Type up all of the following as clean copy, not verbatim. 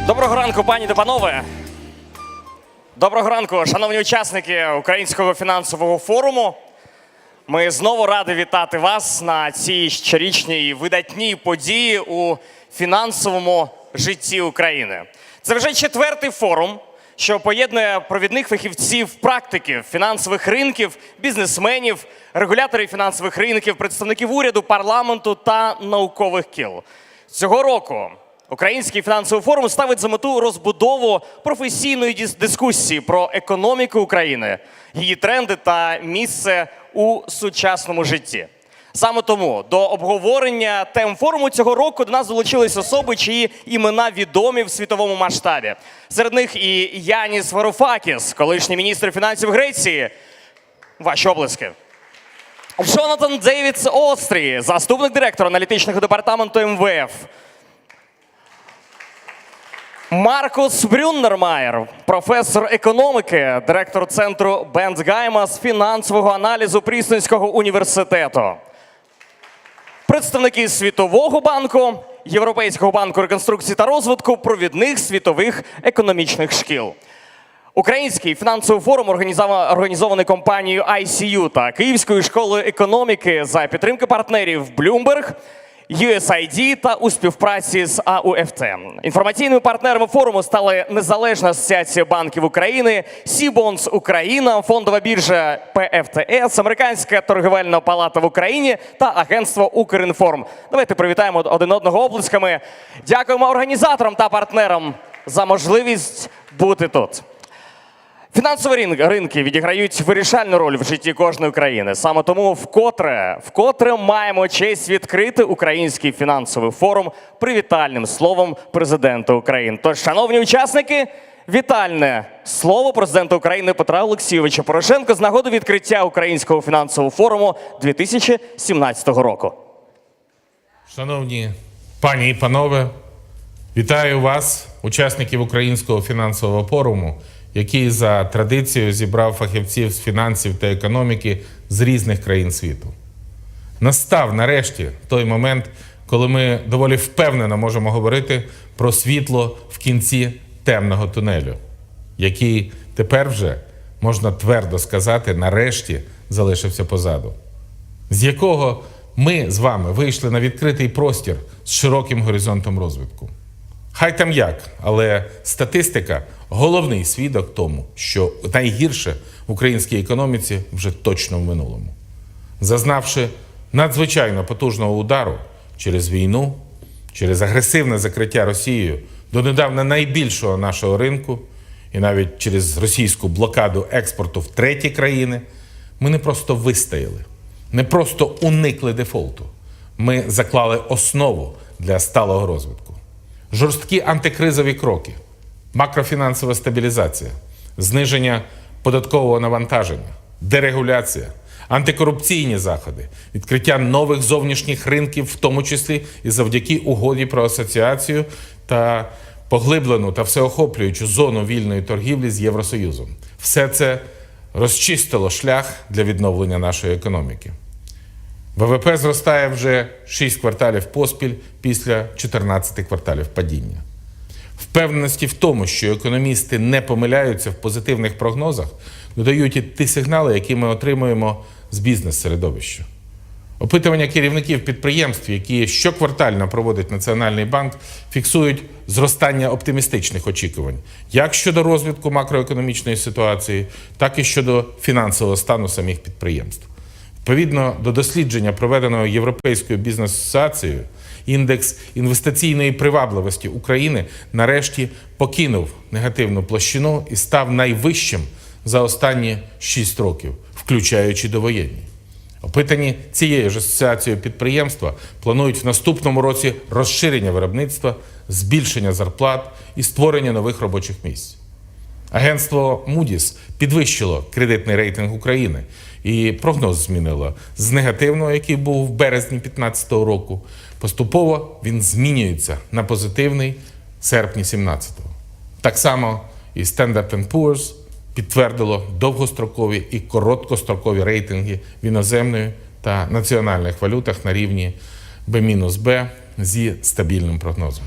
Доброго ранку, пані та панове. Доброго ранку, шановні учасники Українського фінансового форуму. Ми знову раді вітати вас на цій щорічній видатній події у фінансовому житті України. Це вже четвертий форум, що поєднує провідних фахівців, практиків, фінансових ринків, бізнесменів, регуляторів фінансових ринків, представників уряду, парламенту та наукових кіл. Цього року Український фінансовий форум ставить за мету розбудову професійної дискусії про економіку України, її тренди та місце у сучасному житті. Саме тому до обговорення тем форуму цього року до нас долучились особи, чиї імена відомі в світовому масштабі. Серед них і Яніс Вароуфакіс, колишній міністр фінансів Греції. Ваші оплески. Джонатан Дейвідс Острі, заступник директора аналітичного департаменту МВФ. Маркус Бруннермeier, професор економіки, директор центру Бендгайма з фінансового аналізу Принстонського університету. Представники Світового банку, Європейського банку реконструкції та розвитку, провідних світових економічних шкіл. Український фінансовий форум організований компанією ICU та Київською школою економіки за підтримки партнерів Bloomberg, U.S.A та у співпраці з АУФТ. Інформаційними партнерами форуму стали Незалежна асоціація банків України, Сібонс Україна, фондова біржа ПФТС, Американська торгівельна палата в Україні та агентство Укрінформ. Давайте привітаємо один одного оплесками. Дякуємо організаторам та партнерам за можливість бути тут. Фінансові ринки відіграють вирішальну роль в житті кожної країни. Саме тому вкотре маємо честь відкрити Український фінансовий форум привітальним словом президента України. Тож, шановні учасники, вітальне слово президента України Петра Олексійовича Порошенка з нагоди відкриття Українського фінансового форуму 2017 року. Шановні пані і панове, вітаю вас, учасників Українського фінансового форуму, який за традицією зібрав фахівців з фінансів та економіки з різних країн світу. Настав нарешті той момент, коли ми доволі впевнено можемо говорити про світло в кінці темного тунелю, який тепер вже, можна твердо сказати, нарешті залишився позаду, з якого ми з вами вийшли на відкритий простір з широким горизонтом розвитку. Хай там як, але статистика – головний свідок тому, що найгірше в українській економіці вже точно в минулому. Зазнавши надзвичайно потужного удару через війну, через агресивне закриття Росією донедавна найбільшого нашого ринку і навіть через російську блокаду експорту в треті країни, ми не просто вистояли, не просто уникли дефолту. Ми заклали основу для сталого розвитку. Жорсткі антикризові кроки, макрофінансова стабілізація, зниження податкового навантаження, дерегуляція, антикорупційні заходи, відкриття нових зовнішніх ринків, в тому числі і завдяки угоді про асоціацію та поглиблену та всеохоплюючу зону вільної торгівлі з Євросоюзом. Все це розчистило шлях для відновлення нашої економіки. ВВП зростає вже 6 кварталів поспіль після 14 кварталів падіння. Впевненості в тому, що економісти не помиляються в позитивних прогнозах, додають і ті сигнали, які ми отримуємо з бізнес-середовища. Опитування керівників підприємств, які щоквартально проводить Національний банк, фіксують зростання оптимістичних очікувань, як щодо розвитку макроекономічної ситуації, так і щодо фінансового стану самих підприємств. Відповідно до дослідження, проведеного Європейською бізнес-асоціацією, індекс інвестиційної привабливості України нарешті покинув негативну площину і став найвищим за останні 6 років, включаючи довоєнні. Опитані цією ж асоціацією підприємства планують в наступному році розширення виробництва, збільшення зарплат і створення нових робочих місць. Агентство Moody's підвищило кредитний рейтинг України і прогноз змінило з негативного, який був в березні 2015 року. Поступово він змінюється на позитивний в серпні 2017. Так само і Standard & Poor's підтвердило довгострокові і короткострокові рейтинги в іноземної та національних валютах на рівні B-B зі стабільним прогнозом.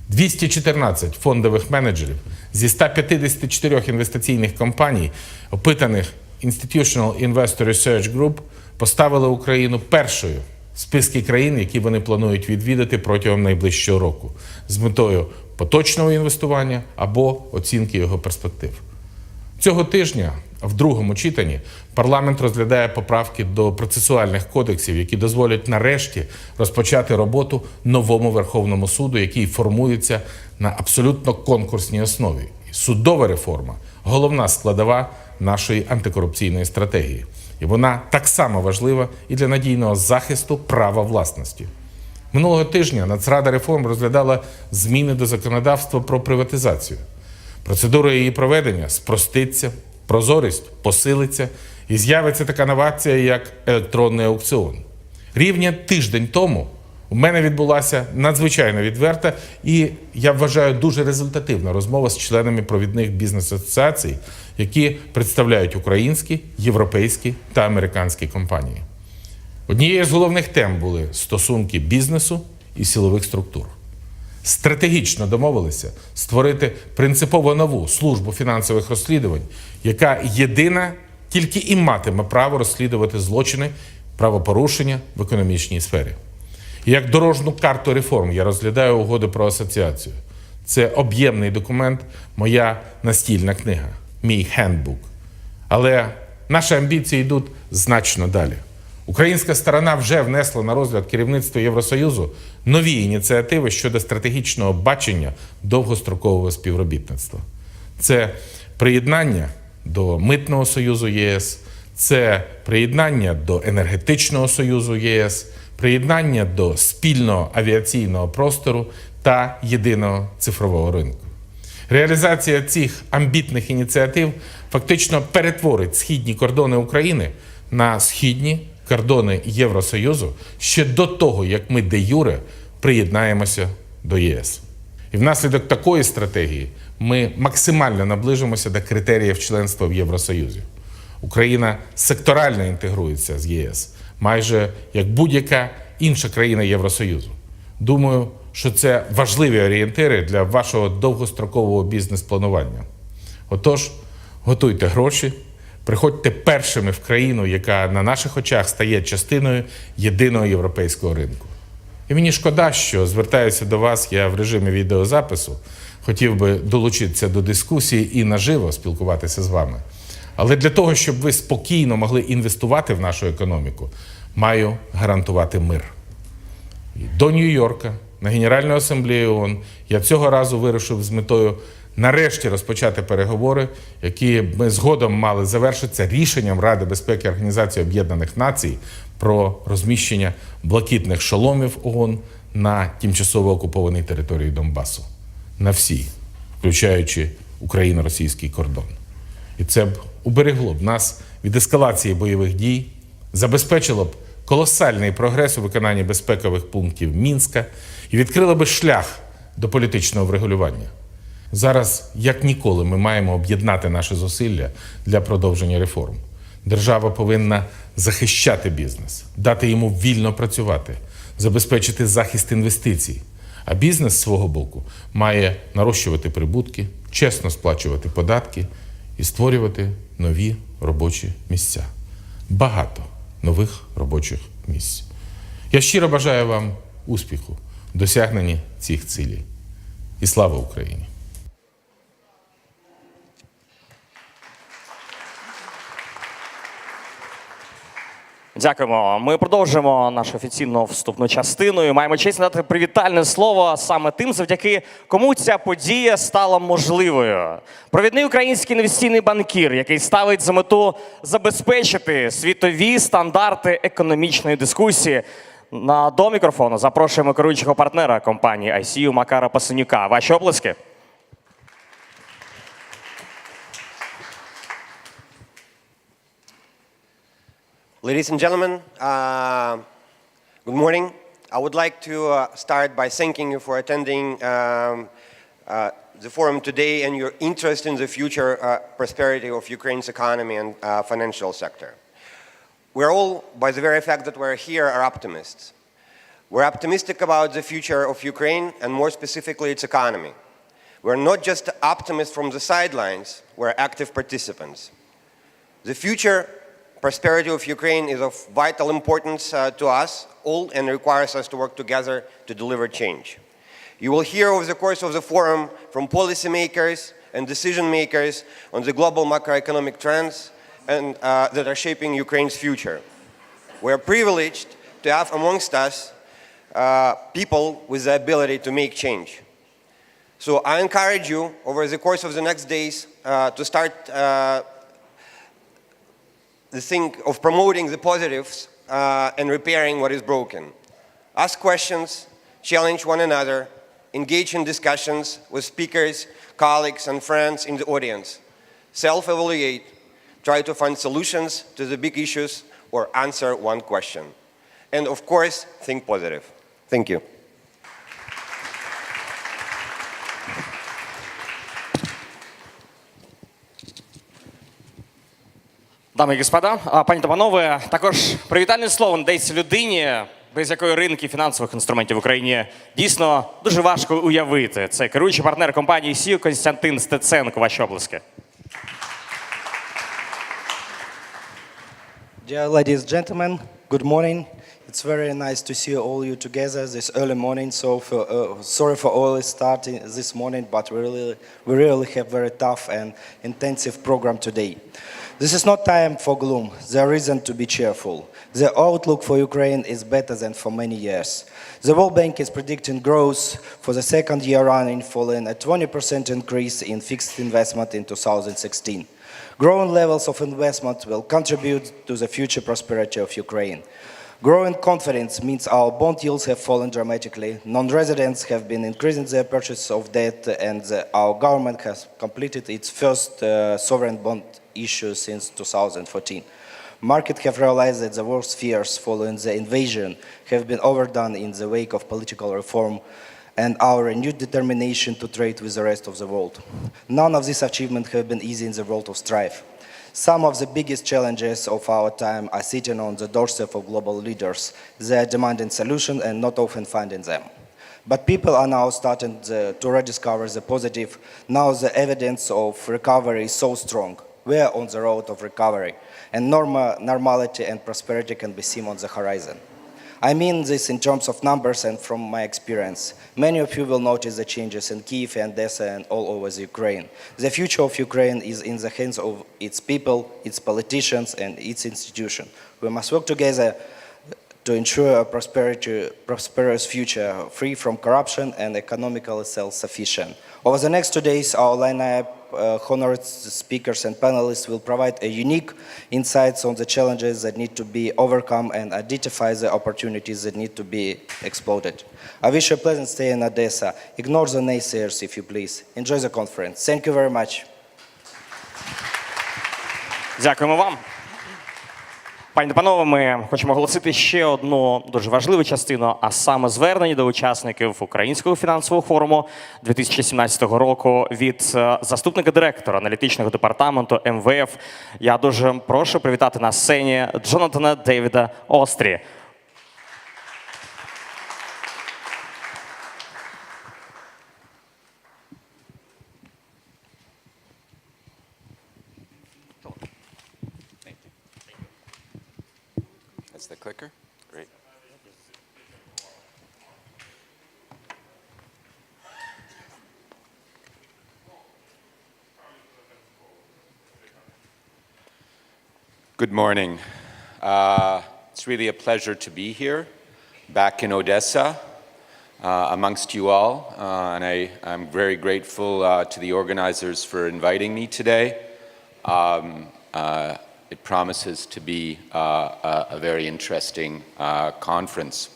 214 фондових менеджерів зі 154 інвестиційних компаній, опитаних Institutional Investor Research Group, поставили Україну першою в списку країн, які вони планують відвідати протягом найближчого року з метою поточного інвестування або оцінки його перспектив. Цього тижня в другому читанні парламент розглядає поправки до процесуальних кодексів, які дозволять нарешті розпочати роботу новому Верховному суду, який формується на абсолютно конкурсній основі. Судова реформа – головна складова нашої антикорупційної стратегії. І вона так само важлива і для надійного захисту права власності. Минулого тижня Нацрада реформ розглядала зміни до законодавства про приватизацію. Процедура її проведення спроститься, прозорість посилиться і з'явиться така новація, як електронний аукціон. Рівня тиждень тому у мене відбулася надзвичайно відверта і, я вважаю, дуже результативна розмова з членами провідних бізнес-асоціацій, які представляють українські, європейські та американські компанії. Однією з головних тем були стосунки бізнесу і силових структур. Стратегічно домовилися створити принципово нову службу фінансових розслідувань, яка єдина тільки і матиме право розслідувати злочини, правопорушення в економічній сфері. І як дорожню карту реформ я розглядаю угоду про асоціацію. Це об'ємний документ, моя настільна книга, мій хендбук. Але наші амбіції йдуть значно далі. Українська сторона вже внесла на розгляд керівництва Євросоюзу нові ініціативи щодо стратегічного бачення довгострокового співробітництва. Це приєднання до Митного союзу ЄС, це приєднання до Енергетичного союзу ЄС, приєднання до спільного авіаційного простору та єдиного цифрового ринку. Реалізація цих амбітних ініціатив фактично перетворить східні кордони України на східні кордони Євросоюзу ще до того, як ми де-юре приєднаємося до ЄС. І внаслідок такої стратегії ми максимально наближимося до критеріїв членства в Євросоюзі. Україна секторально інтегрується з ЄС, майже як будь-яка інша країна Євросоюзу. Думаю, що це важливі орієнтири для вашого довгострокового бізнес-планування. Отож, готуйте гроші, приходьте першими в країну, яка на наших очах стає частиною єдиного європейського ринку. І мені шкода, що звертаюся до вас, я в режимі відеозапису, хотів би долучитися до дискусії і наживо спілкуватися з вами. Але для того, щоб ви спокійно могли інвестувати в нашу економіку, маю гарантувати мир. І до Нью-Йорка, на Генеральну асамблею ООН, я цього разу вирушив з метою нарешті розпочати переговори, які ми згодом мали завершитися рішенням Ради безпеки Організації Об'єднаних Націй про розміщення блакитних шоломів ООН на тимчасово окупованій території Донбасу. На всій, включаючи україно-російський кордон. І це б уберегло б нас від ескалації бойових дій, забезпечило б колосальний прогрес у виконанні безпекових пунктів Мінська і відкрило б шлях до політичного врегулювання. Зараз, як ніколи, ми маємо об'єднати наші зусилля для продовження реформ. Держава повинна захищати бізнес, дати йому вільно працювати, забезпечити захист інвестицій. А бізнес, з свого боку, має нарощувати прибутки, чесно сплачувати податки і створювати нові робочі місця. Багато нових робочих місць. Я щиро бажаю вам успіху в досягненні цих цілей. І слава Україні! Дякуємо. Ми продовжуємо нашу офіційну вступну частину і маємо честь надати привітальне слово саме тим, завдяки кому ця подія стала можливою. Провідний український інвестиційний банкір, який ставить за мету забезпечити світові стандарти економічної дискусії. До мікрофону запрошуємо керуючого партнера компанії ICU Макара Paseniuka. Ваші оплески. Ladies and gentlemen, good morning. I would like to start by thanking you for attending the forum today and your interest in the future prosperity of Ukraine's economy and financial sector. We're all, by the very fact that we're here, are optimists. We're optimistic about the future of Ukraine and more specifically its economy. We're not just optimists from the sidelines, we're active participants. The future prosperity of Ukraine is of vital importance to us all and requires us to work together to deliver change. You will hear over the course of the forum from policymakers and decision makers on the global macroeconomic trends that are shaping Ukraine's future. We are privileged to have amongst us people with the ability to make change. So I encourage you over the course of the next days to start the thing of promoting the positives and repairing what is broken. Ask questions, challenge one another, engage in discussions with speakers, colleagues, and friends in the audience. Self-evaluate, try to find solutions to the big issues or answer one question. And of course, think positive. Thank you. Дами і господа, пані та панове, також привітальне слово надається людині, без якої ринки фінансових інструментів в Україні дійсно дуже важко уявити. Це керуючий партнер компанії ICU Kostiantyn Stetsenko. Ваші оплески. Dear ladies and gentlemen, good morning. It's very nice to see all you together this early morning. So sorry for early starting this morning, but we really have very tough and intensive program today. This is not time for gloom. There is reason to be cheerful. The outlook for Ukraine is better than for many years. The World Bank is predicting growth for the second year running, following a 20% increase in fixed investment in 2016. Growing levels of investment will contribute to the future prosperity of Ukraine. Growing confidence means our bond yields have fallen dramatically, non-residents have been increasing their purchase of debt, and our government has completed its first sovereign bond issue since 2014. Markets have realized that the worst fears following the invasion have been overdone in the wake of political reform and our renewed determination to trade with the rest of the world. None of these achievements have been easy in the world of strife. Some of the biggest challenges of our time are sitting on the doorstep of global leaders. They are demanding solutions and not often finding them. But people are now starting to rediscover the positive. Now the evidence of recovery is so strong. We are on the road of recovery, and normality and prosperity can be seen on the horizon. I mean this in terms of numbers and from my experience. Many of you will notice the changes in Kyiv and Odessa and all over the Ukraine. The future of Ukraine is in the hands of its people, its politicians, and its institutions. We must work together to ensure a prosperous future, free from corruption and economically self-sufficient. Over the next 2 days, our lineup honored speakers and panelists will provide a unique insights on the challenges that need to be overcome and identify the opportunities that need to be exploited. I wish you a pleasant stay in Odessa. Ignore the naysayers, if you please. Enjoy the conference. Thank you very much. Дякуємо вам. Пані та панове, ми хочемо оголосити ще одну дуже важливу частину, а саме звернення до учасників Українського фінансового форуму 2017 року від заступника директора аналітичного департаменту МВФ. Я дуже прошу привітати на сцені Джонатана Девіда Острі. That's the clicker? Great. Good morning. It's really a pleasure to be here, back in Odessa, amongst you all. And I'm very grateful to the organizers for inviting me today. It promises to be a very interesting conference.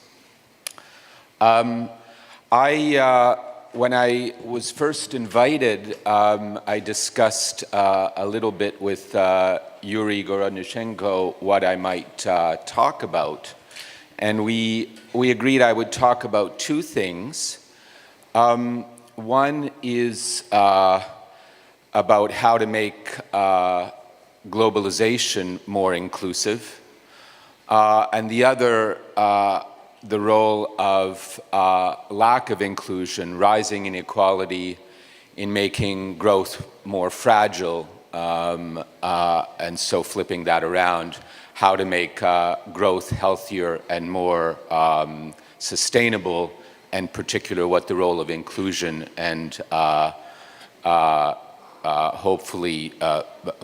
When I was first invited, I discussed a little bit with Yuri Gorodnichenko what I might talk about. And we agreed I would talk about two things. One is about how to make globalization more inclusive, and the other the role of lack of inclusion, rising inequality in making growth more fragile, and so flipping that around, how to make growth healthier and more sustainable, and in particular what the role of inclusion and hopefully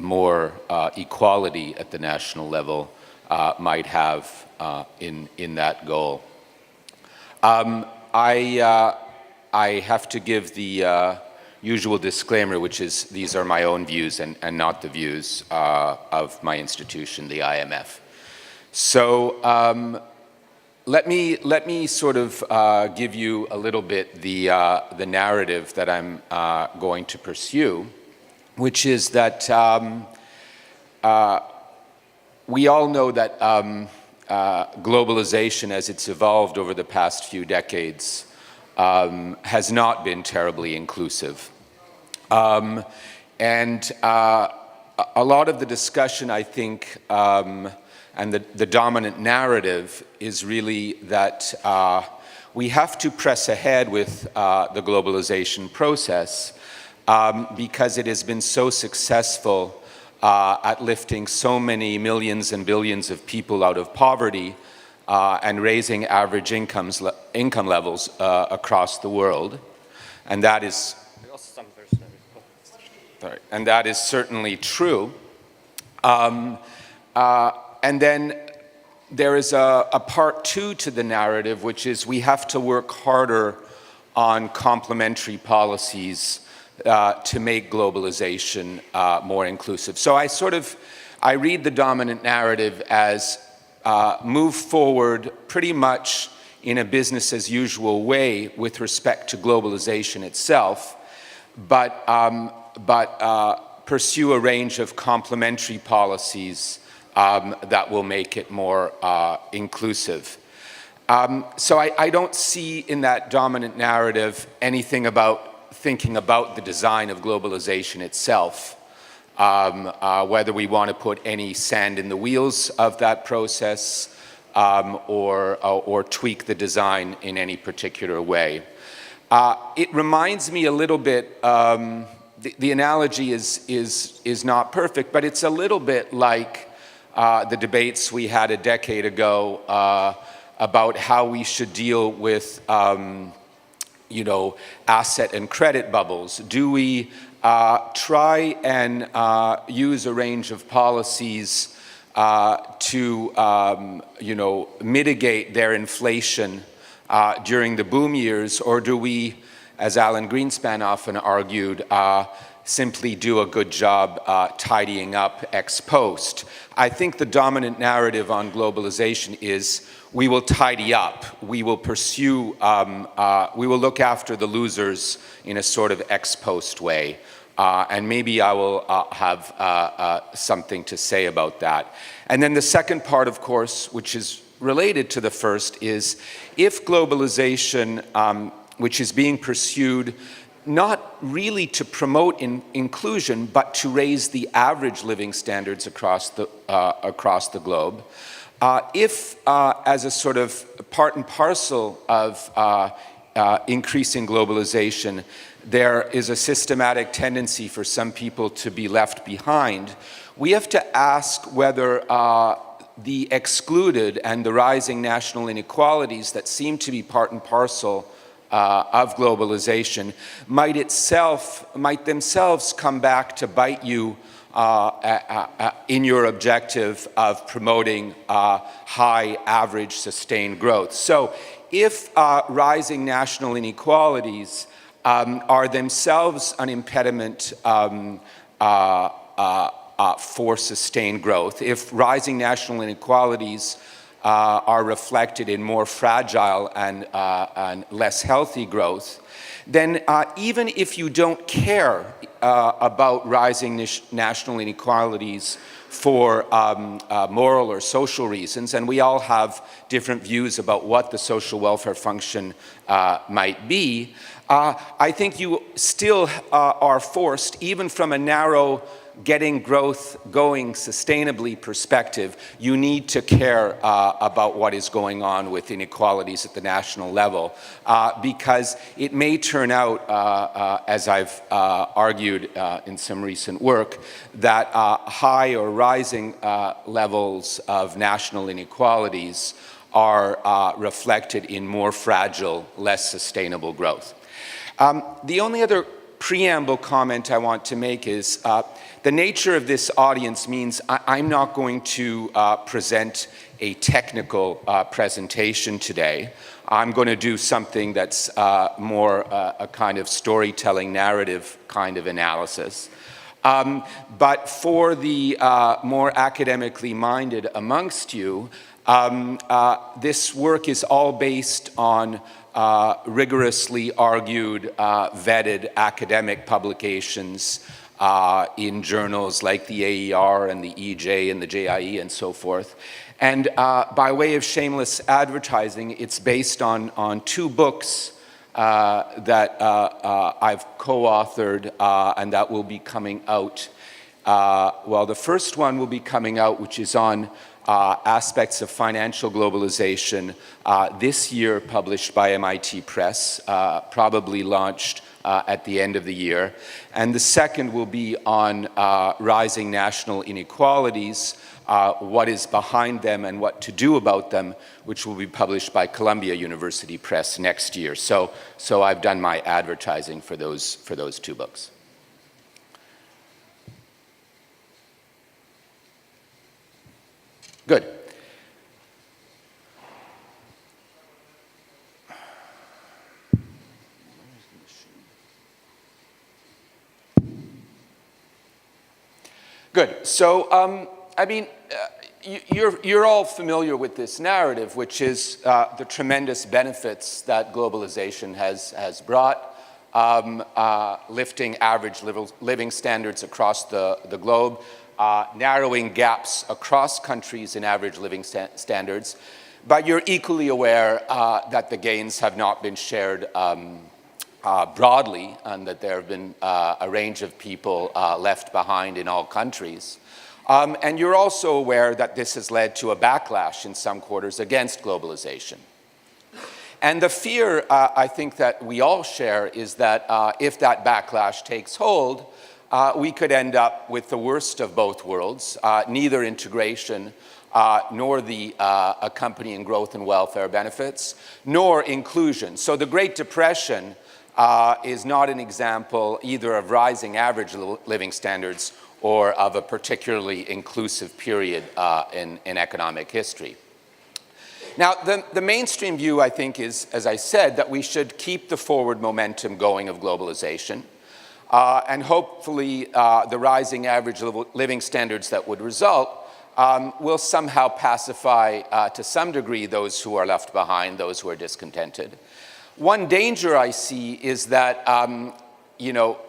more equality at the national level might have in that goal. I have to give the usual disclaimer, which is these are my own views and not the views of my institution, the IMF. So let me sort of give you a little bit the narrative that I'm going to pursue, which is that we all know that globalization, as it's evolved over the past few decades, has not been terribly inclusive. And a lot of the discussion, I think, and the dominant narrative is really that we have to press ahead with the globalization process because it has been so successful at lifting so many millions and billions of people out of poverty and raising average income levels across the world. And that is, and that is certainly true. And then there is a part two to the narrative, which is we have to work harder on complementary policies to make globalization more inclusive. So I read the dominant narrative as move forward pretty much in a business as usual way with respect to globalization itself, but pursue a range of complementary policies that will make it more inclusive. So I don't see in that dominant narrative anything about thinking about the design of globalization itself, whether we want to put any sand in the wheels of that process or tweak the design in any particular way. It reminds me a little bit, the analogy is not perfect, but it's a little bit like the debates we had a decade ago about how we should deal with asset and credit bubbles. Do we try and use a range of policies to mitigate their inflation during the boom years, or do we, as Alan Greenspan often argued, simply do a good job tidying up ex post? I think the dominant narrative on globalization is we will tidy up, we will pursue, we will look after the losers in a sort of ex post way. And maybe I will have something to say about that. And then the second part, of course, which is related to the first, is if globalization, which is being pursued not really to promote inclusion, but to raise the average living standards across the globe, if as a sort of part and parcel of increasing globalization, there is a systematic tendency for some people to be left behind, we have to ask whether the excluded and the rising national inequalities that seem to be part and parcel of globalization might themselves come back to bite you in your objective of promoting high average sustained growth. So if rising national inequalities are themselves an impediment for sustained growth, if rising national inequalities are reflected in more fragile and less healthy growth, then even if you don't care about rising national inequalities for moral or social reasons, and we all have different views about what the social welfare function might be, I think you still are forced, even from a narrow getting growth going sustainably perspective, you need to care about what is going on with inequalities at the national level, because it may turn out, as I've argued in some recent work, that high or rising levels of national inequalities are reflected in more fragile, less sustainable growth. The only other preamble comment I want to make is the nature of this audience means I'm not going to present a technical presentation today. I'm going to do something that's more a kind of storytelling narrative kind of analysis. But for the more academically minded amongst you, this work is all based on rigorously argued, vetted academic publications in journals like the AER and the EJ and the JIE and so forth. And by way of shameless advertising, it's based on two books that I've co-authored and that will be coming out. Well, the first one will be coming out, which is on aspects of financial globalization, this year published by MIT Press, probably launched at the end of the year. And the second will be on rising national inequalities, what is behind them and what to do about them, which will be published by Columbia University Press next year. So I've done my advertising for those two books. Good. Good. So, I mean, you're all familiar with this narrative, which is the tremendous benefits that globalization has brought, lifting average living standards across the globe, narrowing gaps across countries in average living standards. But you're equally aware that the gains have not been shared broadly, and that there have been a range of people left behind in all countries. And you're also aware that this has led to a backlash in some quarters against globalization. And the fear, I think, that we all share is that if that backlash takes hold, we could end up with the worst of both worlds, neither integration nor the accompanying growth and welfare benefits, nor inclusion. So the Great Depression is not an example either of rising average living standards or of a particularly inclusive period in economic history. Now, the mainstream view, I think, is, as I said, that we should keep the forward momentum going of globalization, and hopefully the rising average living standards that would result will somehow pacify to some degree those who are left behind, those who are discontented. One danger I see is that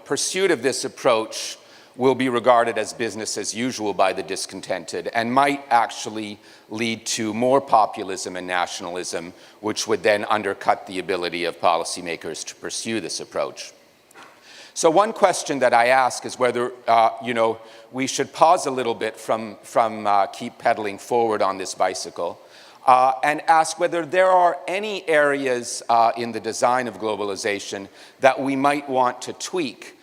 pursuit of this approach will be regarded as business as usual by the discontented and might actually lead to more populism and nationalism, which would then undercut the ability of policymakers to pursue this approach. So one question that I ask is whether we should pause a little bit from keep pedaling forward on this bicycle and ask whether there are any areas in the design of globalization that we might want to tweak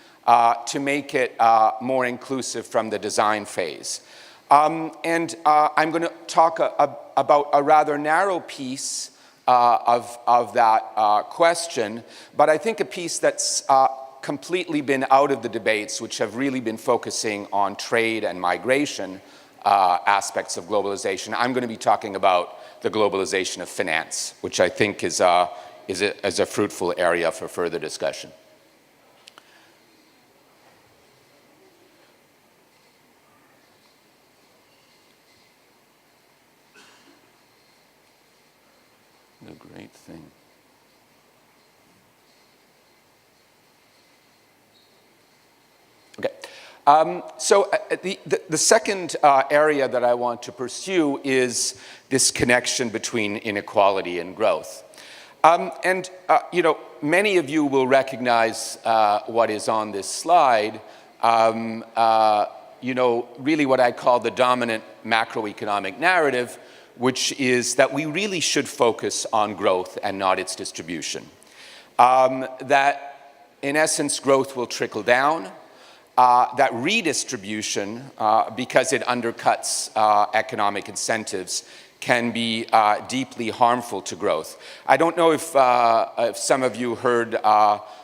to make it more inclusive from the design phase. I'm going to talk about a rather narrow piece of that question, but I think a piece that's completely been out of the debates, which have really been focusing on trade and migration aspects of globalization. I'm going to be talking about the globalization of finance, which I think is a fruitful area for further discussion. The great thing. Okay. So the second area that I want to pursue is this connection between inequality and growth. Many of you will recognize what is on this slide. Really what I call the dominant macroeconomic narrative, which is that we really should focus on growth and not its distribution. That, in essence, growth will trickle down, that redistribution, because it undercuts economic incentives, can be deeply harmful to growth. I don't know if some of you heard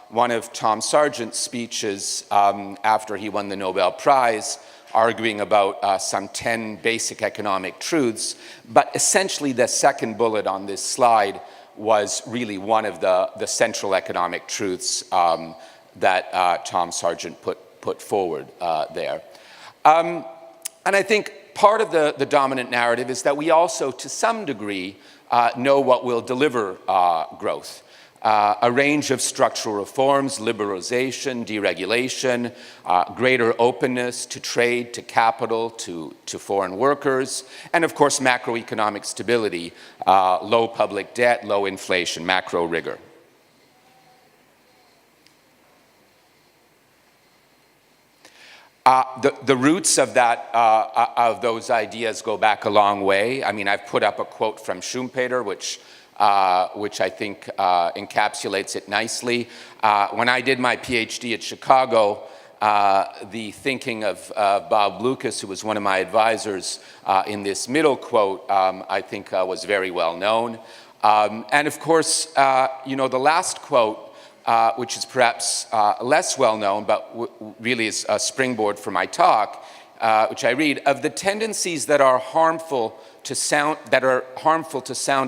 one of Tom Sargent's speeches after he won the Nobel Prize, arguing about some 10 basic economic truths, but essentially the second bullet on this slide was really one of the central economic truths that Tom Sargent put forward there. And I think part of the dominant narrative is that we also, to some degree, know what will deliver growth. A range of structural reforms, liberalization, deregulation, greater openness to trade, to capital, to foreign workers, and of course macroeconomic stability, low public debt, low inflation, macro rigor. The roots of those ideas go back a long way. I mean, I've put up a quote from Schumpeter, which I think encapsulates it nicely. When I did my PhD at Chicago, the thinking of Bob Lucas, who was one of my advisors in this middle quote, I think was very well known. And of course, the last quote, which is perhaps less well known, but really is a springboard for my talk, which I read, of the tendencies that are harmful to sound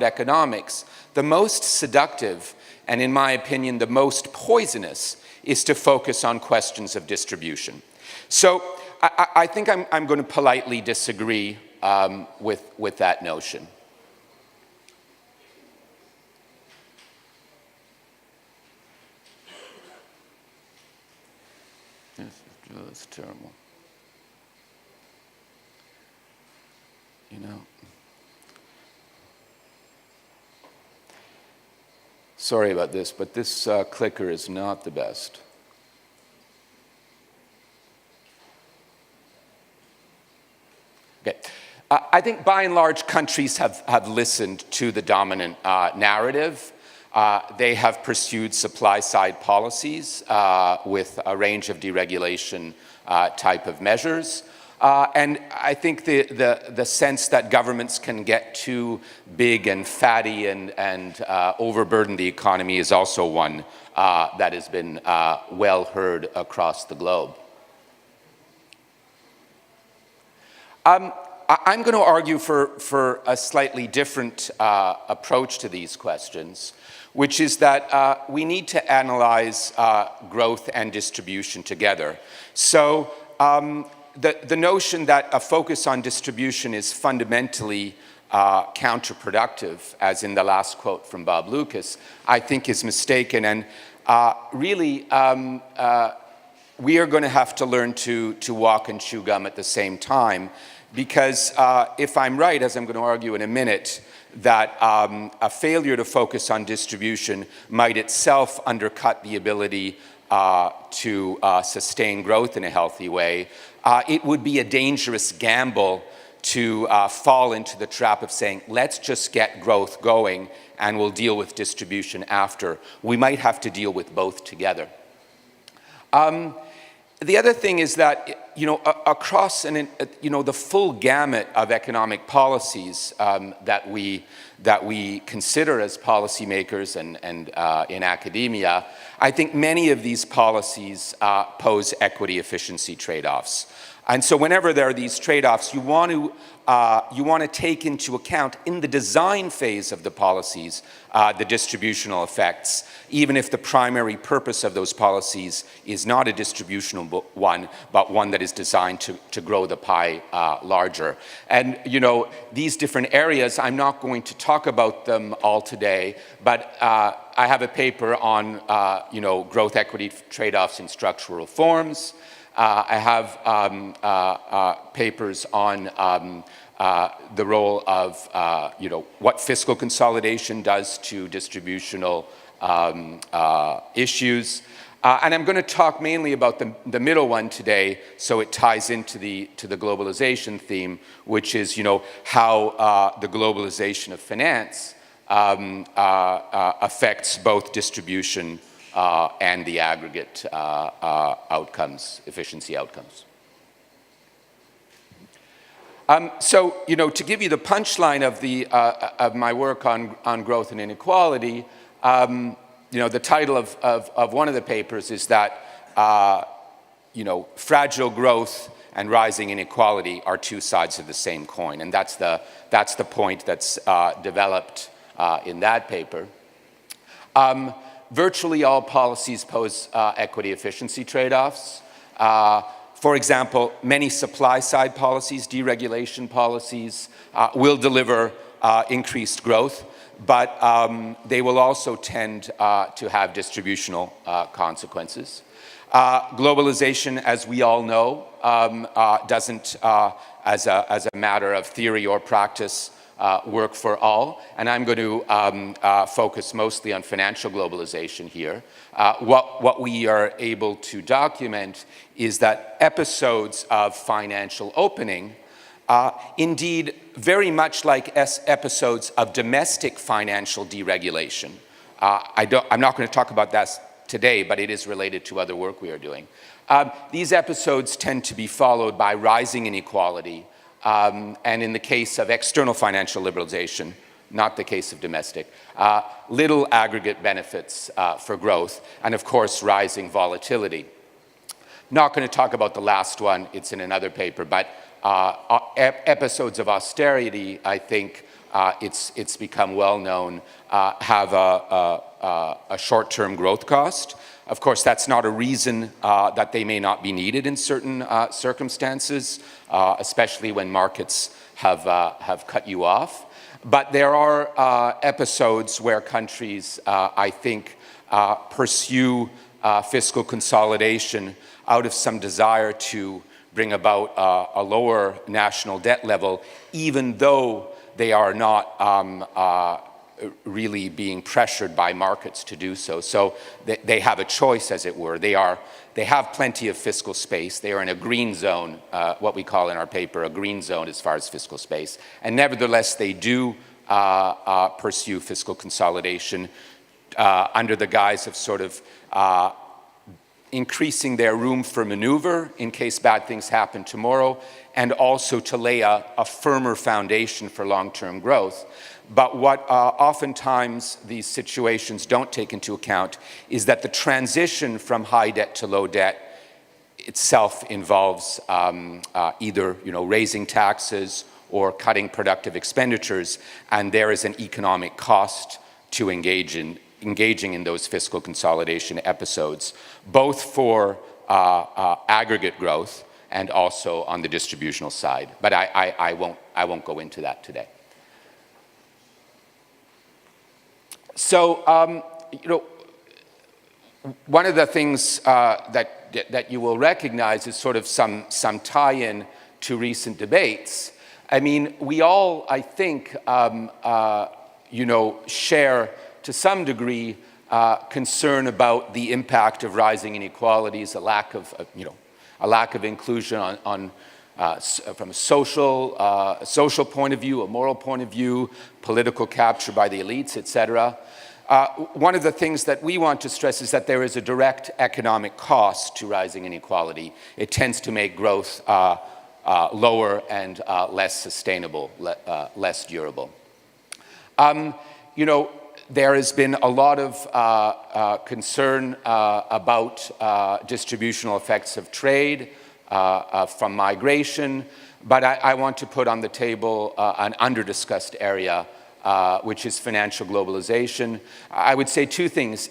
economics, the most seductive, and in my opinion, the most poisonous, is to focus on questions of distribution. So I think I'm going to politely disagree with that notion. That's terrible. Sorry about this, but this clicker is not the best. Okay. I think by and large countries have listened to the dominant narrative. They have pursued supply-side policies with a range of deregulation type of measures. And I think the sense that governments can get too big and fatty and overburden the economy is also one that has been well heard across the globe. I'm going to argue for a slightly different approach to these questions, which is that we need to analyze growth and distribution together. So the notion that a focus on distribution is fundamentally counterproductive, as in the last quote from Bob Lucas, I think is mistaken. And really, we are going to have to learn to walk and chew gum at the same time, because if I'm right, as I'm going to argue in a minute, that a failure to focus on distribution might itself undercut the ability to sustain growth in a healthy way, it would be a dangerous gamble to fall into the trap of saying, let's just get growth going and we'll deal with distribution after. We might have to deal with both together. The other thing is that, across the full gamut of economic policies that we consider as policymakers and in academia, I think many of these policies pose equity efficiency trade-offs. And so whenever there are these trade-offs, you want to take into account in the design phase of the policies the distributional effects, even if the primary purpose of those policies is not a distributional one, but one that is designed to grow the pie larger. And these different areas, I'm not going to talk about them all today, but I have a paper on growth equity trade-offs in structural reforms. I have papers on the role of what fiscal consolidation does to distributional issues. And I'm going to talk mainly about the middle one today, so it ties into the globalization theme, which is how the globalization of finance affects both distribution and the aggregate outcomes, efficiency outcomes. So, to give you the punchline of my work on growth and inequality, the title of one of the papers is that, fragile growth and rising inequality are two sides of the same coin, and that's the point that's developed in that paper. Virtually all policies pose equity efficiency trade-offs. For example, many supply-side policies, deregulation policies, will deliver increased growth, but they will also tend to have distributional consequences. Globalization, as we all know, doesn't, as a matter of theory or practice, work for all, and I'm going to focus mostly on financial globalization here. What we are able to document is that episodes of financial opening, indeed very much like episodes of domestic financial deregulation, I'm not going to talk about that today, but it is related to other work we are doing. These episodes tend to be followed by rising inequality, and in the case of external financial liberalization, not the case of domestic, little aggregate benefits for growth, and of course rising volatility. Not going to talk about the last one, it's in another paper, but episodes of austerity, I think it's become well known, have a short-term growth cost. Of course, that's not a reason that they may not be needed in certain circumstances, especially when markets have cut you off. But there are episodes where countries, I think, pursue fiscal consolidation out of some desire to bring about a lower national debt level, even though they are not really being pressured by markets to do so. So they have a choice, as it were. They have plenty of fiscal space. They are in a green zone, what we call in our paper a green zone as far as fiscal space. And nevertheless, they do pursue fiscal consolidation under the guise of sort of increasing their room for maneuver in case bad things happen tomorrow, and also to lay a firmer foundation for long-term growth. But what oftentimes these situations don't take into account is that the transition from high debt to low debt itself involves either raising taxes or cutting productive expenditures, and there is an economic cost to engaging in those fiscal consolidation episodes, both for aggregate growth and also on the distributional side. But I won't go into that today. So, one of the things that you will recognize is sort of some tie-in to recent debates. I mean, we all, I think, share to some degree concern about the impact of rising inequalities, a lack of inclusion from a social point of view, a moral point of view, political capture by the elites, etc. One of the things that we want to stress is that there is a direct economic cost to rising inequality. It tends to make growth lower and less sustainable, less durable. There has been a lot of concern about distributional effects of trade, from migration, but I want to put on the table an under-discussed area, which is financial globalization. I would say two things.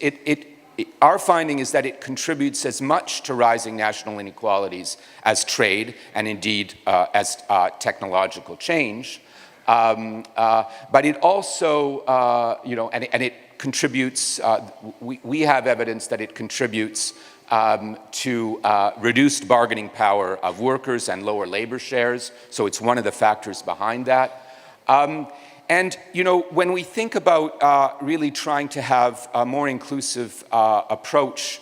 Our finding is that it contributes as much to rising national inequalities as trade, and indeed as technological change. But it also, and it contributes, we have evidence that it contributes to reduced bargaining power of workers and lower labor shares. So it's one of the factors behind that. And when we think about really trying to have a more inclusive approach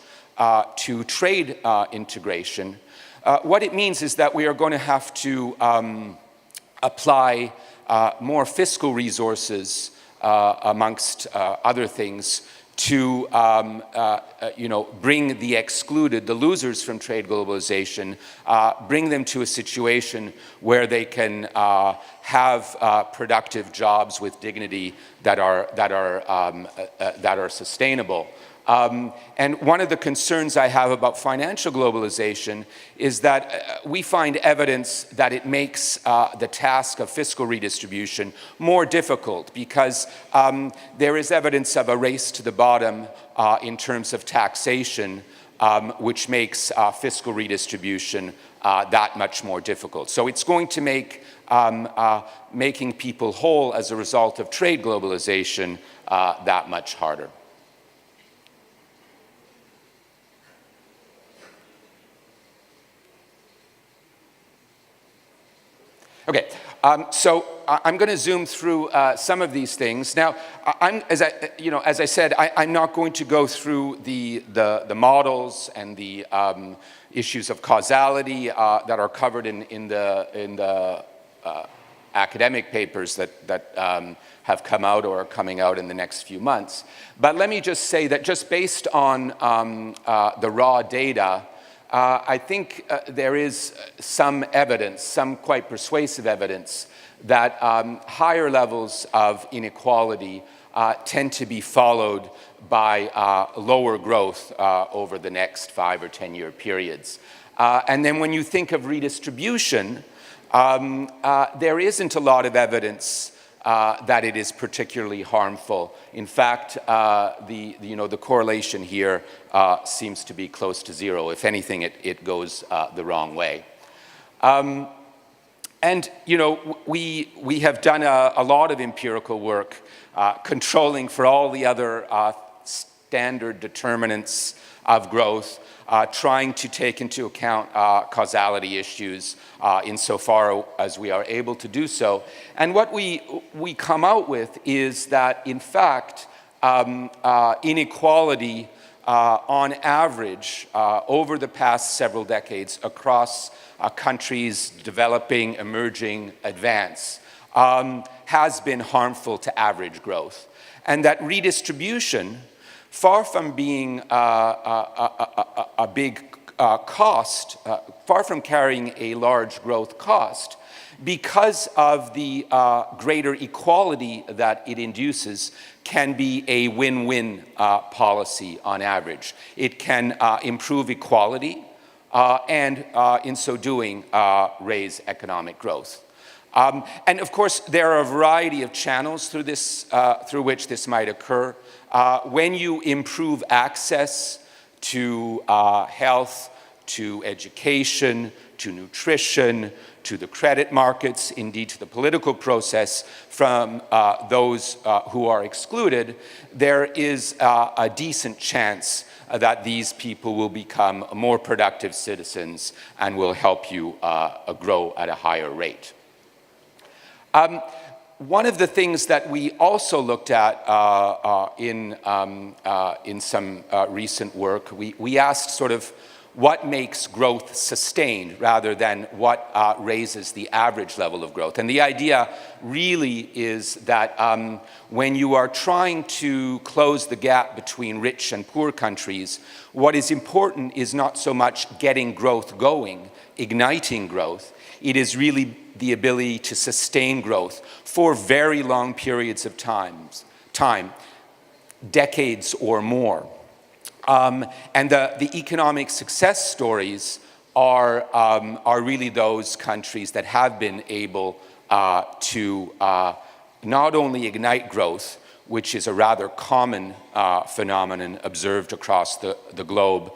to trade integration, what it means is that we are going to have to apply more fiscal resources, amongst other things, to bring the excluded, the losers from trade globalization, bring them to a situation where they can have productive jobs with dignity that are sustainable. And one of the concerns I have about financial globalization is that we find evidence that it makes the task of fiscal redistribution more difficult, because there is evidence of a race to the bottom in terms of taxation, which makes fiscal redistribution that much more difficult. So it's going to make making people whole as a result of trade globalization that much harder. Okay, so I'm going to zoom through some of these things. Now, as I said, I'm not going to go through the models and the issues of causality that are covered in the academic papers that have come out or are coming out in the next few months. But let me just say that just based on the raw data, I think there is some evidence, some quite persuasive evidence, that higher levels of inequality tend to be followed by lower growth over the next 5 or 10-year periods. And then when you think of redistribution, there isn't a lot of evidence that it is particularly harmful. In fact, the correlation here seems to be close to zero. If anything, it goes the wrong way. And we have done a lot of empirical work controlling for all the other standard determinants of growth, trying to take into account causality issues insofar as we are able to do so. And what we come out with is that, in fact, inequality on average over the past several decades across countries developing, emerging, advanced, has been harmful to average growth. And that redistribution, far from being a big cost, far from carrying a large growth cost, because of the greater equality that it induces, can be a win-win policy on average. It can improve equality and in so doing raise economic growth. And of course, there are a variety of channels through which this might occur. When you improve access to health, to education, to nutrition, to the credit markets, indeed to the political process from those who are excluded, there is a decent chance that these people will become more productive citizens and will help you grow at a higher rate. One of the things that we also looked at in some recent work, we asked sort of what makes growth sustained rather than what raises the average level of growth. And the idea really is that when you are trying to close the gap between rich and poor countries, what is important is not so much getting growth going, igniting growth. It is really the ability to sustain growth for very long periods of time, decades or more. And the economic success stories are really those countries that have been able to not only ignite growth, which is a rather common phenomenon observed across the globe,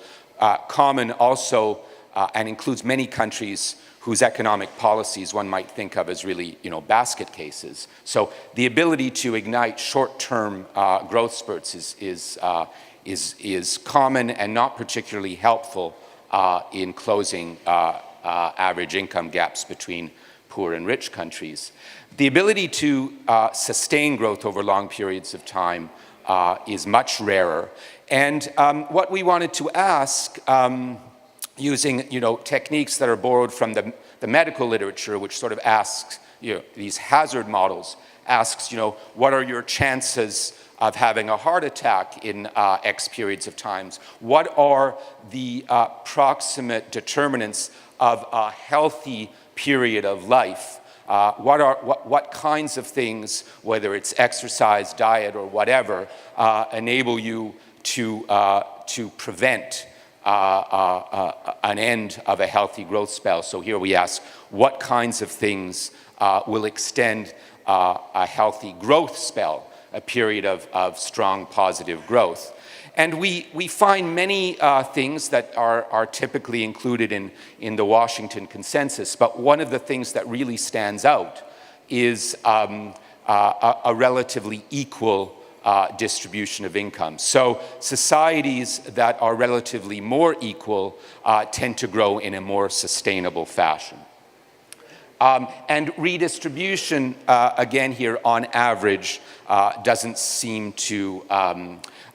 common also and includes many countries whose economic policies one might think of as really, basket cases. So the ability to ignite short-term growth spurts is common and not particularly helpful in closing average income gaps between poor and rich countries. The ability to sustain growth over long periods of time is much rarer. And what we wanted to ask, using techniques that are borrowed from the medical literature, which sort of asks, these hazard models, asks, what are your chances of having a heart attack in X periods of times? What are the proximate determinants of a healthy period of life? What kinds of things, whether it's exercise, diet, or whatever, enable you to prevent an end of a healthy growth spell? So here we ask, what kinds of things will extend a healthy growth spell, a period of strong positive growth? And we find many things that are typically included in the Washington Consensus, but one of the things that really stands out is a relatively equal distribution of income. So societies that are relatively more equal tend to grow in a more sustainable fashion. And redistribution, again here, on average, doesn't seem to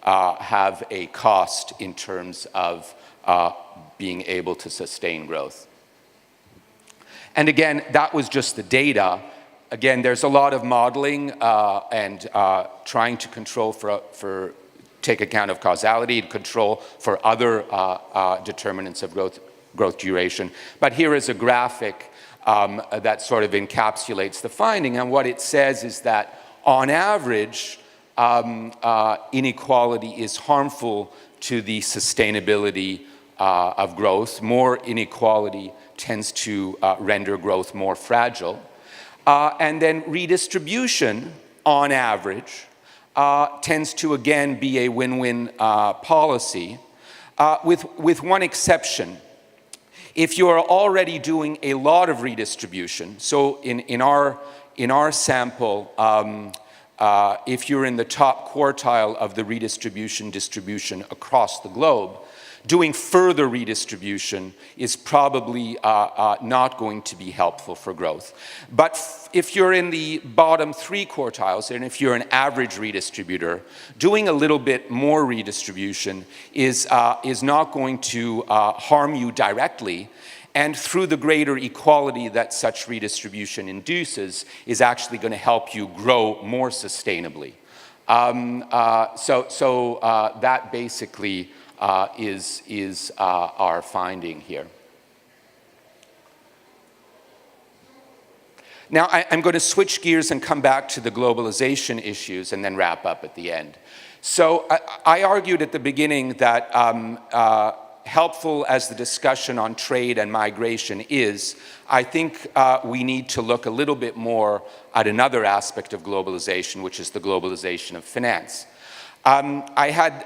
have a cost in terms of being able to sustain growth. And again, that was just the data. Again, there's a lot of modeling and trying to control take account of causality, control for other determinants of growth duration. But here is a graphic that sort of encapsulates the finding. And what it says is that, on average, inequality is harmful to the sustainability of growth. More inequality tends to render growth more fragile. And then redistribution, on average, tends to again be a win-win policy, with one exception. If you are already doing a lot of redistribution, so in our sample, if you're in the top quartile of the distribution across the globe, doing further redistribution is probably not going to be helpful for growth. But if you're in the bottom 3 quartiles, and if you're an average redistributor, doing a little bit more redistribution is not going to harm you directly, and through the greater equality that such redistribution induces, is actually going to help you grow more sustainably. So that basically is our finding here. Now, I'm going to switch gears and come back to the globalization issues and then wrap up at the end. So I argued at the beginning that helpful as the discussion on trade and migration is, I think we need to look a little bit more at another aspect of globalization, which is the globalization of finance. I had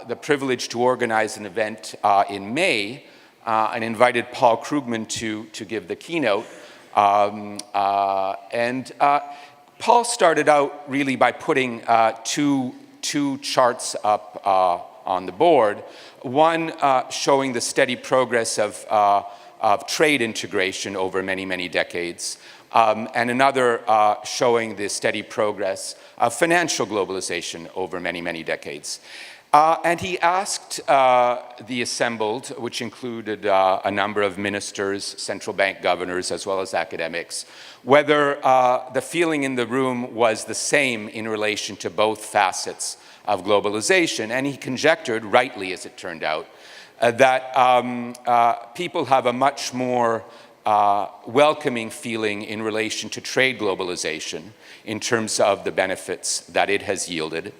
the privilege to organize an event in May and invited Paul Krugman to give the keynote. Paul started out really by putting two charts up on the board. One showing the steady progress of trade integration over many, many decades, and another showing the steady progress of financial globalization over many, many decades. And he asked the assembled, which included a number of ministers, central bank governors, as well as academics, whether the feeling in the room was the same in relation to both facets of globalization. And he conjectured, rightly as it turned out, that people have a much more welcoming feeling in relation to trade globalization in terms of the benefits that it has yielded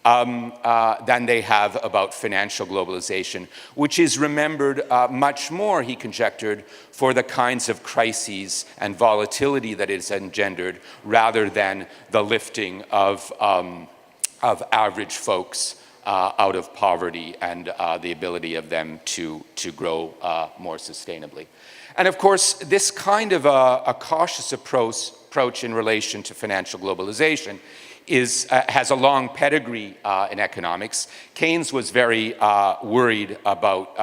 than they have about financial globalization, which is remembered much more, he conjectured, for the kinds of crises and volatility that it has engendered rather than the lifting of average folks out of poverty and the ability of them to grow more sustainably. And of course, this kind of a cautious approach in relation to financial globalization has a long pedigree in economics. Keynes was very worried about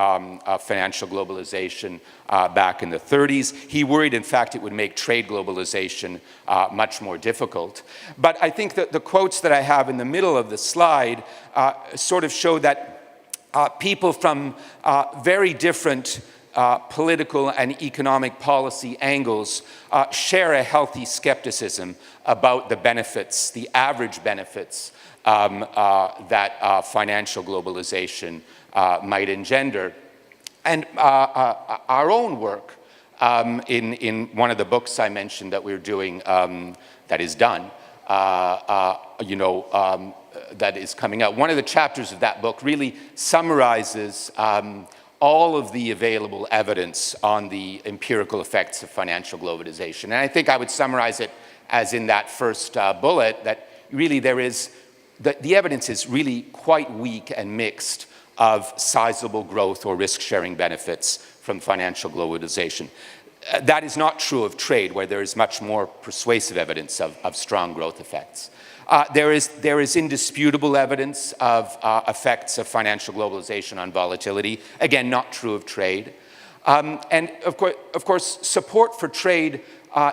financial globalization back in the 30s. He worried, in fact, it would make trade globalization much more difficult. But I think that the quotes that I have in the middle of the slide sort of show that people from very different political and economic policy angles share a healthy skepticism about the benefits, the average benefits that financial globalization might engender. And our own work in one of the books I mentioned that we're doing that is done, that is coming out. One of the chapters of that book really summarizes all of the available evidence on the empirical effects of financial globalization. And I think I would summarize it as in that first bullet, that really the evidence is really quite weak and mixed of sizable growth or risk-sharing benefits from financial globalization. That is not true of trade, where there is much more persuasive evidence of strong growth effects. There is indisputable evidence of effects of financial globalization on volatility. Again, not true of trade. And of course, support for trade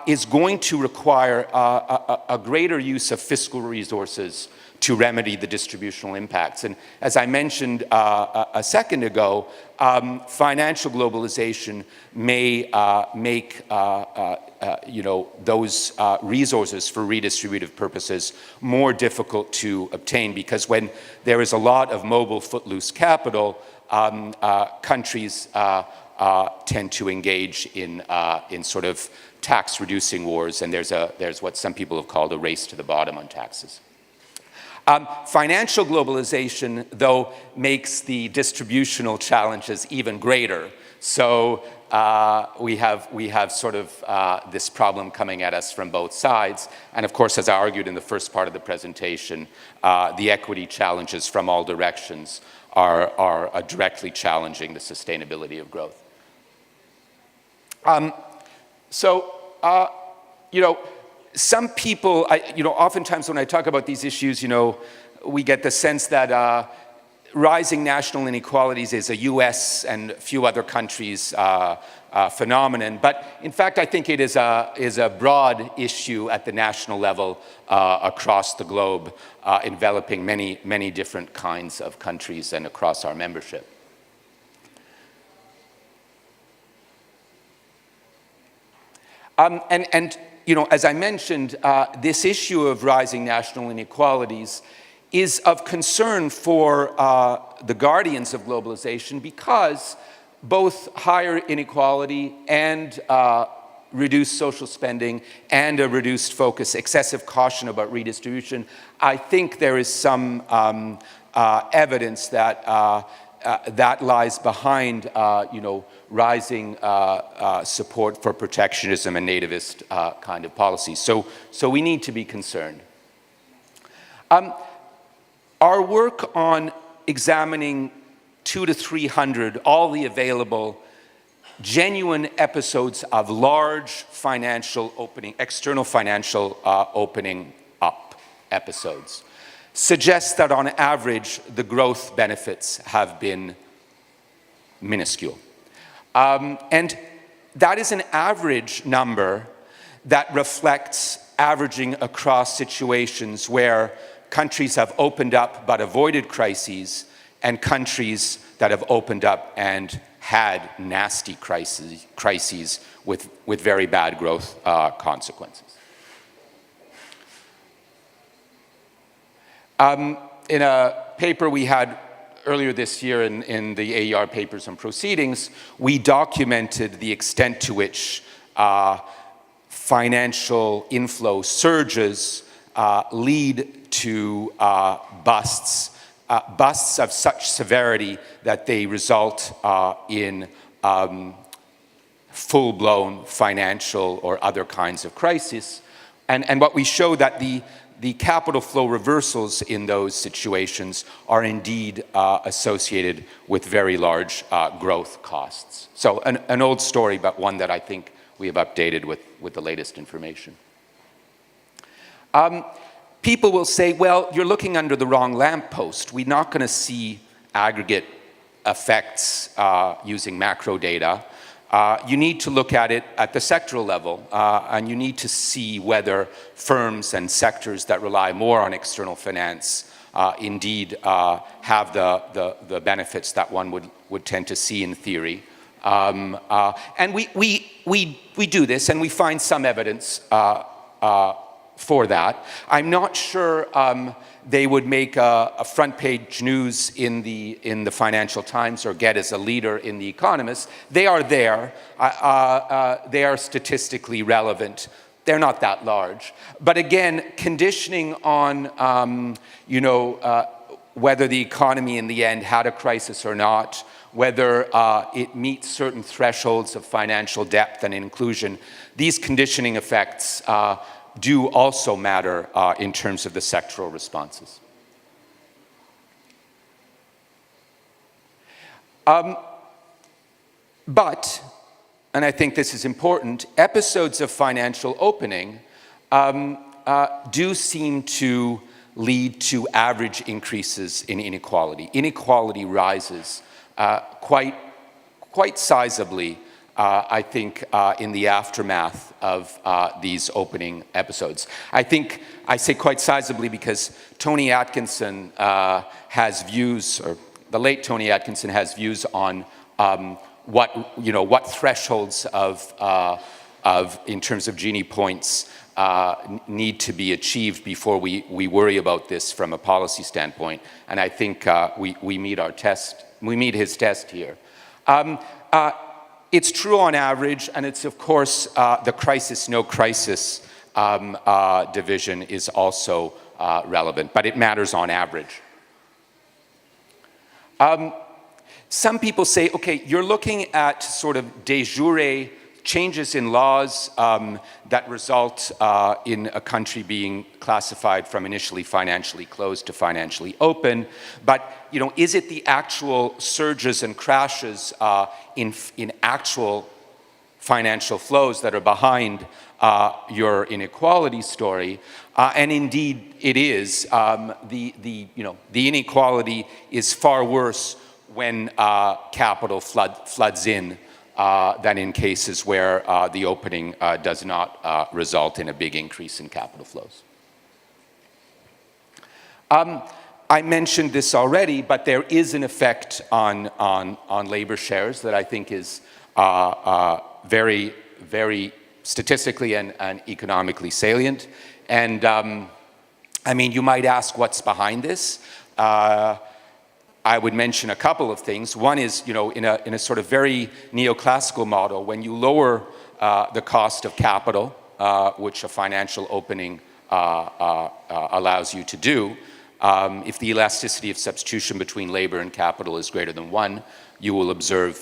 is going to require a greater use of fiscal resources to remedy the distributional impacts. And as I mentioned a second ago, financial globalization may make those resources for redistributive purposes more difficult to obtain, because when there is a lot of mobile footloose capital, countries tend to engage in sort of tax-reducing wars, and there's what some people have called a race to the bottom on taxes. Financial globalization, though, makes the distributional challenges even greater. So we have sort of this problem coming at us from both sides. And of course, as I argued in the first part of the presentation, the equity challenges from all directions are directly challenging the sustainability of growth. Some people, oftentimes when I talk about these issues, we get the sense that rising national inequalities is a U.S. and a few other countries' phenomenon. But in fact, I think it is a broad issue at the national level across the globe, enveloping many, many different kinds of countries and across our membership. As I mentioned, this issue of rising national inequalities is of concern for the guardians of globalization, because both higher inequality and reduced social spending and a reduced focus, excessive caution about redistribution, I think there is some evidence that that lies behind rising support for protectionism and nativist kind of policies. So we need to be concerned. Our work on examining 200 to 300, all the available genuine episodes of large financial opening, external financial opening up episodes, suggests that on average, the growth benefits have been minuscule. And that is an average number that reflects averaging across situations where countries have opened up but avoided crises, and countries that have opened up and had nasty crises with very bad growth consequences. In a paper we had earlier this year in the AER Papers and Proceedings, we documented the extent to which financial inflow surges lead to busts of such severity that they result in full-blown financial or other kinds of crisis. And what we show that the capital flow reversals in those situations are indeed associated with very large growth costs. So an old story, but one that I think we have updated with the latest information. people will say, well, you're looking under the wrong lamppost. We're not going to see aggregate effects using macro data. You need to look at it at the sectoral level, and you need to see whether firms and sectors that rely more on external finance indeed have the benefits that one would tend to see in theory. And we do this, and we find some evidence for that. I'm not sure they would make a front page news in the Financial Times or get as a leader in the Economist. They are there. They are statistically relevant. They're not that large. But again, conditioning on whether the economy in the end had a crisis or not, whether it meets certain thresholds of financial depth and inclusion, these conditioning effects do also matter in terms of the sectoral responses. But, and I think this is important, episodes of financial opening do seem to lead to average increases in inequality. Inequality rises quite sizably, I think, in the aftermath of these opening episodes. I think I say quite sizably because Tony Atkinson has views, or the late Tony Atkinson has views on what thresholds of in terms of Gini points need to be achieved before we worry about this from a policy standpoint. And I think we meet our test. We meet his test here. It's true on average, and it's of course the crisis, no crisis division is also relevant, but it matters on average. Some people say, okay, you're looking at sort of de jure changes in laws that result in a country being classified from initially financially closed to financially open, but is it the actual surges and crashes in actual financial flows that are behind your inequality story? And indeed, it is. The inequality is far worse when capital floods in than in cases where the opening does not result in a big increase in capital flows. I mentioned this already, but there is an effect on labor shares that I think is very, very statistically and economically salient. And I mean, you might ask what's behind this. I would mention a couple of things. One is, in a sort of very neoclassical model, when you lower the cost of capital, which a financial opening allows you to do, if the elasticity of substitution between labor and capital is greater than 1, you will observe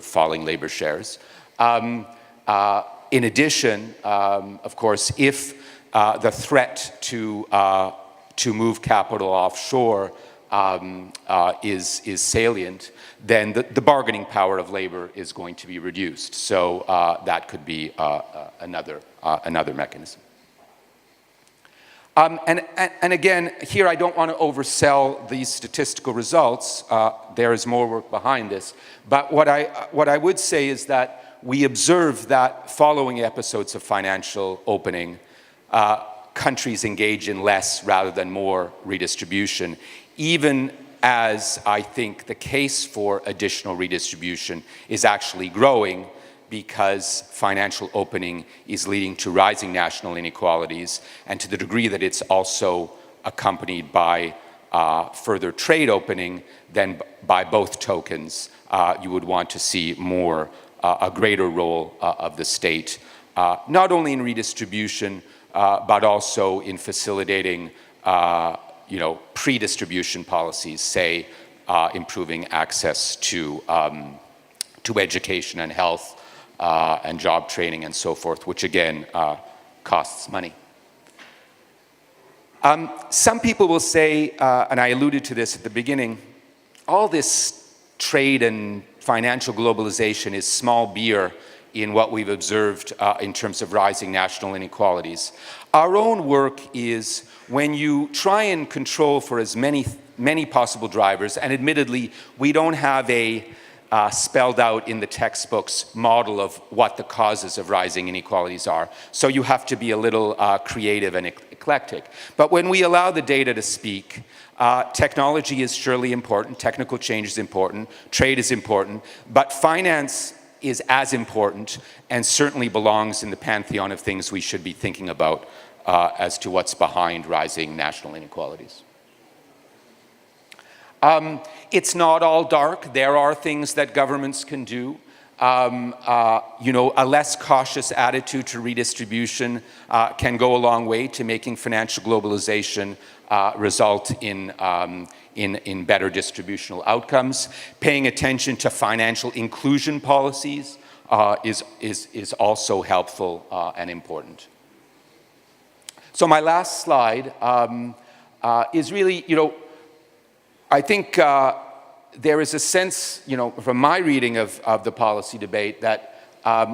falling labor shares. In addition, of course, if the threat to move capital offshore is salient, then the bargaining power of labor is going to be reduced. So that could be another mechanism. And again, here I don't want to oversell these statistical results. There is more work behind this. But what I would say is that we observe that following episodes of financial opening, countries engage in less rather than more redistribution, even as I think the case for additional redistribution is actually growing because financial opening is leading to rising national inequalities, and to the degree that it's also accompanied by further trade opening, then by both tokens, you would want to see a greater role of the state, not only in redistribution, but also in facilitating pre-distribution policies, say improving access to education and health and job training and so forth, which again costs money. Some people will say, and I alluded to this at the beginning, all this trade and financial globalization is small beer in what we've observed in terms of rising national inequalities. Our own work is when you try and control for as many possible drivers, and admittedly, we don't have a spelled out in the textbooks model of what the causes of rising inequalities are. So you have to be a little creative and eclectic. But when we allow the data to speak, technology is surely important, technical change is important, trade is important, but finance is as important and certainly belongs in the pantheon of things we should be thinking about as to what's behind rising national inequalities. It's not all dark. There are things that governments can do. A less cautious attitude to redistribution can go a long way to making financial globalization result in better distributional outcomes. Paying attention to financial inclusion policies is also helpful and important. So my last slide is really, I think there is a sense, from my reading of the policy debate that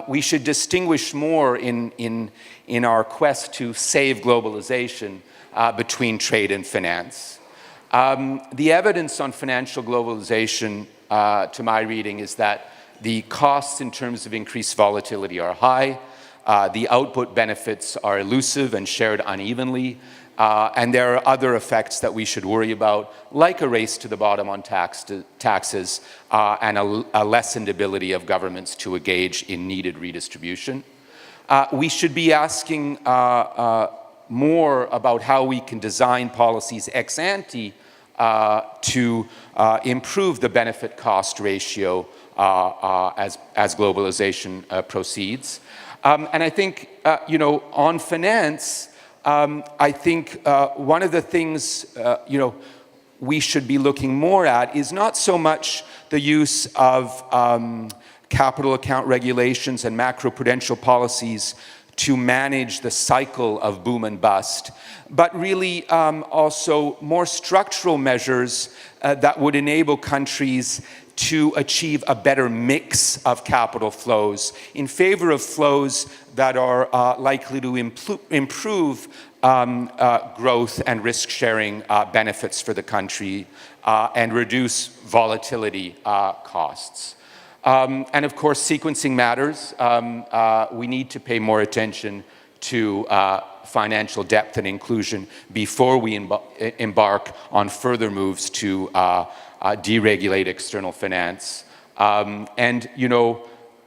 we should distinguish more in our quest to save globalization between trade and finance. The evidence on financial globalization, to my reading, is that the costs in terms of increased volatility are high, the output benefits are elusive and shared unevenly, and there are other effects that we should worry about, like a race to the bottom on taxes and a lessened ability of governments to engage in needed redistribution. We should be asking more about how we can design policies ex ante to improve the benefit-cost ratio as globalization proceeds. And I think, on finance, I think one of the things, we should be looking more at is not so much the use of capital account regulations and macroprudential policies to manage the cycle of boom and bust, but really also more structural measures that would enable countries to achieve a better mix of capital flows in favor of flows that are likely to improve growth and risk-sharing benefits for the country and reduce volatility costs. And of course, sequencing matters. We need to pay more attention to financial depth and inclusion before we embark on further moves to deregulate external finance.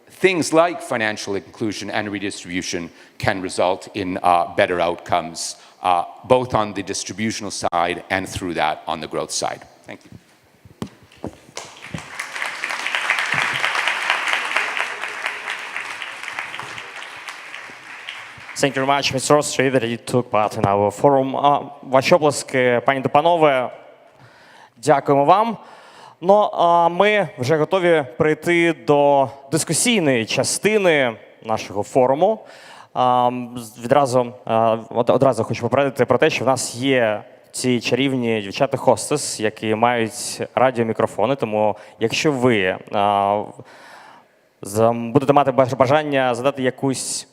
Things like financial inclusion and redistribution can result in better outcomes, both on the distributional side and through that on the growth side. Thank you. Thank you very much, Mr. Ostry, that you took part in our forum. Ваші оплески, пані та панове. Дякуємо вам. Ну, ми вже готові перейти до дискусійної частини нашого форуму. Одразу хочу попередити про те, що в нас є ці чарівні дівчата-хостес, які мають радіомікрофони, тому якщо ви будете мати бажання задати якесь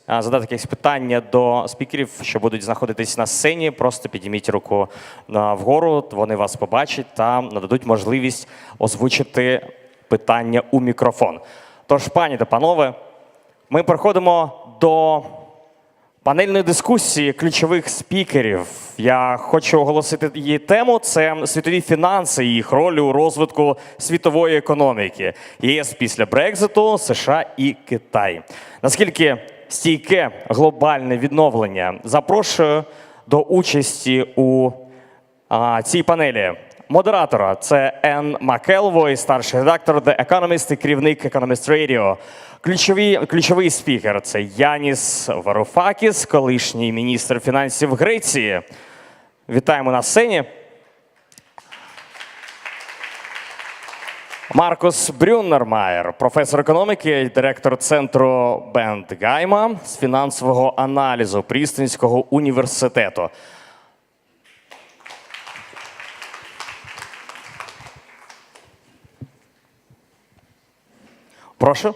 питання до спікерів, що будуть знаходитись на сцені, просто підніміть руку вгору, вони вас побачать та нададуть можливість озвучити питання у мікрофон. Тож, пані та панове, ми переходимо до панельної дискусії ключових спікерів. Я хочу оголосити її тему. Це світові фінанси і їх роль у розвитку світової економіки. ЄС після Брекзиту, США і Китай. Наскільки стійке глобальне відновлення? Запрошую до участі у цій панелі модератора. Це McElvoy, старший редактор The Economist і керівник Economist Radio. Ключовий спікер – це Яніс Вароуфакіс, колишній міністр фінансів Греції. Вітаємо на сцені. Маркус Бруннермeier, професор економіки, директор центру Бендгайма з фінансового аналізу Принстонського університету. Прошу.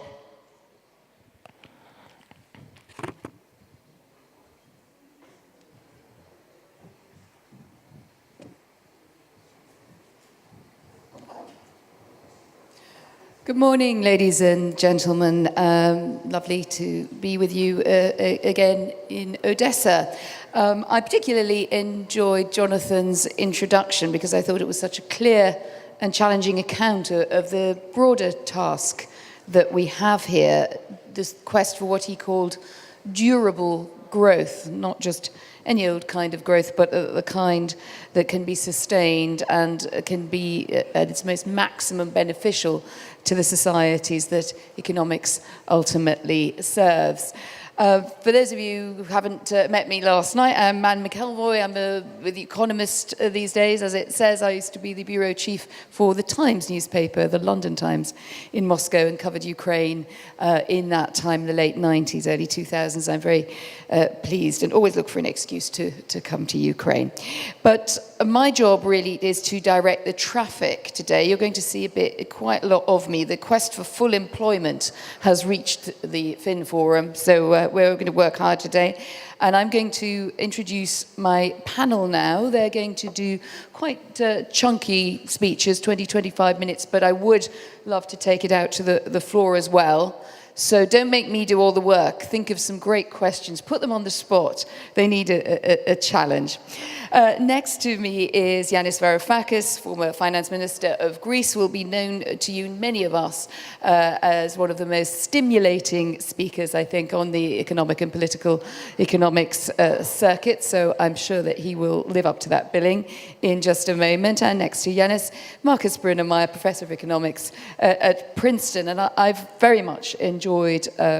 Good morning, ladies and gentlemen. Lovely to be with you again in Odessa. I particularly enjoyed Jonathan's introduction because I thought it was such a clear and challenging account of the broader task that we have here, this quest for what he called durable growth, not just any old kind of growth, but the kind that can be sustained and can be at its most maximum beneficial to the societies that economics ultimately serves. For those of you who haven't met me last night, I'm McElvoy. I'm with The Economist these days. As it says, I used to be the bureau chief for the Times newspaper, the London Times, in Moscow, and covered Ukraine in that time, the late 90s, early 2000s. I'm very pleased and always look for an excuse to come to Ukraine. But my job really is to direct the traffic today. You're going to see quite a lot of me. The quest for full employment has reached the Fin Forum, so we're going to work hard today. And I'm going to introduce my panel now. They're going to do quite chunky speeches, 20, 25 minutes, but I would love to take it out to the floor as well. So don't make me do all the work. Think of some great questions. Put them on the spot. They need a challenge. Next to me is Yanis Varoufakis, former finance minister of Greece, will be known to you, many of us, as one of the most stimulating speakers, I think, on the economic and political economics circuit. So I'm sure that he will live up to that billing in just a moment. And next to Yanis, Markus Brunnermeier, professor of economics at Princeton. And I've very much enjoyed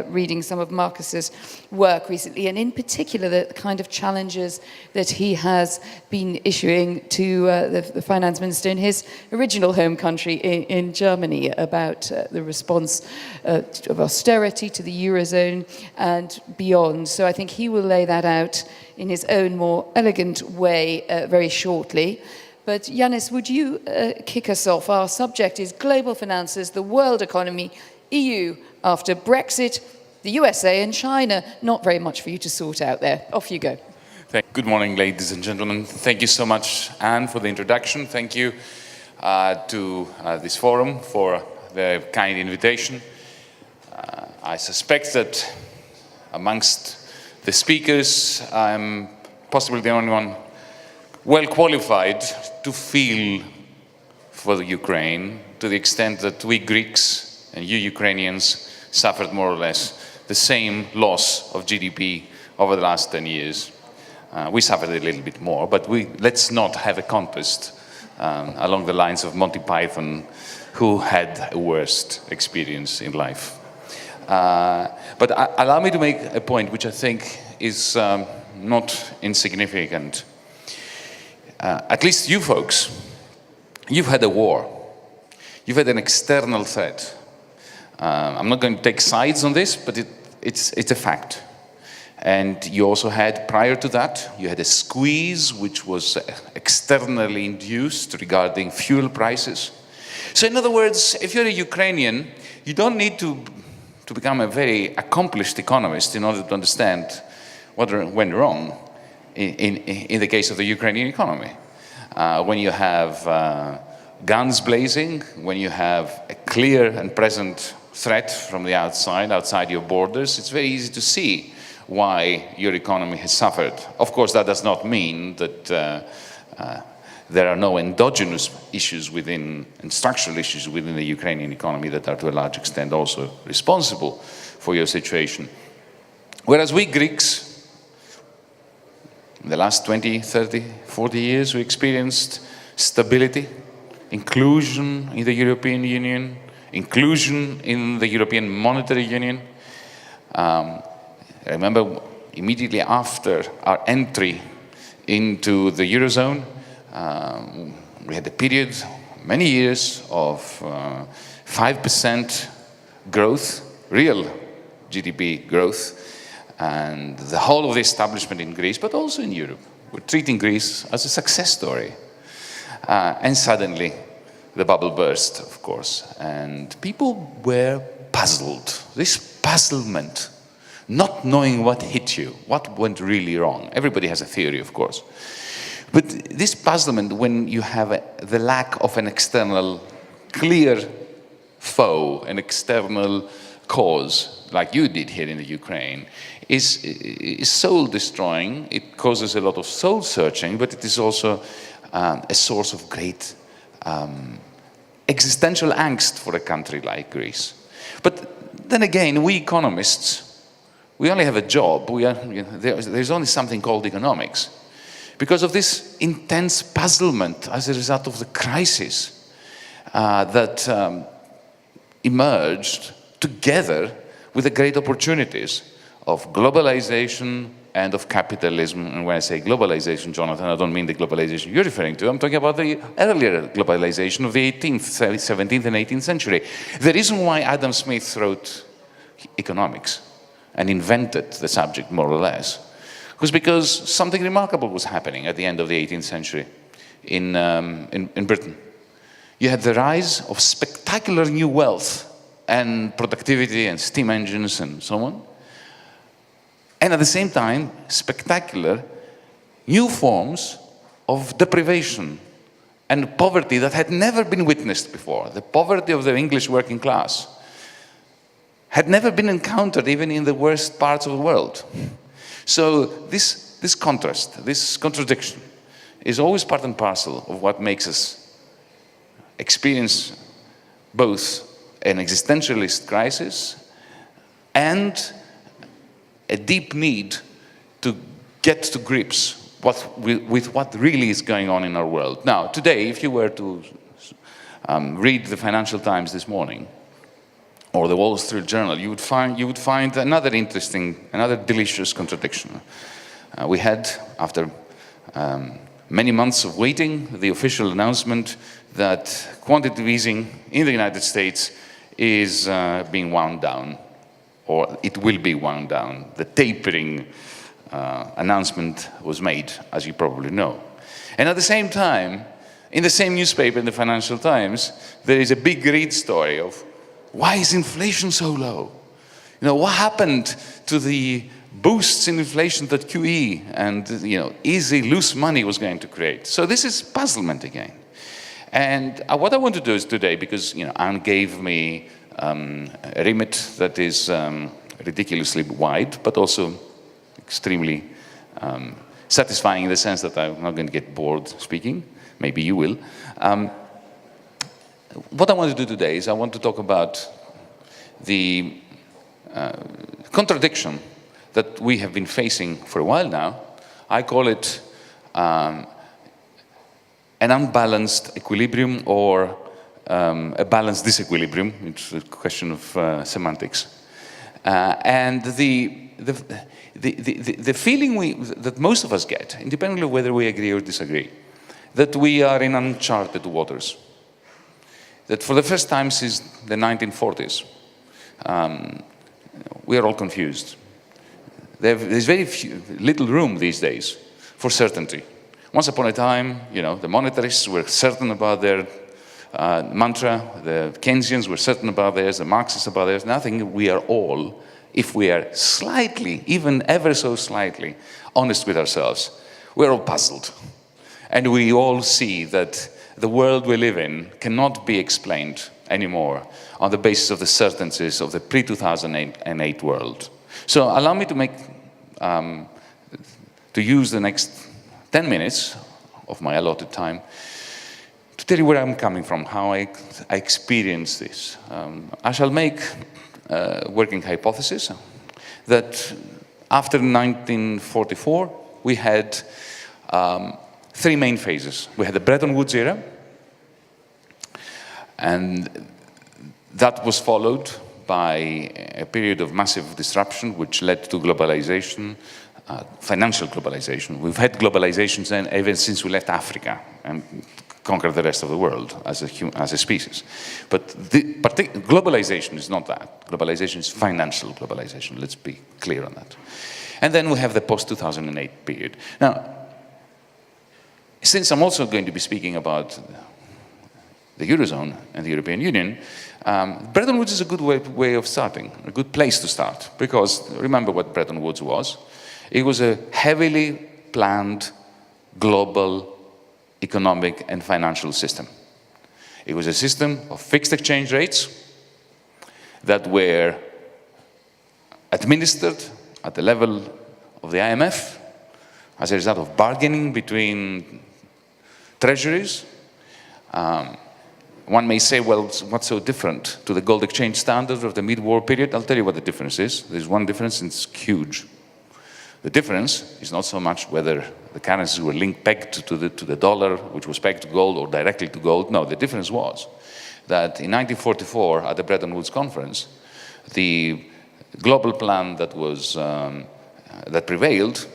reading some of Markus's work recently, and in particular the kind of challenges that he has been issuing to the finance minister in his original home country in Germany about the response of austerity to the Eurozone and beyond. So I think he will lay that out in his own more elegant way very shortly. But Yanis, would you kick us off? Our subject is global finances, the world economy, EU after Brexit, the U.S.A. and China. Not very much for you to sort out there. Off you go. Good morning, ladies and gentlemen. Thank you so much, Anne, for the introduction. Thank you to this forum for the kind invitation. I suspect that amongst the speakers, I'm possibly the only one well qualified to feel for the Ukraine, to the extent that we Greeks and you Ukrainians suffered more or less the same loss of GDP over the last 10 years. We suffered a little bit more, but let's not have a contest along the lines of Monty Python, who had a worst experience in life. But allow me to make a point which I think is not insignificant. At least you folks, you've had a war. You've had an external threat. I'm not going to take sides on this, but it's a fact. And you also had, prior to that, you had a squeeze which was externally induced regarding fuel prices. So in other words, if you're a Ukrainian, you don't need to become a very accomplished economist in order to understand what went wrong in the case of the Ukrainian economy. When you have guns blazing, when you have a clear and present threat from the outside your borders, it's very easy to see why your economy has suffered. Of course, that does not mean that there are no endogenous issues within and structural issues within the Ukrainian economy that are to a large extent also responsible for your situation. Whereas we Greeks, in the last 20, 30, 40 years, we experienced stability, inclusion in the European Union, inclusion in the European Monetary Union. I remember immediately after our entry into the Eurozone, we had a period, many years, of 5% growth, real GDP growth, and the whole of the establishment in Greece, but also in Europe, were treating Greece as a success story. And suddenly, the bubble burst, of course, and people were puzzled. This puzzlement, not knowing what hit you, what went really wrong. Everybody has a theory, of course. But this puzzlement, when you have the lack of an external, clear foe, an external cause, like you did here in the Ukraine, is soul-destroying. It causes a lot of soul-searching, but it is also a source of great existential angst for a country like Greece. But then again, we economists, we only have a job. There's only something called economics. Because of this intense puzzlement as a result of the crisis that emerged together with the great opportunities of globalization and of capitalism. And when I say globalization, Jonathan, I don't mean the globalization you're referring to. I'm talking about the earlier globalization of the 18th, 17th and 18th century. The reason why Adam Smith wrote economics and invented the subject more or less was because something remarkable was happening at the end of the 18th century in Britain. You had the rise of spectacular new wealth and productivity and steam engines and so on. And at the same time, spectacular new forms of deprivation and poverty that had never been witnessed before. The poverty of the English working class had never been encountered even in the worst parts of the world. So this contrast, this contradiction, is always part and parcel of what makes us experience both an existentialist crisis and a deep need to get to grips with what really is going on in our world. Now, today, if you were to read the Financial Times this morning, or the Wall Street Journal, you would find another interesting, another delicious contradiction. We had, after many months of waiting, the official announcement that quantitative easing in the United States is being wound down, or it will be wound down. The tapering announcement was made, as you probably know. And at the same time, in the same newspaper, in the Financial Times, there is a big read story of why is inflation so low? You know, what happened to the boosts in inflation that QE and, easy, loose money was going to create? So this is puzzlement again. And what I want to do is today, because, Anne gave me a remit that is ridiculously wide, but also extremely satisfying in the sense that I'm not going to get bored speaking. Maybe you will. What I want to do today is I want to talk about the contradiction that we have been facing for a while now. I call it an unbalanced equilibrium or a balanced disequilibrium. It's a question of semantics. And the feeling that most of us get, independently of whether we agree or disagree, that we are in uncharted waters. That for the first time since the 1940s, we are all confused. There's very little room these days for certainty. Once upon a time, the monetarists were certain about their mantra, the Keynesians were certain about theirs, the Marxists about theirs. Nothing. We are all, if we are slightly, even ever so slightly, honest with ourselves, we're all puzzled. And we all see that the world we live in cannot be explained anymore on the basis of the certainties of the pre-2008 world. So allow me to use the next 10 minutes of my allotted time to tell you where I'm coming from, how I experience this. I shall make a working hypothesis that after 1944, we had three main phases. We had the Bretton Woods era, and that was followed by a period of massive disruption which led to globalization, financial globalization. We've had globalization then ever since we left Africa and conquered the rest of the world as a species. But globalization is not that. Globalization is financial globalization. Let's be clear on that. And then we have the post-2008 period. Now, since I'm also going to be speaking about the Eurozone and the European Union, Bretton Woods is a good way of starting, a good place to start, because remember what Bretton Woods was. It was a heavily planned global economic and financial system. It was a system of fixed exchange rates, that were administered at the level of the IMF as a result of bargaining between treasuries. One may say, well, what's so different to the gold exchange standard of the mid-war period? I'll tell you what the difference is. There's one difference, and it's huge. The difference is not so much whether the currencies were linked pegged to the dollar, which was pegged to gold, or directly to gold. No, the difference was that in 1944, at the Bretton Woods Conference, the global plan that was that prevailed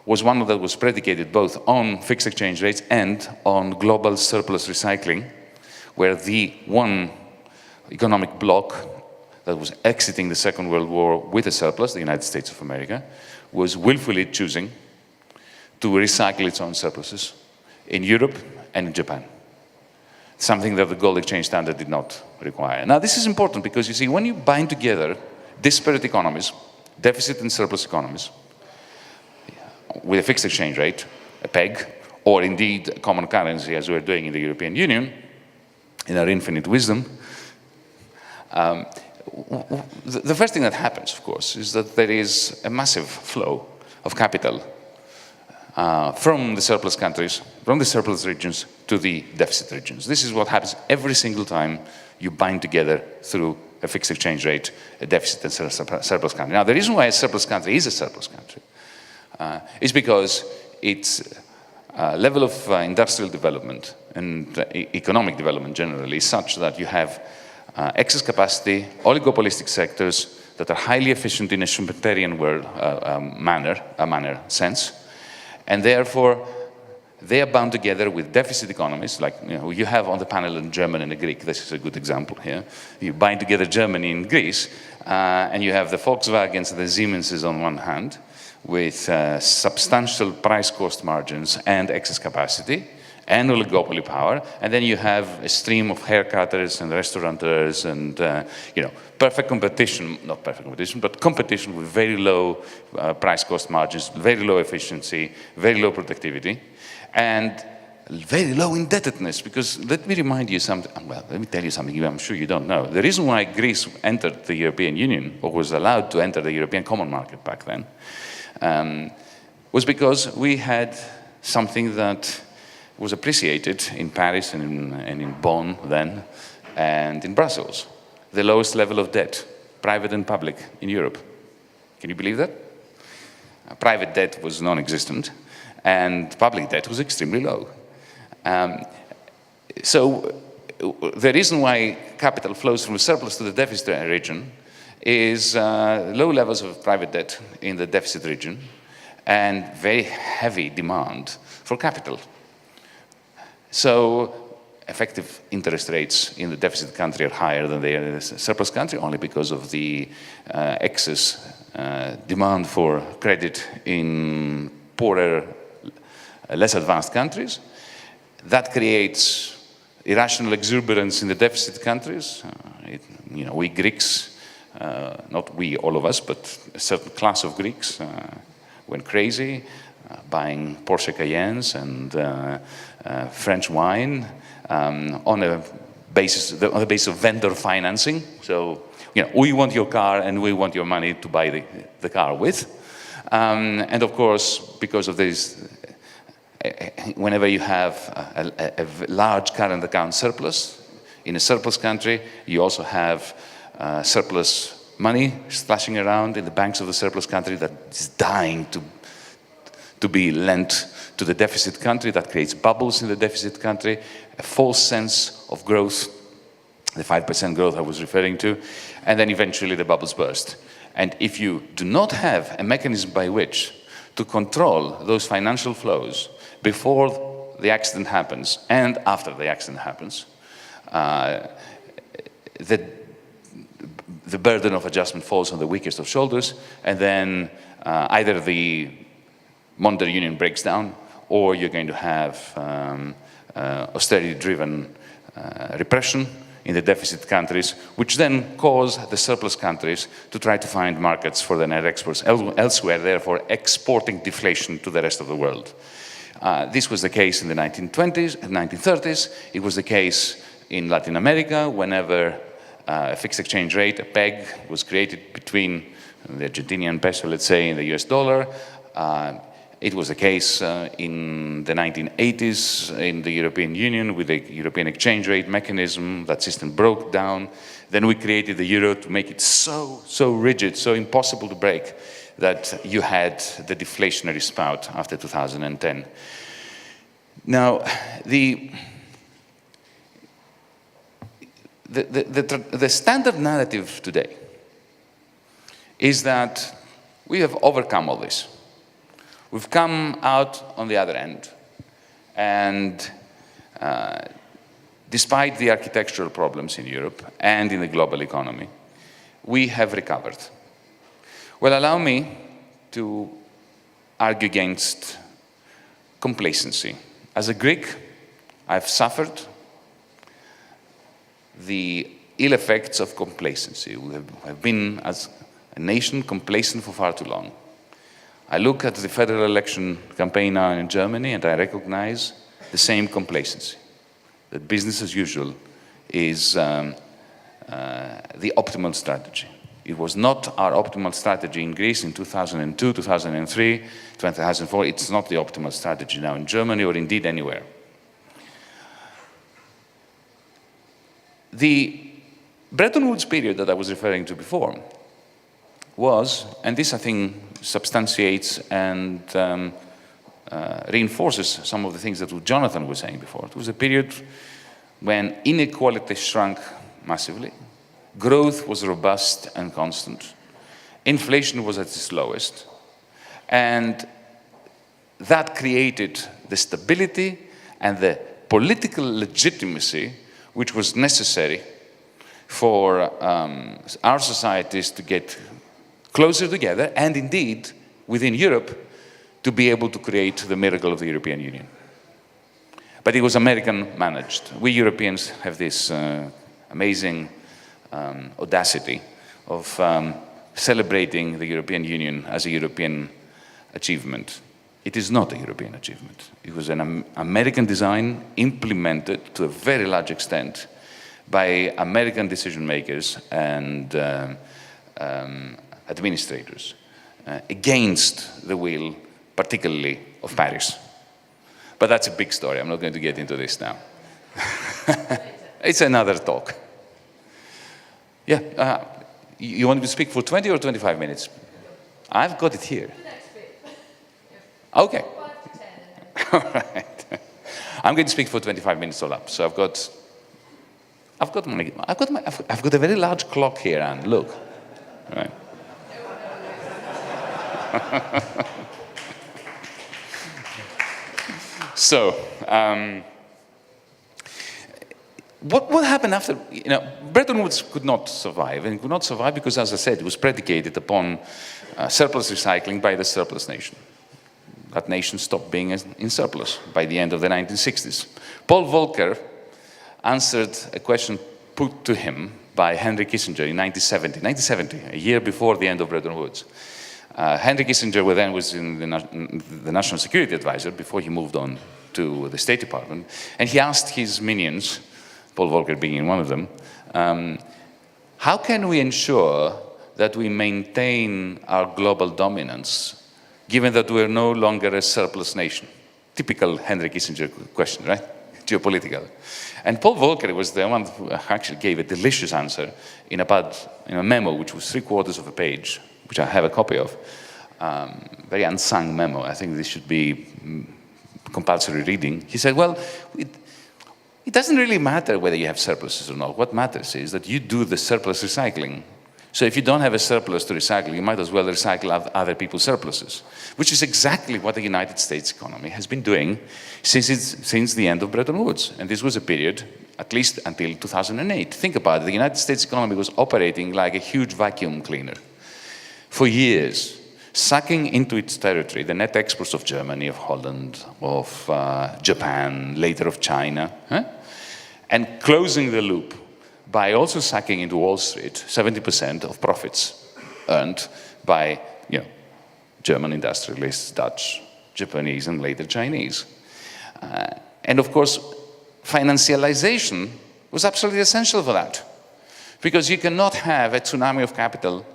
was one that was predicated both on fixed exchange rates and on global surplus recycling, where the one economic bloc that was exiting the Second World War with a surplus, the United States of America, was willfully choosing to recycle its own surpluses in Europe and in Japan. Something that the gold exchange standard did not require. Now, this is important because, you see, when you bind together disparate economies, deficit and surplus economies, with a fixed exchange rate, a peg, or indeed a common currency, as we're doing in the European Union, in our infinite wisdom, the first thing that happens, of course, is that there is a massive flow of capital from the surplus countries, from the surplus regions to the deficit regions. This is what happens every single time you bind together through a fixed exchange rate, a deficit and surplus country. Now, the reason why a surplus country is a surplus country is because its level of industrial development and economic development generally is such that you have excess capacity, oligopolistic sectors that are highly efficient in a Schumpeterian world, sense, and therefore they are bound together with deficit economies, like you have on the panel in German and a Greek. This is a good example here. You bind together Germany and Greece, and you have the Volkswagens and the Siemenses on one hand, with substantial price-cost margins and excess capacity, and oligopoly power, and then you have a stream of haircutters and restaurateurs and perfect competition, not perfect competition, but competition with very low price-cost margins, very low efficiency, very low productivity, and very low indebtedness. Because let me remind you something, well, let me tell you something I'm sure you don't know. The reason why Greece entered the European Union, or was allowed to enter the European Common Market back then, was because we had something that was appreciated in Paris and in Bonn then, and in Brussels. The lowest level of debt, private and public, in Europe. Can you believe that? Private debt was non-existent, and public debt was extremely low. So the reason why capital flows from the surplus to the deficit region is low levels of private debt in the deficit region and very heavy demand for capital. So effective interest rates in the deficit country are higher than they are in the surplus country, only because of the excess demand for credit in poorer, less advanced countries. That creates irrational exuberance in the deficit countries. We Greeks, not we, all of us, but a certain class of Greeks went crazy, buying Porsche Cayennes and French wine on the basis of vendor financing. So, we want your car and we want your money to buy the car with. And of course, because of this, whenever you have a large current account surplus in a surplus country, you also have surplus money splashing around in the banks of the surplus country that is dying to be lent to the deficit country. That creates bubbles in the deficit country, a false sense of growth, the 5% growth I was referring to, and then eventually the bubbles burst. And if you do not have a mechanism by which to control those financial flows before the accident happens and after the accident happens, the burden of adjustment falls on the weakest of shoulders, and then either the monetary union breaks down, or you're going to have austerity-driven repression in the deficit countries, which then cause the surplus countries to try to find markets for their net exports elsewhere, therefore exporting deflation to the rest of the world. This was the case in the 1920s and 1930s. It was the case in Latin America whenever a fixed exchange rate, a peg, was created between the Argentinian peso, let's say, and the US dollar. It was the case in the 1980s in the European Union with the European exchange rate mechanism. That system broke down. Then we created the euro to make it so rigid, so impossible to break, that you had the deflationary spout after 2010. Now, the standard narrative today is that we have overcome all this. We've come out on the other end, and despite the architectural problems in Europe and in the global economy, we have recovered. Well, allow me to argue against complacency. As a Greek, I've suffered the ill effects of complacency. We have been, as a nation, complacent for far too long. I look at the federal election campaign now in Germany and I recognize the same complacency, that business as usual is the optimal strategy. It was not our optimal strategy in Greece in 2002, 2003, 2004. It's not the optimal strategy now in Germany or indeed anywhere. The Bretton Woods period that I was referring to before was, and this I think substantiates and reinforces some of the things that Jonathan was saying before. It was a period when inequality shrunk massively, growth was robust and constant, inflation was at its lowest, and that created the stability and the political legitimacy which was necessary for our societies to get closer together, and indeed, within Europe, to be able to create the miracle of the European Union. But it was American managed. We Europeans have this amazing audacity of celebrating the European Union as a European achievement. It is not a European achievement. It was an American design implemented to a very large extent by American decision makers and administrators against the will, particularly of Paris. But that's a big story. I'm not going to get into this now. It's another talk. Yeah, you want me to speak for 20 or 25 minutes? I've got it here. Okay. All right. I'm going to speak for 25 minutes all up. So I've got a very large clock here, and look. All right. So, what happened after, Bretton Woods could not survive, and it could not survive because, as I said, it was predicated upon surplus recycling by the surplus nation. That nation stopped being in surplus by the end of the 1960s. Paul Volcker answered a question put to him by Henry Kissinger in 1970, a year before the end of Bretton Woods. Henry Kissinger then was in the National Security Advisor before he moved on to the State Department, and he asked his minions, Paul Volcker being one of them, how can we ensure that we maintain our global dominance given that we're no longer a surplus nation? Typical Henry Kissinger question, right? Geopolitical. And Paul Volcker was the one who actually gave a delicious answer in a memo which was 3/4 of a page, which I have a copy of. Very unsung memo. I think this should be compulsory reading. He said, well, it doesn't really matter whether you have surpluses or not. What matters is that you do the surplus recycling. So if you don't have a surplus to recycle, you might as well recycle other people's surpluses, which is exactly what the United States economy has been doing since the end of Bretton Woods. And this was a period, at least until 2008. Think about it. The United States economy was operating like a huge vacuum cleaner for years, sucking into its territory the net exports of Germany, of Holland, of Japan, later of China, and closing the loop by also sucking into Wall Street 70% of profits earned by German industrialists, Dutch, Japanese, and later Chinese. And of course, financialization was absolutely essential for that. Because you cannot have a tsunami of capital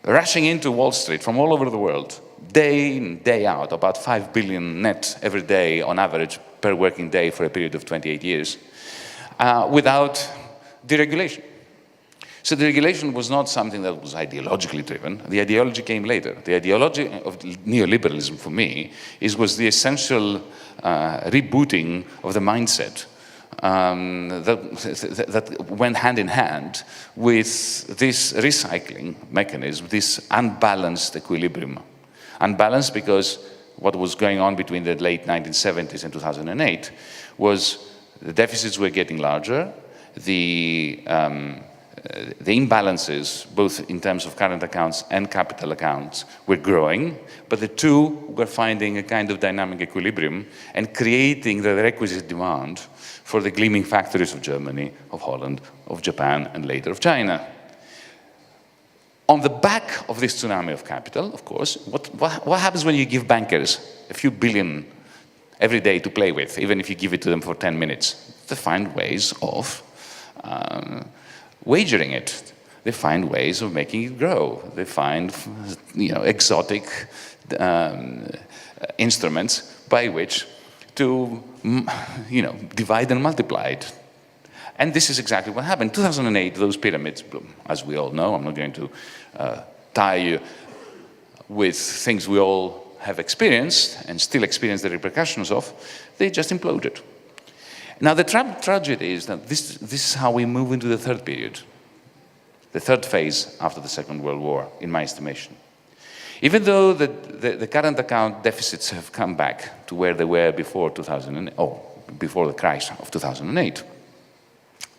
rushing into Wall Street from all over the world, day in, day out, about 5 billion net every day on average per working day for a period of 28 years, without deregulation. So the regulation was not something that was ideologically driven. The ideology came later. The ideology of neoliberalism, for me, was the essential rebooting of the mindset that went hand in hand with this recycling mechanism, this unbalanced equilibrium. Unbalanced because what was going on between the late 1970s and 2008 was the deficits were getting larger, the imbalances, both in terms of current accounts and capital accounts, were growing, but the two were finding a kind of dynamic equilibrium and creating the requisite demand for the gleaming factories of Germany, of Holland, of Japan, and later of China. On the back of this tsunami of capital, of course, what happens when you give bankers a few billion every day to play with, even if you give it to them for 10 minutes? They find ways of wagering it. They find ways of making it grow. They find, exotic instruments by which to, divide and multiply it. And this is exactly what happened. In 2008, those pyramids, as we all know, I'm not going to tie you with things we all have experienced and still experience the repercussions of, they just imploded. Now, the tragedy is that this is how we move into the third period, the third phase after the Second World War, in my estimation. Even though the current account deficits have come back to where they were before before the crisis of 2008,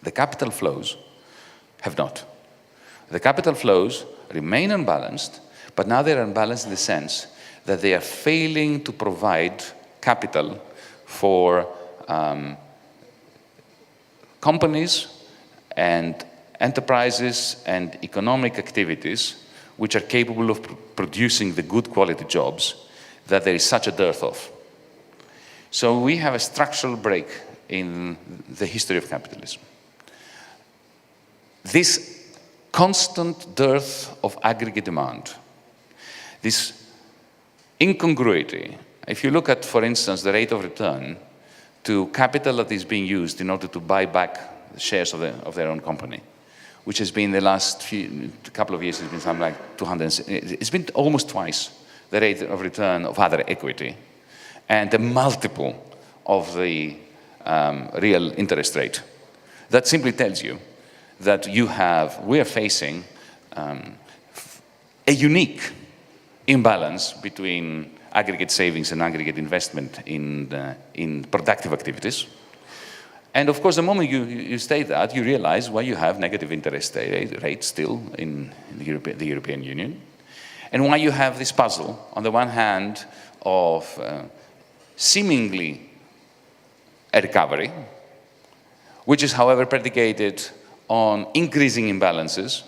the capital flows have not. The capital flows remain unbalanced, but now they're unbalanced in the sense that they are failing to provide capital for companies and enterprises and economic activities which are capable of producing the good quality jobs that there is such a dearth of. So we have a structural break in the history of capitalism. This constant dearth of aggregate demand, this incongruity, if you look at, for instance, the rate of return to capital that is being used in order to buy back the shares of their own company, which has been the last couple of years, has been something like 200, it's been almost twice the rate of return of other equity and a multiple of the real interest rate. That simply tells you that we are facing a unique imbalance between aggregate savings and aggregate investment in productive activities. And of course, the moment you state that, you realize why you have negative interest rates still in the European Union, and why you have this puzzle, on the one hand, of seemingly a recovery, which is, however, predicated on increasing imbalances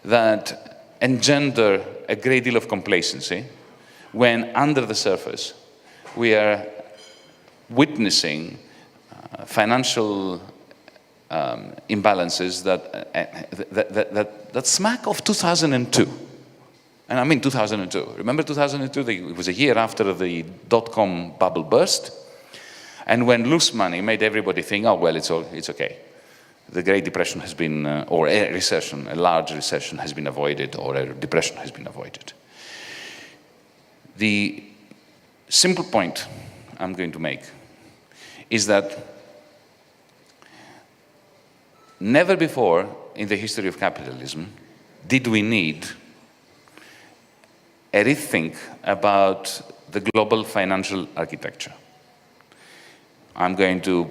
that engender a great deal of complacency, when under the surface we are witnessing financial imbalances that smack of 2002. And I mean 2002. Remember 2002? It was a year after the dot-com bubble burst, and when loose money made everybody think, oh, well, it's okay. The Great Depression has been, or a recession, a large recession has been avoided, or a depression has been avoided. The simple point I'm going to make is that never before in the history of capitalism did we need a rethink about the global financial architecture. I'm going to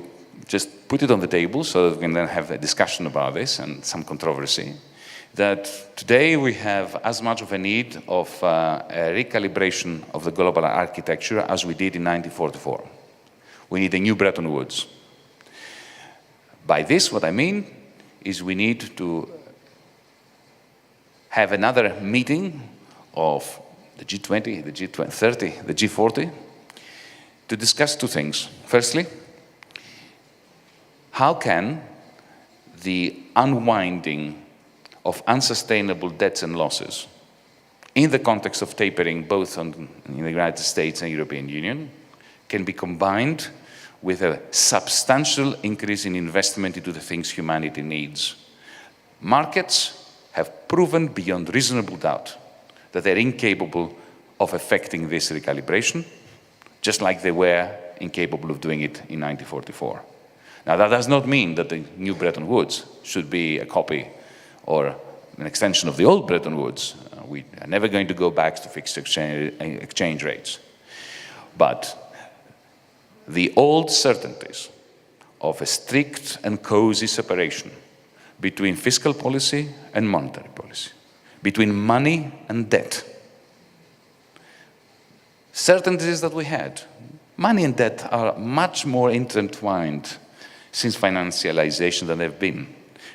just put it on the table so that we can then have a discussion about this and some controversy, that today we have as much of a need of a recalibration of the global architecture as we did in 1944. We need a new Bretton Woods. By this, what I mean is we need to have another meeting of the G20, the G30, the G40, to discuss two things. Firstly, how can the unwinding of unsustainable debts and losses in the context of tapering both in the United States and European Union can be combined with a substantial increase in investment into the things humanity needs. Markets have proven beyond reasonable doubt that they're incapable of effecting this recalibration, just like they were incapable of doing it in 1944. Now, that does not mean that the new Bretton Woods should be a copy or an extension of the old Bretton Woods. We are never going to go back to fixed exchange rates. But the old certainties of a strict and cozy separation between fiscal policy and monetary policy, between money and debt, certainties that we had. Money and debt are much more intertwined since financialization than they've been.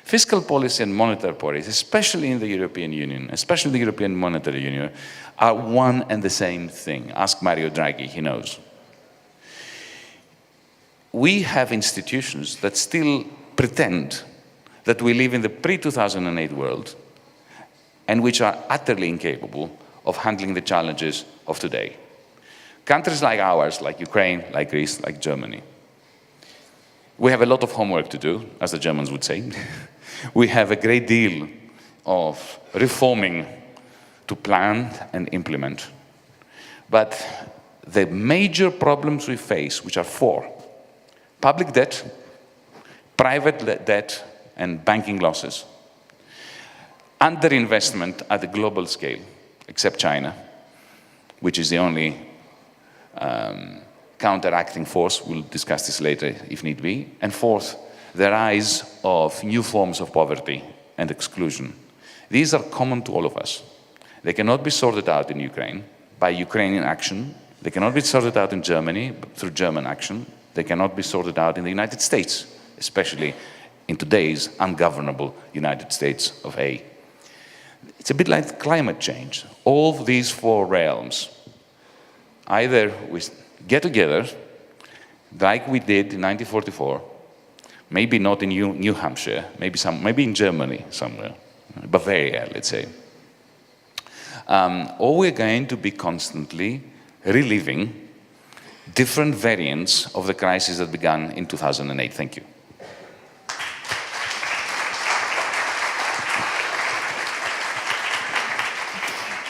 Fiscal policy and monetary policy, especially in the European Union, especially the European Monetary Union, are one and the same thing. Ask Mario Draghi, he knows. We have institutions that still pretend that we live in the pre-2008 world and which are utterly incapable of handling the challenges of today. Countries like ours, like Ukraine, like Greece, like Germany, we have a lot of homework to do, as the Germans would say. We have a great deal of reforming to plan and implement. But the major problems we face, which are four: public debt, private debt, and banking losses, underinvestment at the global scale, except China, which is the only counteracting force. We'll discuss this later if need be. And fourth, the rise of new forms of poverty and exclusion. These are common to all of us. They cannot be sorted out in Ukraine by Ukrainian action. They cannot be sorted out in Germany through German action. They cannot be sorted out in the United States, especially in today's ungovernable United States of A. It's a bit like climate change. All of these four realms, either we get together, like we did in 1944, maybe not in New Hampshire, maybe in Germany somewhere, Bavaria, let's say, or we're going to be constantly reliving different variants of the crisis that began in 2008. Thank you.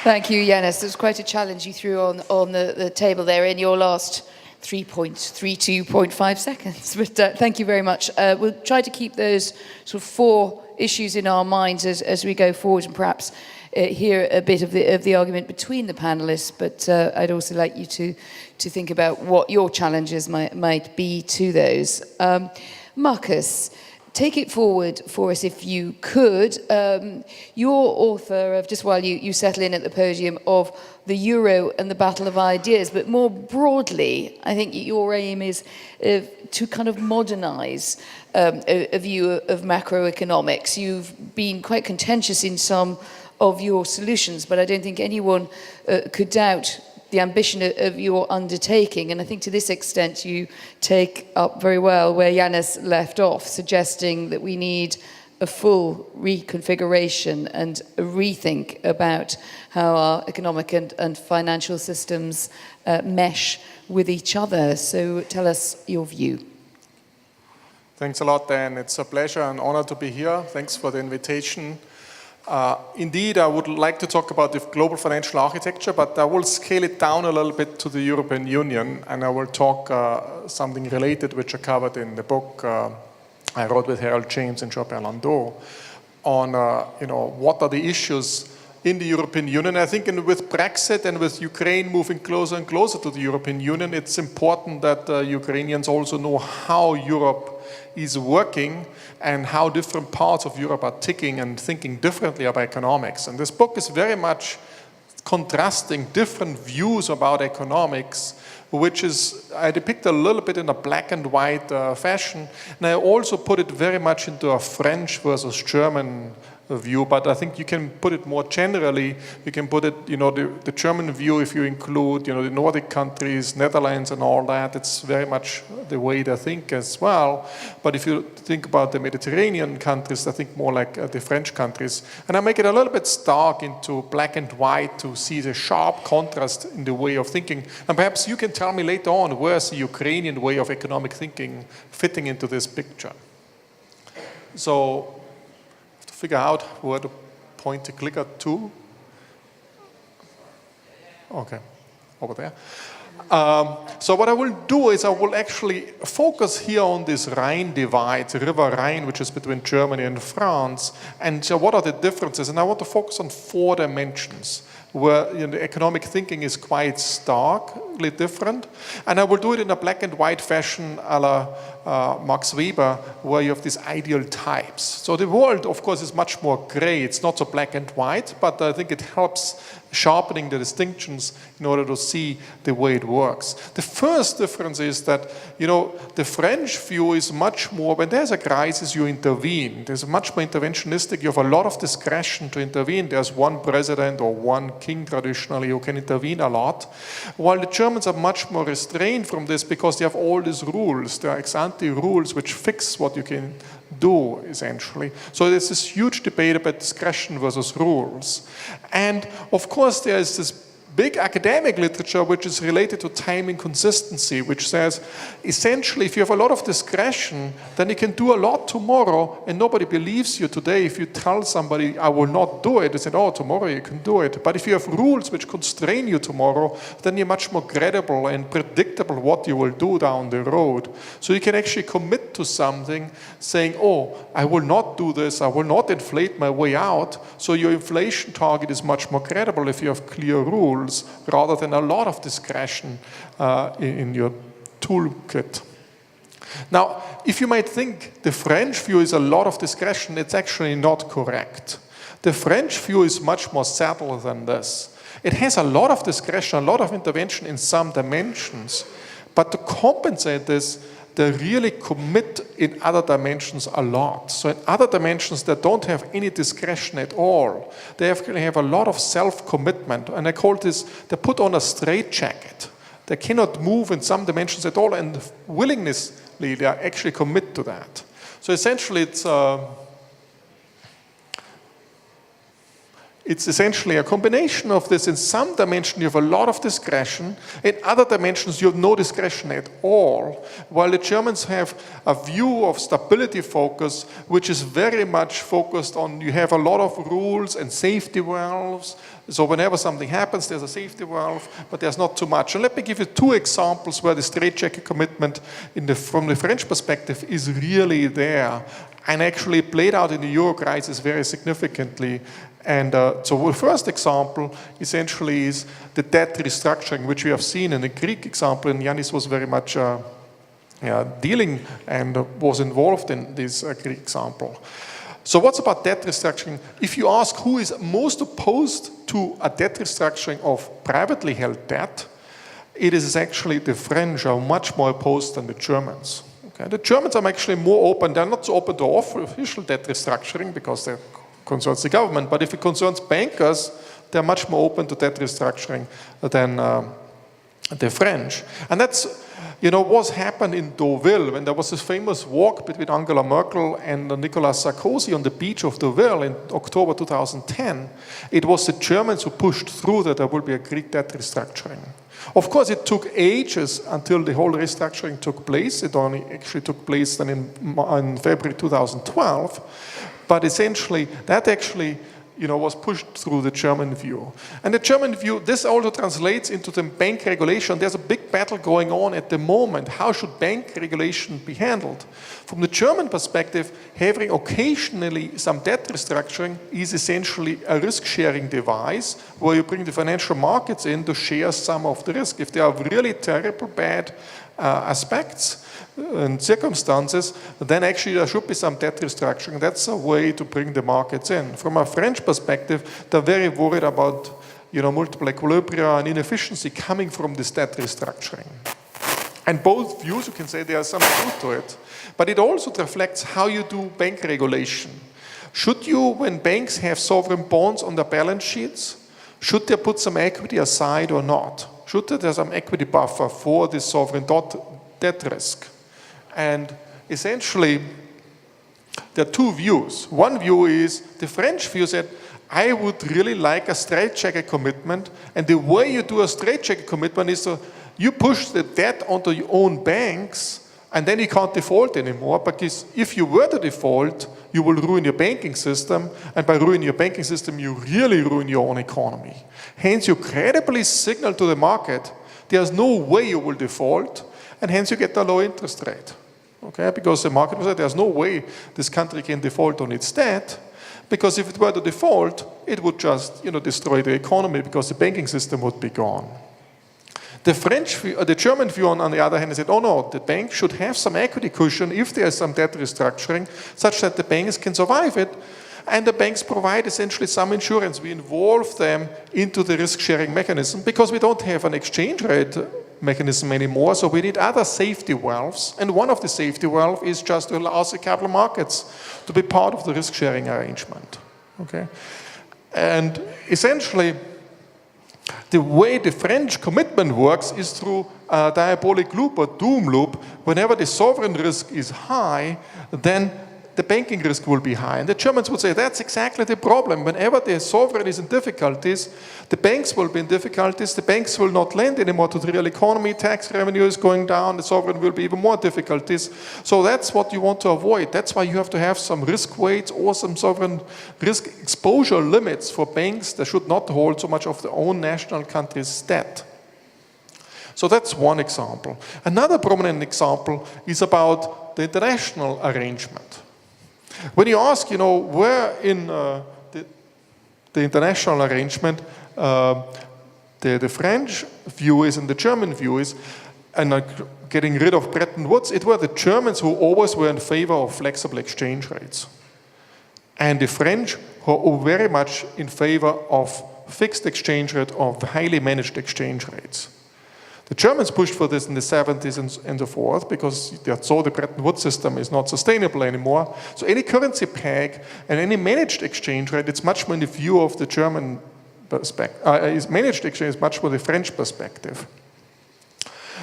Thank you, Yanis. It was quite a challenge you threw on the table there in your last 3.32.5 seconds. But thank you very much. We'll try to keep those sort of four issues in our minds as we go forward, and perhaps hear a bit of the argument between the panelists. But I'd also like you to think about what your challenges might be to those. Markus, take it forward for us if you could. You're author of, just while you settle in at the podium, of The Euro and the Battle of Ideas. But more broadly, I think your aim is to kind of modernize a view of macroeconomics. You've been quite contentious in some of your solutions, but I don't think anyone could doubt the ambition of your undertaking. And I think to this extent you take up very well where Yanis left off, suggesting that we need a full reconfiguration and a rethink about how our economic and financial systems mesh with each other. So tell us your view. Thanks a lot, Dan. It's a pleasure and honor to be here. Thanks for the invitation. Indeed, I would like to talk about the global financial architecture, but I will scale it down a little bit to the European Union, and I will talk something related which I covered in the book I wrote with Harold James and Jean-Pierre Landau on what are the issues in the European Union. I think with Brexit and with Ukraine moving closer and closer to the European Union, it's important that Ukrainians also know how Europe is working and how different parts of Europe are ticking and thinking differently about economics. And this book is very much contrasting different views about economics, which is, I depict a little bit in a black and white fashion. And I also put it very much into a French versus German view, but I think you can put it more generally. You can put it, the German view, if you include, the Nordic countries, Netherlands and all that, it's very much the way they think as well. But if you think about the Mediterranean countries, I think more like the French countries. And I make it a little bit stark into black and white to see the sharp contrast in the way of thinking. And perhaps you can tell me later on, where's the Ukrainian way of economic thinking fitting into this picture? So, to figure out where to point the clicker to. Okay, over there. So what I will do is I will actually focus here on this Rhine divide, the River Rhine, which is between Germany and France. And so what are the differences? And I want to focus on 4 dimensions where the economic thinking is quite starkly different. And I will do it in a black and white fashion a la Max Weber, where you have these ideal types. So the world, of course, is much more gray. It's not so black and white, but I think it helps sharpening the distinctions in order to see the way it works. The first difference is that, the French view is much more, when there's a crisis, you intervene. There's much more interventionistic. You have a lot of discretion to intervene. There's one president or one king traditionally who can intervene a lot, while the Germans are much more restrained from this because they have all these rules. There are ex-ante rules which fix what you can do, essentially. So there's this huge debate about discretion versus rules. And of course there is this big academic literature which is related to timing consistency, which says essentially if you have a lot of discretion, then you can do a lot tomorrow and nobody believes you today. If you tell somebody, I will not do it, they say, oh, tomorrow you can do it. But if you have rules which constrain you tomorrow, then you're much more credible and predictable what you will do down the road. So you can actually commit to something saying, oh, I will not do this, I will not inflate my way out. So your inflation target is much more credible if you have clear rules, rather than a lot of discretion in your toolkit. Now, if you might think the French view is a lot of discretion, it's actually not correct. The French view is much more subtle than this. It has a lot of discretion, a lot of intervention in some dimensions, but to compensate this, they really commit in other dimensions a lot. So in other dimensions, they don't have any discretion at all. They have a lot of self-commitment. And I call this, they put on a straitjacket. They cannot move in some dimensions at all, and willingnessly, they actually commit to that. So essentially, it's essentially a combination of this. In some dimension, you have a lot of discretion. In other dimensions, you have no discretion at all. While the Germans have a view of stability focus, which is very much focused on, you have a lot of rules and safety valves. So whenever something happens, there's a safety valve, but there's not too much. And let me give you 2 examples where the straitjacket commitment from the French perspective is really there and actually played out in the Euro crisis very significantly. And so the first example essentially is the debt restructuring, which we have seen in the Greek example, and Yanis was very much dealing and was involved in this Greek example. So what's about debt restructuring? If you ask who is most opposed to a debt restructuring of privately held debt, it is actually the French are much more opposed than the Germans. Okay? The Germans are actually more open. They're not so open to official debt restructuring because they're concerns the government, but if it concerns bankers, they're much more open to debt restructuring than the French. And that's, what's happened in Deauville when there was this famous walk between Angela Merkel and Nicolas Sarkozy on the beach of Deauville in October 2010. It was the Germans who pushed through that there will be a Greek debt restructuring. Of course, it took ages until the whole restructuring took place. It only actually took place then in February 2012. But essentially, that actually, was pushed through the German view. And the German view, this also translates into the bank regulation. There's a big battle going on at the moment. How should bank regulation be handled? From the German perspective, having occasionally some debt restructuring is essentially a risk-sharing device where you bring the financial markets in to share some of the risk. If there are really terrible bad aspects and circumstances, then actually there should be some debt restructuring. That's a way to bring the markets in. From a French perspective, they're very worried about multiple equilibria and inefficiency coming from this debt restructuring. And both views, you can say there's some truth to it, but it also reflects how you do bank regulation. Should you, when banks have sovereign bonds on their balance sheets, should they put some equity aside or not? Should there be some equity buffer for this sovereign debt risk? And essentially, there are two views. One view is, the French view said, I would really like a straitjacket commitment, and the way you do a straitjacket commitment is you push the debt onto your own banks, and then you can't default anymore, because if you were to default, you will ruin your banking system, and by ruining your banking system, you really ruin your own economy. Hence, you credibly signal to the market, there's no way you will default, and hence you get a low interest rate. Okay, because the market will say there's no way this country can default on its debt, because if it were to default, it would just destroy the economy because the banking system would be gone. The French view, the German view on the other hand said, oh no, the bank should have some equity cushion if there is some debt restructuring, such that the banks can survive it, and the banks provide essentially some insurance. We involve them into the risk-sharing mechanism because we don't have an exchange rate mechanism anymore, so we need other safety valves, and one of the safety valves is just to allow the capital markets to be part of the risk-sharing arrangement. Okay? And essentially, the way the French commitment works is through a diabolic loop or doom loop. Whenever the sovereign risk is high, then the banking risk will be high. And the Germans would say that's exactly the problem. Whenever the sovereign is in difficulties, the banks will be in difficulties, the banks will not lend anymore to the real economy, tax revenue is going down, the sovereign will be even more difficulties. So that's what you want to avoid. That's why you have to have some risk weights or some sovereign risk exposure limits for banks that should not hold so much of their own national country's debt. So that's one example. Another prominent example is about the international arrangement. When you ask, where in the international arrangement, the French view is and the German view is, and getting rid of Bretton Woods, it were the Germans who always were in favor of flexible exchange rates. And the French who are very much in favor of fixed exchange rate, of highly managed exchange rates. The Germans pushed for this in the 70s and so forth because they saw the Bretton Woods system is not sustainable anymore. So any currency peg and any managed exchange rate, it's much more in the view of the German perspective. Managed exchange is much more the French perspective.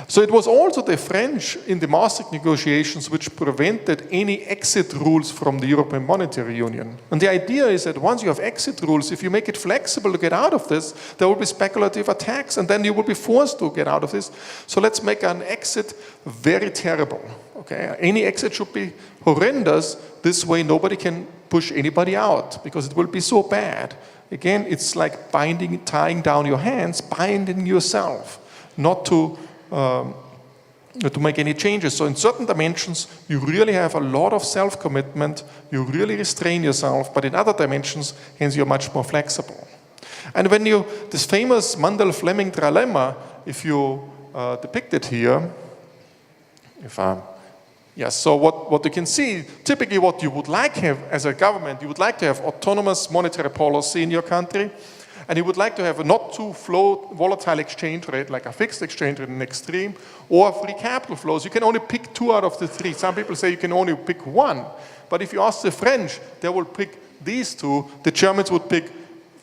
So it was also the French in the Maastricht negotiations which prevented any exit rules from the European Monetary Union. And the idea is that once you have exit rules, if you make it flexible to get out of this, there will be speculative attacks and then you will be forced to get out of this. So let's make an exit very terrible. Okay? Any exit should be horrendous. This way nobody can push anybody out because it will be so bad. Again, it's like tying down your hands, binding yourself, not to make any changes. So in certain dimensions, you really have a lot of self-commitment, you really restrain yourself, but in other dimensions, hence you're much more flexible. And when this famous Mundell-Fleming trilemma, if you depict it here, so what you can see, typically what you would like to have as a government, you would like to have autonomous monetary policy in your country, and you would like to have a not too volatile exchange rate, like a fixed exchange rate in extreme, or free capital flows. You can only pick 2 out of the 3. Some people say you can only pick 1. But if you ask the French, they will pick these 2. The Germans would pick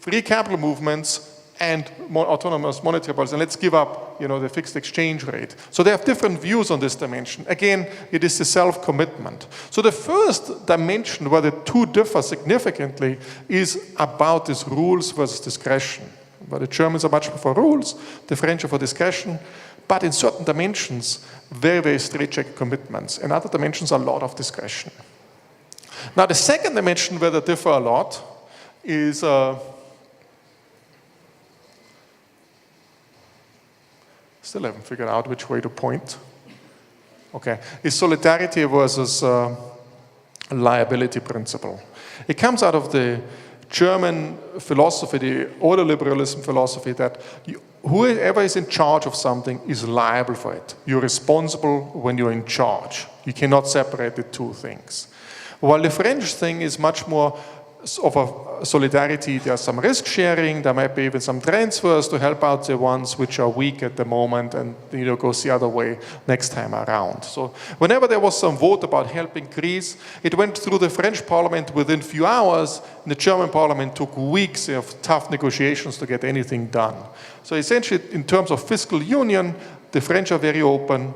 free capital movements and more autonomous monetary policy. And let's give up, the fixed exchange rate. So they have different views on this dimension. Again, it is the self-commitment. So the first dimension where the two differ significantly is about these rules versus discretion. Where the Germans are much more for rules, the French are for discretion, but in certain dimensions, very, very straightjacket commitments. In other dimensions, a lot of discretion. Now, the second dimension where they differ a lot is still haven't figured out which way to point. Okay, is solidarity versus liability principle. It comes out of the German philosophy, the ordoliberalism philosophy, that whoever is in charge of something is liable for it. You're responsible when you're in charge. You cannot separate the two things. While the French thing is much more solidarity. There's some risk sharing, there might be even some transfers to help out the ones which are weak at the moment and goes the other way next time around. So whenever there was some vote about helping Greece, it went through the French parliament within a few hours, and the German parliament took weeks of tough negotiations to get anything done. So essentially, in terms of fiscal union, the French are very open.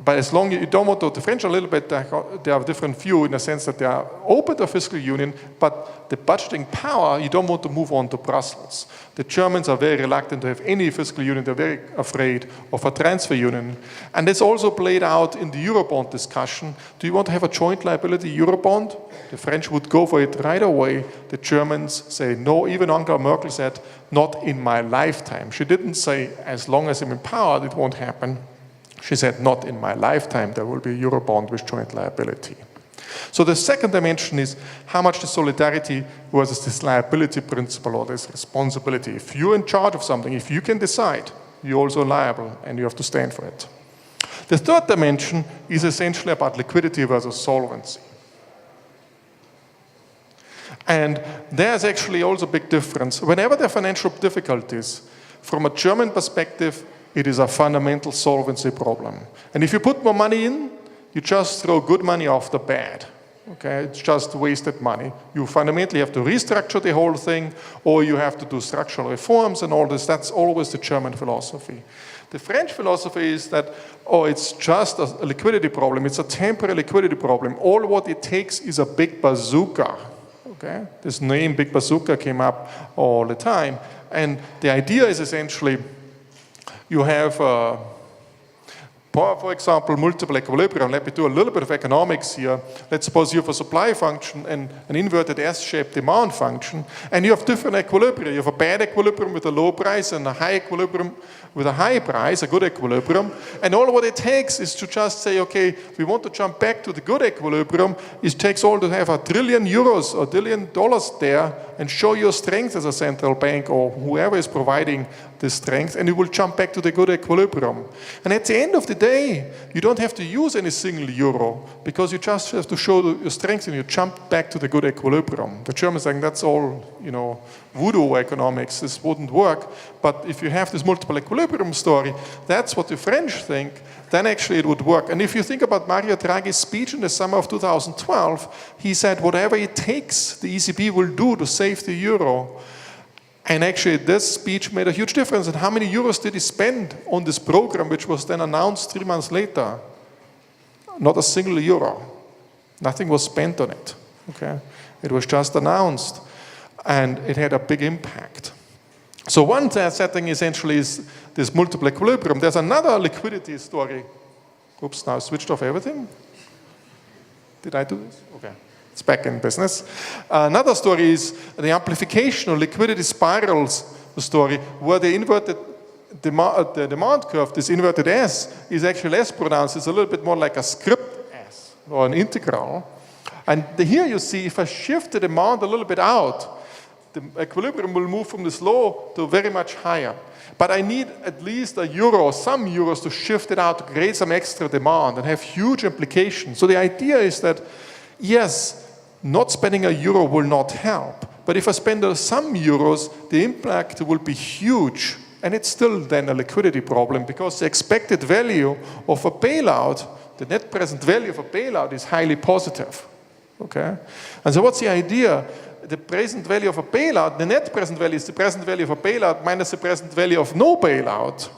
But as long as you don't want to, the French are a little bit, they have a different view in the sense that they are open to fiscal union, but the budgeting power, you don't want to move on to Brussels. The Germans are very reluctant to have any fiscal union. They're very afraid of a transfer union. And this also played out in the Eurobond discussion. Do you want to have a joint liability Eurobond? The French would go for it right away. The Germans say no. Even Angela Merkel said, not in my lifetime. She didn't say, as long as I'm in power, it won't happen. She said, not in my lifetime, there will be a Eurobond with joint liability. So the second dimension is how much the solidarity versus this liability principle or this responsibility. If you're in charge of something, if you can decide, you're also liable and you have to stand for it. The third dimension is essentially about liquidity versus solvency. And there's actually also a big difference. Whenever there are financial difficulties, from a German perspective, it is a fundamental solvency problem. And if you put more money in, you just throw good money after bad. Okay, it's just wasted money. You fundamentally have to restructure the whole thing, or you have to do structural reforms and all this. That's always the German philosophy. The French philosophy is that, oh, it's just a liquidity problem. It's a temporary liquidity problem. All what it takes is a big bazooka. Okay, this name, big bazooka, came up all the time. And the idea is essentially, you have, for example, multiple equilibrium. Let me do a little bit of economics here. Let's suppose you have a supply function and an inverted S-shaped demand function, and you have different equilibria. You have a bad equilibrium with a low price and a high equilibrium with a high price, a good equilibrium. And all what it takes is to just say, okay, we want to jump back to the good equilibrium. It takes all to have €1 trillion or $1 billion there and show your strength as a central bank or whoever is providing the strength, and you will jump back to the good equilibrium. And at the end of the day, you don't have to use any single euro because you just have to show your strength and you jump back to the good equilibrium. The Germans saying that's all, voodoo economics. This wouldn't work. But if you have this multiple equilibrium story, that's what the French think, then actually it would work. And if you think about Mario Draghi's speech in the summer of 2012, he said whatever it takes, the ECB will do to save the euro. And actually, this speech made a huge difference. And how many euros did he spend on this program, which was then announced 3 months later? Not a single euro. Nothing was spent on it. Okay, it was just announced, and it had a big impact. So one setting essentially is this multiple equilibrium. There's another liquidity story. Oops! Now I switched off everything. Did I do this? Okay. It's back in business. Another story is the amplification of liquidity spirals story, where the inverted demand curve, this inverted S, is actually less pronounced. It's a little bit more like a script S or an integral. And here you see, if I shift the demand a little bit out, the equilibrium will move from this low to very much higher. But I need at least a euro or some euros to shift it out to create some extra demand and have huge implications. So the idea is that, yes, not spending a euro will not help. But if I spend some euros, the impact will be huge. And it's still then a liquidity problem because the expected value of a bailout, the net present value of a bailout is highly positive. Okay? And so what's the idea? The present value of a bailout, the net present value is the present value of a bailout minus the present value of no bailout.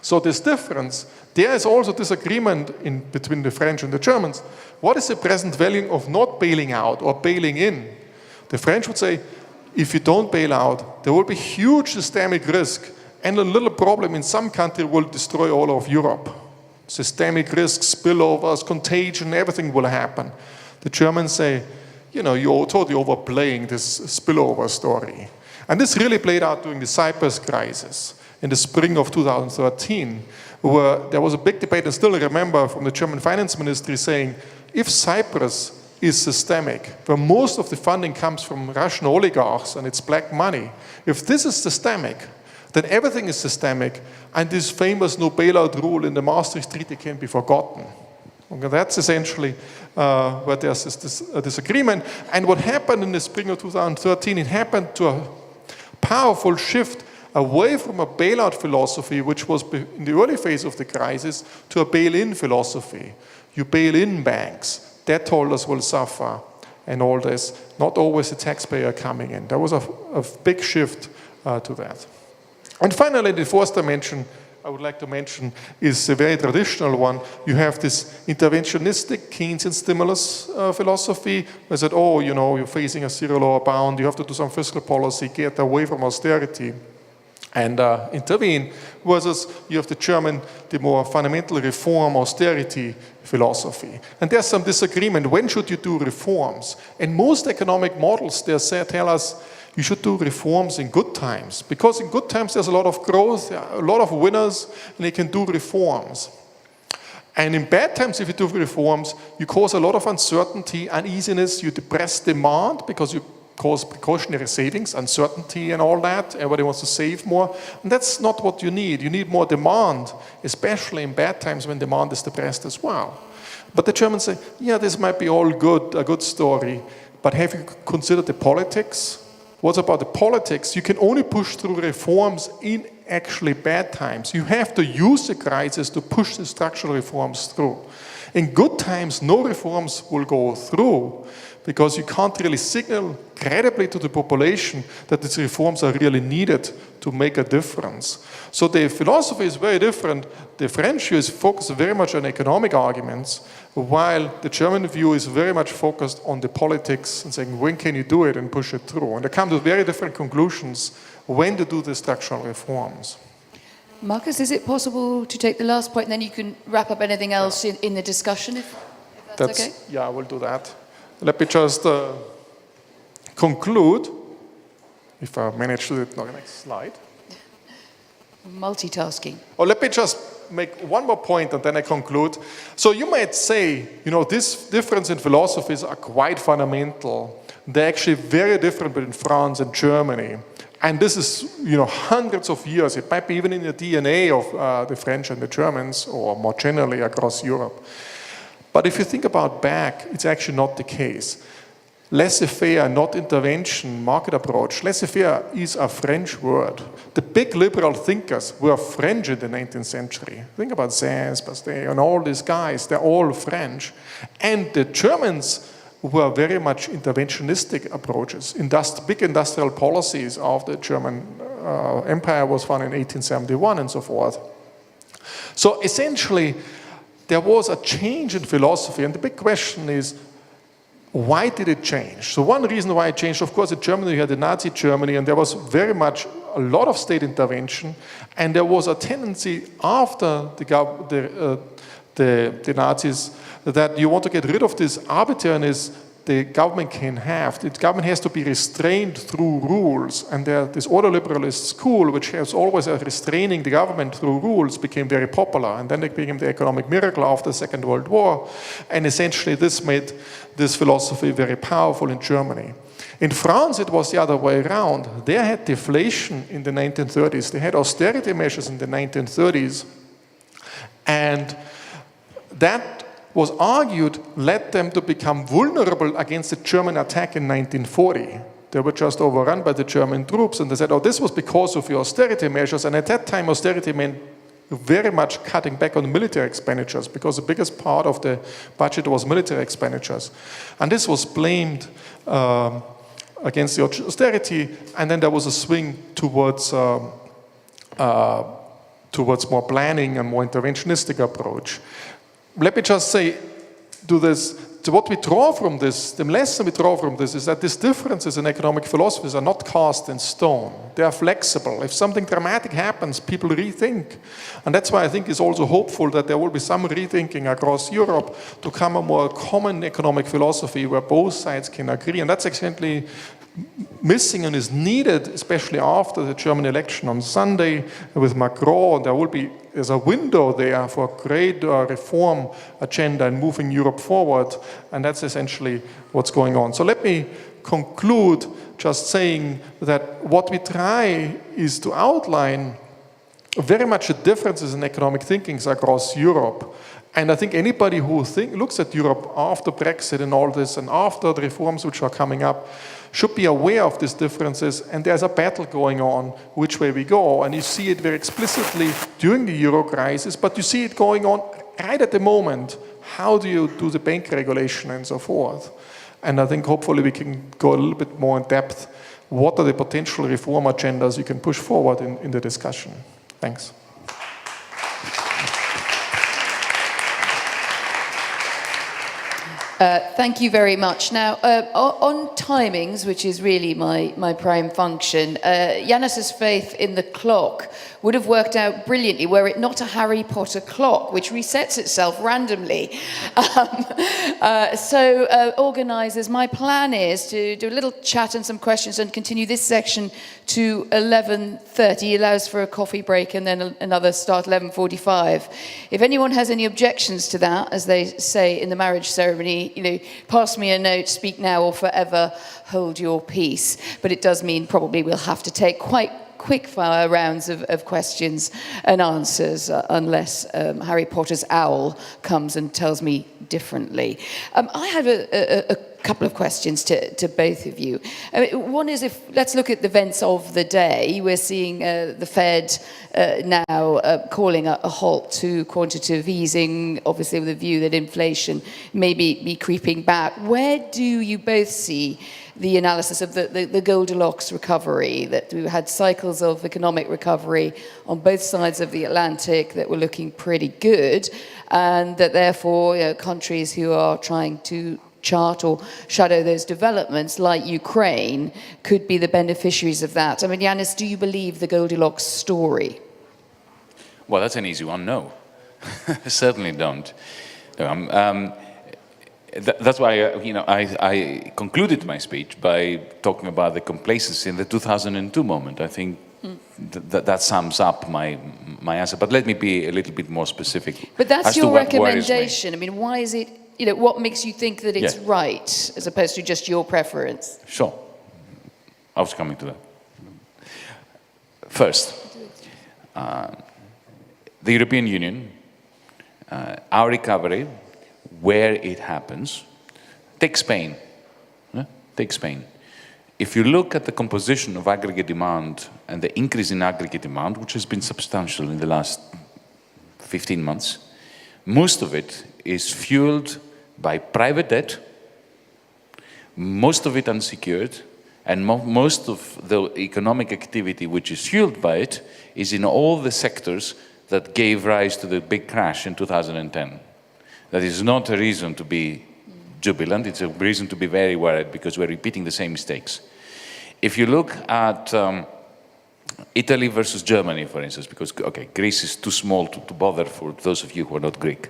So this difference, there is also disagreement between the French and the Germans. What is the present value of not bailing out or bailing in? The French would say, if you don't bail out, there will be huge systemic risk, and a little problem in some country will destroy all of Europe. Systemic risk, spillovers, contagion, everything will happen. The Germans say, you're totally overplaying this spillover story. And this really played out during the Cyprus crisis in the spring of 2013, where there was a big debate, I still remember from the German finance ministry saying, if Cyprus is systemic, where most of the funding comes from Russian oligarchs and it's black money, if this is systemic, then everything is systemic, and this famous no bailout rule in the Maastricht Treaty can be forgotten. Okay, that's essentially where there's this disagreement. And what happened in the spring of 2013, it happened to a powerful shift away from a bailout philosophy, which was in the early phase of the crisis, to a bail-in philosophy. You bail in banks, debt holders will suffer, and all this, not always the taxpayer coming in. There was a big shift to that. And finally, the fourth dimension I would like to mention is a very traditional one. You have this interventionistic Keynesian stimulus philosophy. Where said, oh, you know, you're facing a zero lower bound, you have to do some fiscal policy, get away from austerity and intervene, versus you have the more fundamental reform austerity philosophy. And there's some disagreement. When should you do reforms? And most economic models, they tell us you should do reforms in good times, because in good times there's a lot of growth, a lot of winners, and they can do reforms. And in bad times, if you do reforms, you cause a lot of uncertainty, uneasiness, you depress demand because you cause precautionary savings, uncertainty and all that. Everybody wants to save more. And that's not what you need. You need more demand, especially in bad times when demand is depressed as well. But the Germans say, yeah, this might be all good, a good story, but have you considered the politics? What about the politics? You can only push through reforms in actually bad times. You have to use the crisis to push the structural reforms through. In good times, no reforms will go through, because you can't really signal credibly to the population that these reforms are really needed to make a difference. So the philosophy is very different. The French view is focused very much on economic arguments, while the German view is very much focused on the politics and saying, when can you do it and push it through? And they come to very different conclusions when to do the structural reforms. Markus, is it possible to take the last point and then you can wrap up anything else in the discussion, if that's okay? Yeah, I will do that. Let me just conclude, if I manage to do it on the next slide. Multitasking. Or let me just make one more point and then I conclude. So you might say, you know, this difference in philosophies are quite fundamental. They're actually very different between France and Germany. And this is, you know, hundreds of years. It might be even in the DNA of the French and the Germans, or more generally across Europe. But if you think about back, it's actually not the case. Laissez-faire, not intervention, market approach. Laissez-faire is a French word. The big liberal thinkers were French in the 19th century. Think about Sainz, Pasteur, and all these guys. They're all French. And the Germans were very much interventionistic approaches. Big industrial policies of the German Empire was founded in 1871 and so forth. So essentially, there was a change in philosophy, and the big question is, why did it change? So one reason why it changed, of course, in Germany you had the Nazi Germany, and there was very much a lot of state intervention, and there was a tendency after the Nazis that you want to get rid of this arbitrariness the government can have. The government has to be restrained through rules, and this order-liberalist school, which has always restraining the government through rules, became very popular, and then it became the economic miracle after the Second World War, and essentially this made this philosophy very powerful in Germany. In France, it was the other way around. They had deflation in the 1930s. They had austerity measures in the 1930s, and that was argued led them to become vulnerable against the German attack in 1940. They were just overrun by the German troops, and they said, oh, this was because of your austerity measures. And at that time, austerity meant very much cutting back on military expenditures, because the biggest part of the budget was military expenditures. And this was blamed against the austerity, and then there was a swing towards more planning and more interventionistic approach. Let me just say, what we draw from this, the lesson we draw from this is that these differences in economic philosophies are not cast in stone. They are flexible. If something dramatic happens, people rethink. And that's why I think it's also hopeful that there will be some rethinking across Europe to come a more common economic philosophy where both sides can agree. And that's actually missing and is needed, especially after the German election on Sunday with Macron. There's a window there for a great reform agenda and moving Europe forward, and that's essentially what's going on. So let me conclude just saying that what we try is to outline very much the differences in economic thinkings across Europe, And I think anybody who looks at Europe after Brexit and all this, and after the reforms which are coming up, should be aware of these differences. And there's a battle going on which way we go. And you see it very explicitly during the Euro crisis, but you see it going on right at the moment. How do you do the bank regulation and so forth? And I think hopefully we can go a little bit more in depth. What are the potential reform agendas you can push forward in the discussion? Thanks. Thank you very much. Now, on timings, which is really my prime function, Yanis's faith in the clock would have worked out brilliantly were it not a Harry Potter clock, which resets itself randomly. Organisers, my plan is to do a little chat and some questions and continue this section to 11:30. Allows for a coffee break and then another start 11:45. If anyone has any objections to that, as they say in the marriage ceremony, pass me a note, speak now or forever hold your peace. But it does mean probably we'll have to take quite quick fire rounds of questions and answers unless Harry Potter's owl comes and tells me differently. I have a couple of questions to both of you. One is, let's look at the events of the day. We're seeing the Fed now calling a halt to quantitative easing, obviously with a view that inflation may be creeping back. Where do you both see the analysis of the Goldilocks recovery, that we had cycles of economic recovery on both sides of the Atlantic that were looking pretty good, and that therefore countries who are trying to chart or shadow those developments, like Ukraine, could be the beneficiaries of that? I mean, Yanis, do you believe the Goldilocks story? Well, that's an easy one, no. Certainly don't. No, that's why I concluded my speech by talking about the complacency in the 2002 moment. I think that sums up my answer. But let me be a little bit more specific. But that's your recommendation. I mean, why is it? What makes you think that it's right, as opposed to just your preference? Sure, I was coming to that. First, the European Union, our recovery, where it happens, take Spain. Take Spain. If you look at the composition of aggregate demand and the increase in aggregate demand, which has been substantial in the last 15 months, most of it is fueled by private debt, most of it unsecured, and most of the economic activity which is fueled by it is in all the sectors that gave rise to the big crash in 2010. That is not a reason to be jubilant, it's a reason to be very worried because we're repeating the same mistakes. If you look at Italy versus Germany, for instance, because, Greece is too small to bother for those of you who are not Greek.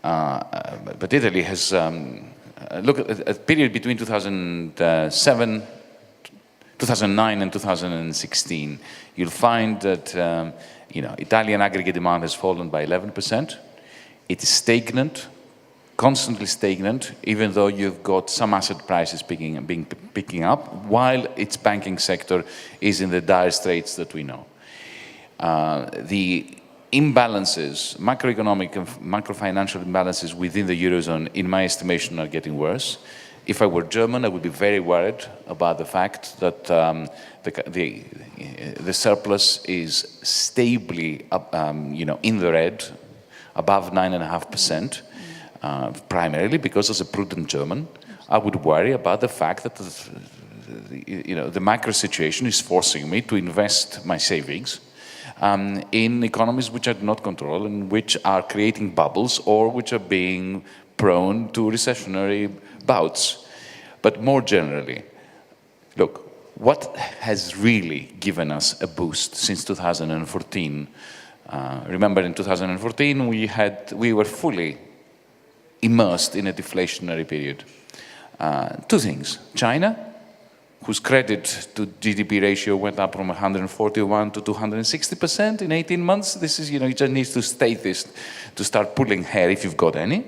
But Italy has, look at a period between 2009 and 2016, you'll find that, Italian aggregate demand has fallen by 11%. It is stagnant, constantly stagnant, even though you've got some asset prices picking up, while its banking sector is in the dire straits that we know. The imbalances, macroeconomic and macrofinancial imbalances within the Eurozone, in my estimation, are getting worse. If I were German, I would be very worried about the fact that the surplus is stably, in the red, above 9.5%, primarily because as a prudent German, I would worry about the fact that the macro situation is forcing me to invest my savings in economies which I do not control and which are creating bubbles or which are being prone to recessionary bouts. But more generally, look, what has really given us a boost since 2014? Remember, in 2014, we were fully immersed in a deflationary period. Two things. China, whose credit to GDP ratio went up from 141 to 260% in 18 months. This is, you just need to state this to start pulling hair if you've got any.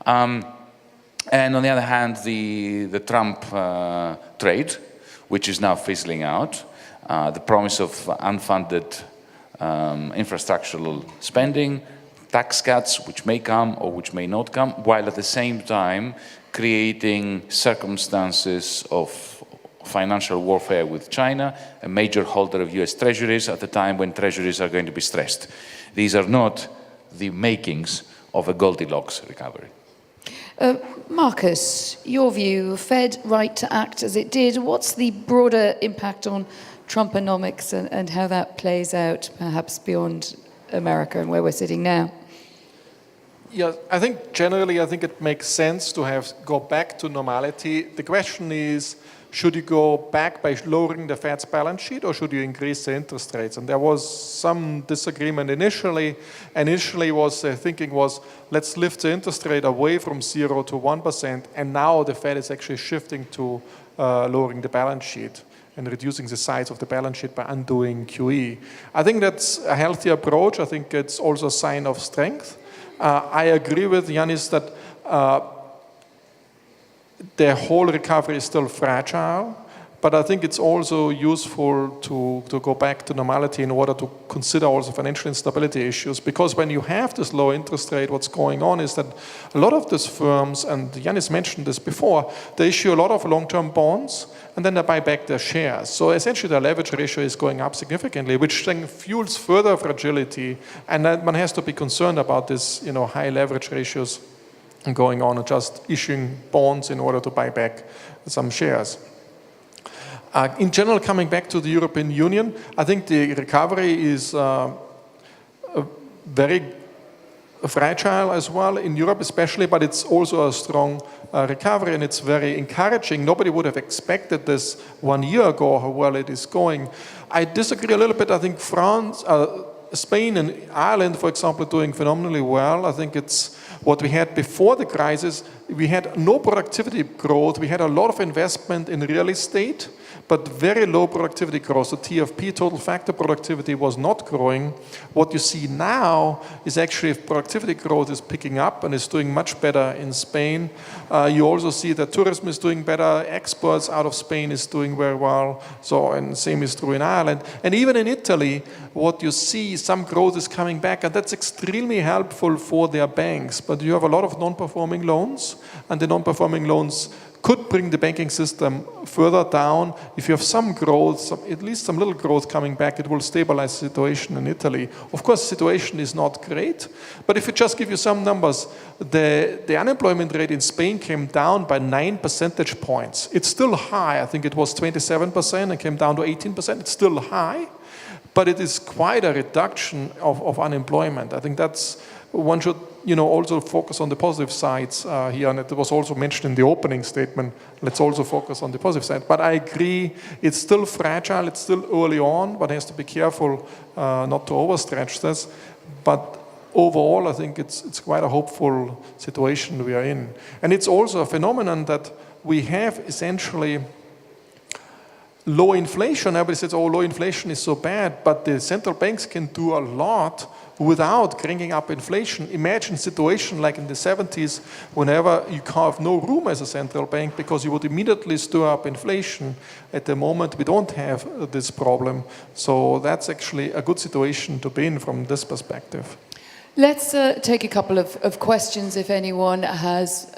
And on the other hand, the Trump trade, which is now fizzling out, the promise of unfunded infrastructural spending, tax cuts which may come or which may not come, while at the same time creating circumstances of financial warfare with China, a major holder of US treasuries at the time when treasuries are going to be stressed. These are not the makings of a Goldilocks recovery. Markus, your view, Fed right to act as it did. What's the broader impact on Trumponomics and how that plays out, perhaps beyond America and where we're sitting now? Yeah, I think generally, it makes sense to go back to normality. The question is, should you go back by lowering the Fed's balance sheet, or should you increase the interest rates? And there was some disagreement initially. Initially, the thinking was, let's lift the interest rate away from 0 to 1%, and now the Fed is actually shifting to lowering the balance sheet and reducing the size of the balance sheet by undoing QE. I think that's a healthy approach. I think it's also a sign of strength. I agree with Yanis that the whole recovery is still fragile, but I think it's also useful to go back to normality in order to consider also financial instability issues. Because when you have this low interest rate, what's going on is that a lot of these firms, and Yanis mentioned this before, they issue a lot of long-term bonds and then they buy back their shares. So essentially their leverage ratio is going up significantly, which then fuels further fragility. And then one has to be concerned about this, high leverage ratios going on and just issuing bonds in order to buy back some shares. In general, coming back to the European Union, I think the recovery is very fragile as well in Europe especially, but it's also a strong recovery and it's very encouraging. Nobody would have expected this 1 year ago, how well it is going. I disagree a little bit. I think France, Spain and Ireland, for example, are doing phenomenally well. I think it's what we had before the crisis. We had no productivity growth. We had a lot of investment in real estate, but very low productivity growth. The TFP, total factor productivity, was not growing. What you see now is actually productivity growth is picking up and is doing much better in Spain. You also see that tourism is doing better. Exports out of Spain is doing very well. So, and same is true in Ireland. And even in Italy, what you see, some growth is coming back, and that's extremely helpful for their banks. But you have a lot of non-performing loans, and the non-performing loans could bring the banking system further down. If you have some growth, at least some little growth coming back, it will stabilize the situation in Italy. Of course, the situation is not great, but if you just give you some numbers, the unemployment rate in Spain came down by 9 percentage points. It's still high. I think it was 27% and came down to 18%. It's still high, but it is quite a reduction of unemployment. I think that's, one should also focus on the positive sides here, and it was also mentioned in the opening statement. Let's also focus on the positive side. But I agree, it's still fragile, it's still early on, but has to be careful not to overstretch this. But overall, I think it's quite a hopeful situation we are in. And it's also a phenomenon that we have essentially low inflation. Everybody says, oh, low inflation is so bad, but the central banks can do a lot without cranking up inflation. Imagine a situation like in the 70s, whenever you have no room as a central bank because you would immediately stir up inflation. At the moment, we don't have this problem. So that's actually a good situation to be in from this perspective. Let's take a couple of questions if anyone has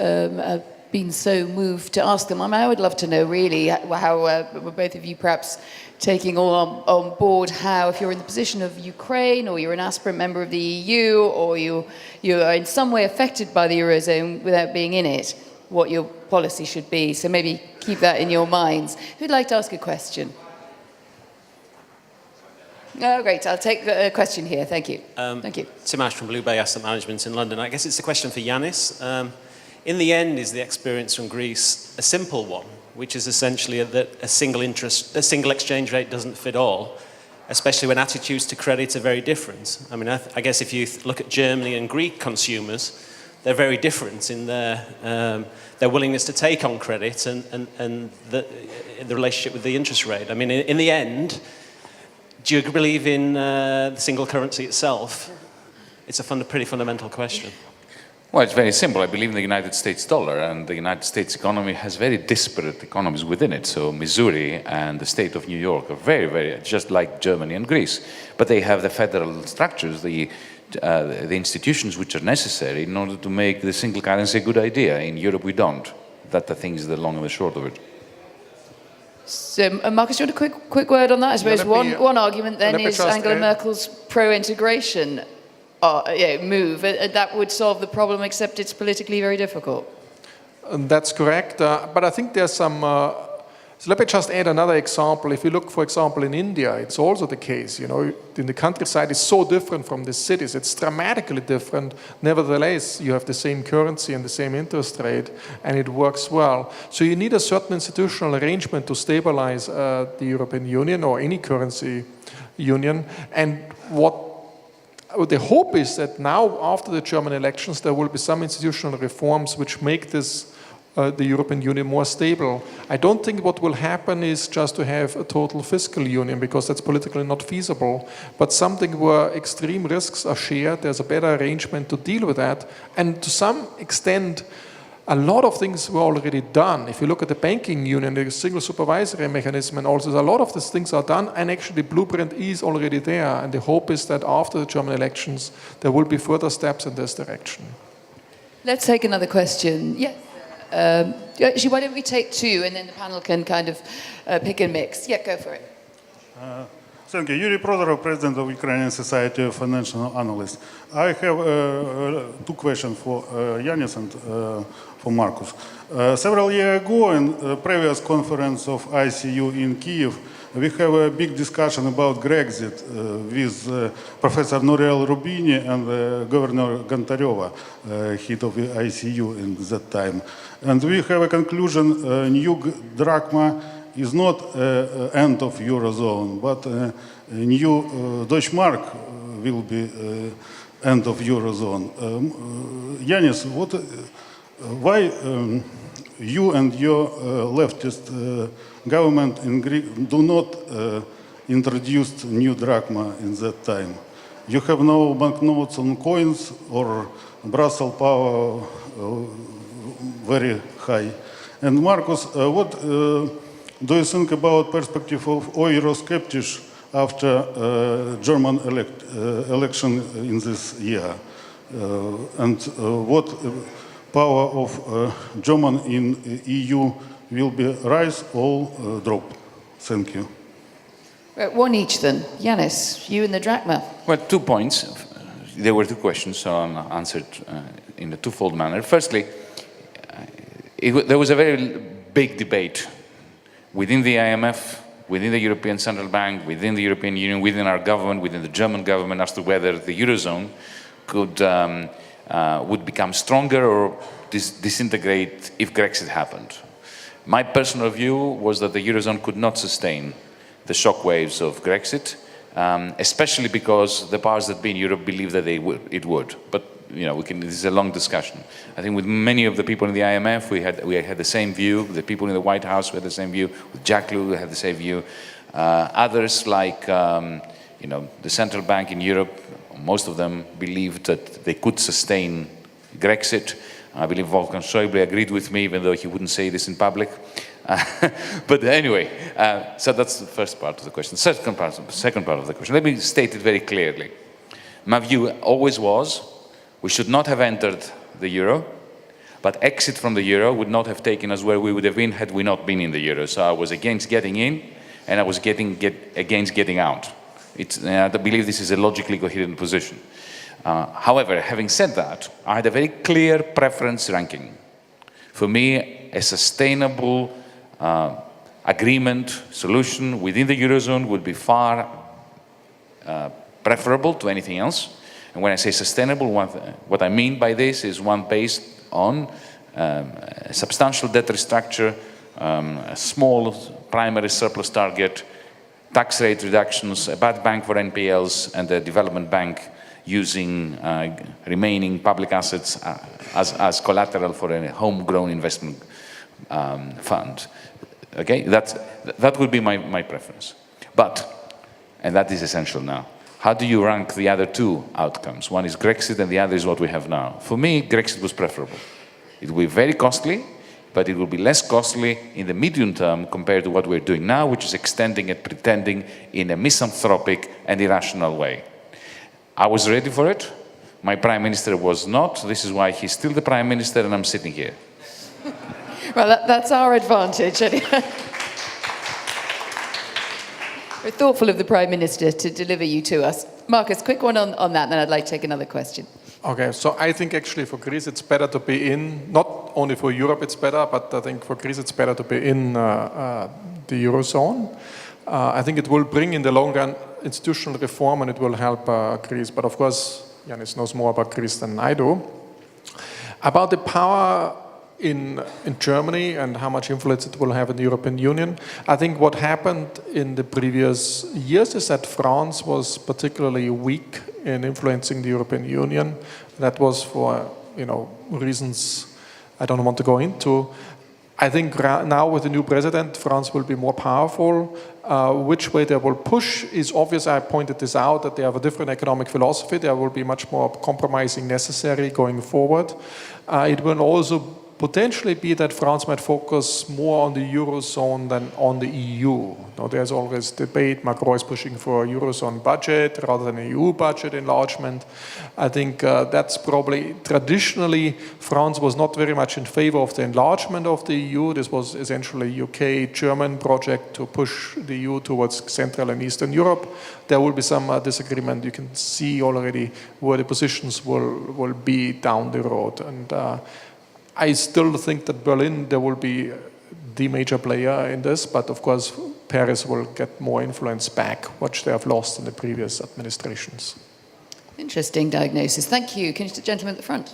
been so moved to ask them. I would love to know really how both of you perhaps taking all on board how, if you're in the position of Ukraine or you're an aspirant member of the EU or you are in some way affected by the Eurozone without being in it, what your policy should be. So maybe keep that in your minds. Who'd like to ask a question? Oh, great. I'll take the question here. Thank you. Thank you. Tim Ash from Blue Bay Asset Management in London. I guess it's a question for Yanis. In the end, is the experience from Greece a simple one, which is essentially that a single exchange rate doesn't fit all, especially when attitudes to credit are very different? I mean, I guess if you look at Germany and Greek consumers, they're very different in their willingness to take on credit and the relationship with the interest rate. I mean, in the end, do you believe in the single currency itself? It's a pretty fundamental question. Well, it's very simple. I believe in the United States dollar, and the United States economy has very disparate economies within it. So Missouri and the state of New York are very, very, just like Germany and Greece. But they have the federal structures, the the institutions which are necessary in order to make the single currency a good idea. In Europe, we don't. That, I think, is the long and the short of it. So, Markus, do you want a quick word on that? I suppose one argument then is Angela Merkel's pro-integration move. That would solve the problem, except it's politically very difficult. That's correct. But I think there's some... so let me just add another example. If you look, for example, in India, it's also the case. You know, in the countryside, it's so different from the cities. It's dramatically different. Nevertheless, you have the same currency and the same interest rate, and it works well. So you need a certain institutional arrangement to stabilize the European Union or any currency union. And what the hope is that now, after the German elections, there will be some institutional reforms which make this the European Union more stable. I don't think what will happen is just to have a total fiscal union, because that's politically not feasible, but something where extreme risks are shared, there's a better arrangement to deal with that, and to some extent, a lot of things were already done. If you look at the banking union, the single supervisory mechanism, and also a lot of these things are done, and actually the blueprint is already there, and the hope is that after the German elections, there will be further steps in this direction. Let's take another question. Yes. Actually, why don't we take two, and then the panel can kind of pick and mix. Yeah, go for it. Thank you. Yuri Prozorov, President of Ukrainian Society of Financial Analysts. I have two questions for Yanis and for Markus. Several years ago, in a previous conference of ICU in Kyiv, we have a big discussion about Brexit with Professor Nouriel Roubini and Governor Gontareva, head of the ICU in that time. And we have a conclusion, new drachma is not end of Eurozone, but new Deutschmark will be end of Eurozone. Yanis, why you and your leftist government in Greece do not introduce new drachma in that time? You have no banknotes on coins, or Brussels power very high. And Markus, what do you think about perspective of Eurosceptics after German election in this year? And what power of German in EU will be rise or drop? Thank you. One each then. Yanis, you and the drachma. Well, 2 points. There were two questions, so I'll answer it in a twofold manner. Firstly, there was a very big debate within the IMF, within the European Central Bank, within the European Union, within our government, within the German government, as to whether the Eurozone would become stronger or disintegrate if Brexit happened. My personal view was that the Eurozone could not sustain the shockwaves of Brexit, especially because the powers that be in Europe believe that it would. But you know, this is a long discussion. I think with many of the people in the IMF, we had the same view. The people in the White House had the same view. With Jack Lew, had the same view. Others, like the central bank in Europe, most of them believed that they could sustain Brexit. I believe Wolfgang Schäuble agreed with me, even though he wouldn't say this in public. But anyway, so that's the first part of the question. Second part of the question. Let me state it very clearly. My view always was, we should not have entered the euro, but exit from the euro would not have taken us where we would have been had we not been in the euro. So I was against getting in, and I was against getting out. I believe this is a logically coherent position. However, having said that, I had a very clear preference ranking. For me, a sustainable agreement solution within the Eurozone would be far preferable to anything else. And when I say sustainable, what I mean by this is one based on a substantial debt restructure, a small primary surplus target, tax rate reductions, a bad bank for NPLs, and a development bank using remaining public assets as collateral for a homegrown investment fund. Okay, that would be my preference. But, and that is essential now, how do you rank the other two outcomes? One is Brexit and the other is what we have now. For me, Brexit was preferable. It will be very costly, but it will be less costly in the medium term compared to what we're doing now, which is extending and pretending in a misanthropic and irrational way. I was ready for it. My prime minister was not. This is why he's still the prime minister and I'm sitting here. Well, that's our advantage. We're thoughtful of the Prime Minister to deliver you to us. Markus, quick one on that, and then I'd like to take another question. Okay, so I think actually for Greece it's better to be in, not only for Europe it's better, but I think for Greece it's better to be in the Eurozone. I think it will bring in the long run institutional reform and it will help Greece. But of course, Yanis knows more about Greece than I do. About the power in Germany and how much influence it will have in the European Union, I think what happened in the previous years is that France was particularly weak in influencing the European Union. That was for reasons I don't want to go into. I think now with the new president, France will be more powerful. Which way they will push is obvious. I pointed this out, that they have a different economic philosophy. There will be much more compromising necessary going forward. It will also potentially be that France might focus more on the Eurozone than on the EU. Now, there's always debate. Macron is pushing for a Eurozone budget rather than a EU budget enlargement. I think that's probably, traditionally, France was not very much in favor of the enlargement of the EU. This was essentially a UK-German project to push the EU towards Central and Eastern Europe. There will be some disagreement. You can see already where the positions will be down the road. And I still think that Berlin, there will be the major player in this, but of course Paris will get more influence back, which they have lost in the previous administrations. Interesting diagnosis. Thank you. Can you, gentleman at the front?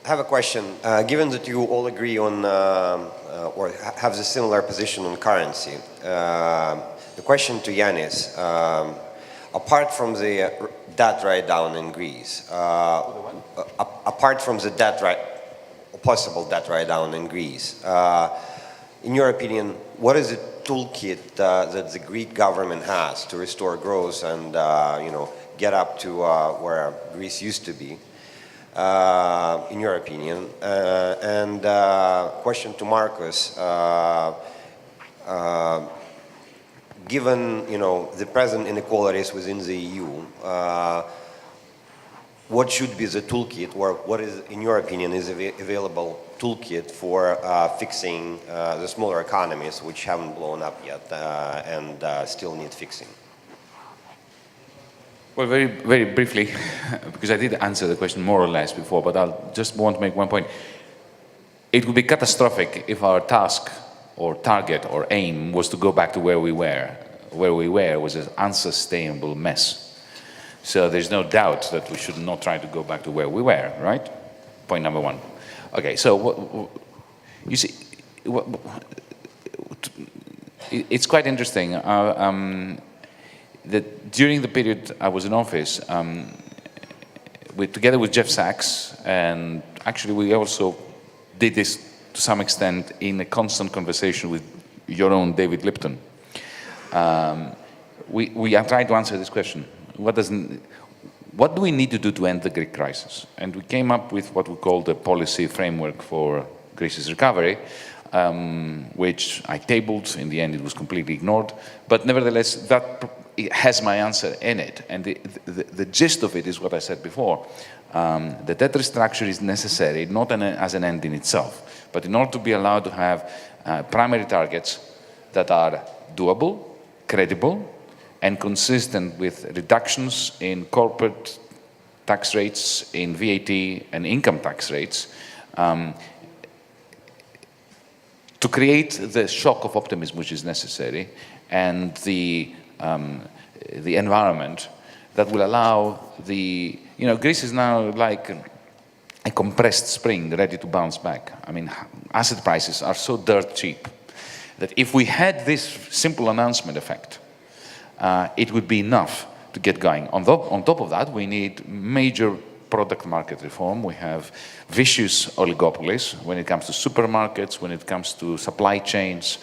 I have a question. Given that you all agree on, or have a similar position on currency, the question to Yanis, apart from the debt write-down in Greece, apart from the possible debt write-down in Greece, in your opinion, what is the toolkit that the Greek government has to restore growth and get up to where Greece used to be, in your opinion? And question to Markus. Given the present inequalities within the EU, what should be the toolkit, or what is, in your opinion, is available toolkit for fixing the smaller economies which haven't blown up yet and still need fixing? Well, very, very briefly, because I did answer the question more or less before, but I'll just want to make one point. It would be catastrophic if our task or target or aim was to go back to where we were. Where we were was an unsustainable mess. So there's no doubt that we should not try to go back to where we were, right? Point number one. Okay, so you see, it's quite interesting that during the period I was in office, together with Jeff Sachs, and actually we also did this to some extent in a constant conversation with your own David Lipton. We have tried to answer this question. What do we need to do to end the Greek crisis? And we came up with what we call the policy framework for Greece's recovery, which I tabled. In the end, it was completely ignored. But nevertheless, it has my answer in it. And the gist of it is what I said before. The debt restructure is necessary, not as an end in itself, but in order to be allowed to have primary targets that are doable, credible, and consistent with reductions in corporate tax rates, in VAT and income tax rates, to create the shock of optimism which is necessary, and the environment that will allow Greece is now like a compressed spring ready to bounce back. I mean, asset prices are so dirt cheap that if we had this simple announcement effect, it would be enough to get going. On top of that, we need major product market reform. We have vicious oligopolies when it comes to supermarkets, when it comes to supply chains,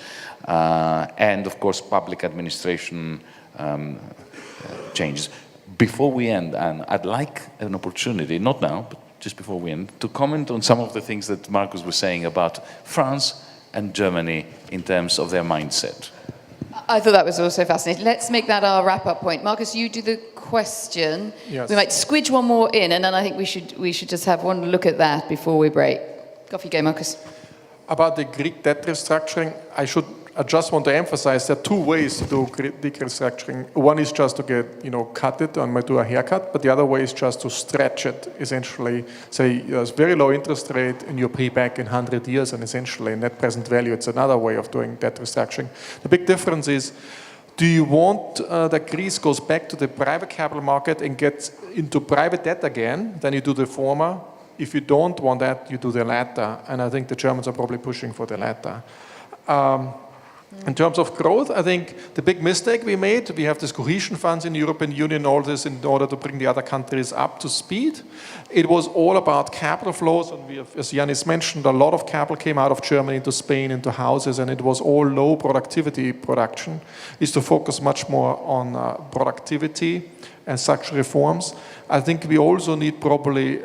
and of course public administration changes. Before we end, and I'd like an opportunity, not now, but just before we end, to comment on some of the things that Markus was saying about France and Germany in terms of their mindset. I thought that was also fascinating. Let's make that our wrap-up point. Markus, you do the question. Yes. We might squidge one more in, and then I think we should just have one look at that before we break. Off you go, Markus. About the Greek debt restructuring, I just want to emphasize there are two ways to do Greek restructuring. One is just to get, cut it and do a haircut, but the other way is just to stretch it, essentially. Say there's very low interest rate and you pay back in 100 years, and essentially net present value, it's another way of doing debt restructuring. The big difference is, do you want that Greece goes back to the private capital market and gets into private debt again? Then you do the former. If you don't want that, you do the latter. And I think the Germans are probably pushing for the latter. In terms of growth, I think the big mistake we made, we have these cohesion funds in the European Union, all this in order to bring the other countries up to speed. It was all about capital flows, and we have, as Yanis mentioned, a lot of capital came out of Germany into Spain, into houses, and it was all low productivity production. Is to focus much more on productivity and structural reforms. I think we also need probably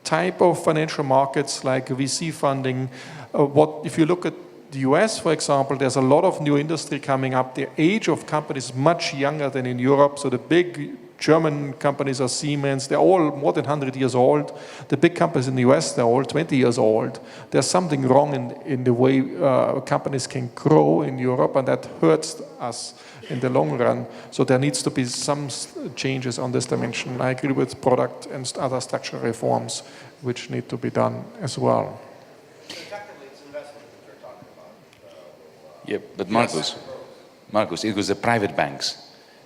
type of financial markets like VC funding. If you look at the US, for example, there's a lot of new industry coming up. The age of companies is much younger than in Europe. So the big German companies are Siemens. They're all more than 100 years old. The big companies in the US, they're all 20 years old. There's something wrong in the way companies can grow in Europe, and that hurts us in the long run. So there needs to be some changes on this dimension. I agree with product and other structural reforms which need to be done as well. Yeah, but Markus, it was the private banks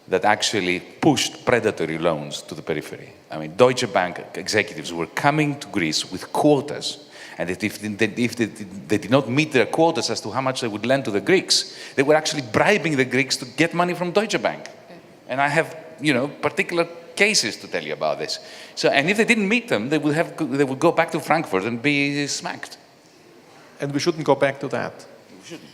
that actually pushed predatory loans to the periphery. I mean, Deutsche Bank executives were coming to Greece with quotas, and that if they did not meet their quotas as to how much they would lend to the Greeks, they were actually bribing the Greeks to get money from Deutsche Bank. And I have, particular cases to tell you about this. So, and if they didn't meet them, they would go back to Frankfurt and be smacked. And we shouldn't go back to that. We shouldn't.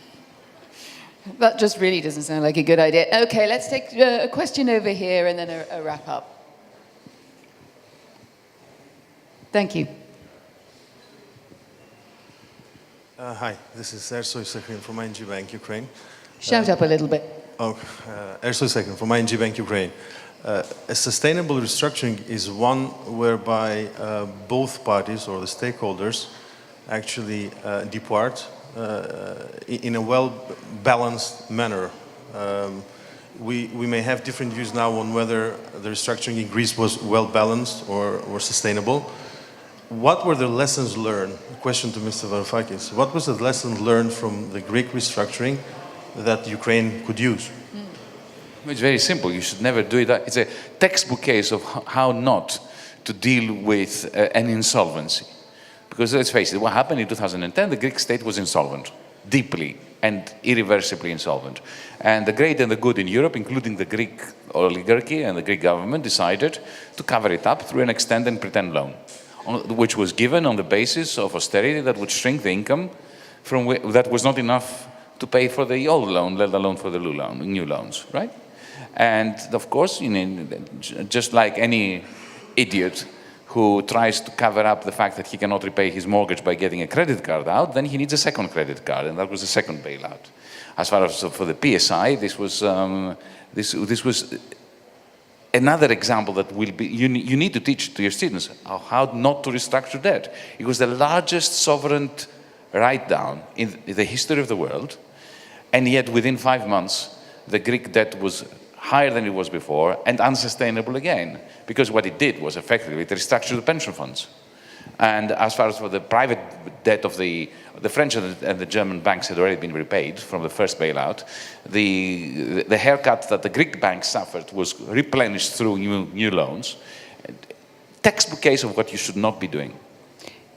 That just really doesn't sound like a good idea. Okay, let's take a question over here and then a wrap up. Thank you. Hi, this is Ersoy Sekhin from ING Bank Ukraine. Shout up a little bit. Ersoy Sekhin from ING Bank Ukraine. A sustainable restructuring is one whereby both parties or the stakeholders actually depart in a well-balanced manner. We may have different views now on whether the restructuring in Greece was well-balanced or sustainable. What were the lessons learned? A question to Mr. Varoufakis. What was the lesson learned from the Greek restructuring that Ukraine could use? It's very simple. You should never do it. It's a textbook case of how not to deal with an insolvency. Because let's face it, what happened in 2010, the Greek state was insolvent, deeply and irreversibly insolvent. And the great and the good in Europe, including the Greek oligarchy and the Greek government, decided to cover it up through an extend and pretend loan, which was given on the basis of austerity that would shrink the income that was not enough to pay for the old loan, let alone for the new loans, right? And of course, just like any idiot who tries to cover up the fact that he cannot repay his mortgage by getting a credit card out, then he needs a second credit card, and that was the second bailout. As far as for the PSI, this was another example that will be, you need to teach to your students how not to restructure debt. It was the largest sovereign write-down in the history of the world, and yet within 5 months, the Greek debt was higher than it was before and unsustainable again, because what it did was effectively to restructure the pension funds. And as far as for the private debt of the French and the German banks had already been repaid from the first bailout, the haircut that the Greek banks suffered was replenished through new loans. Textbook case of what you should not be doing.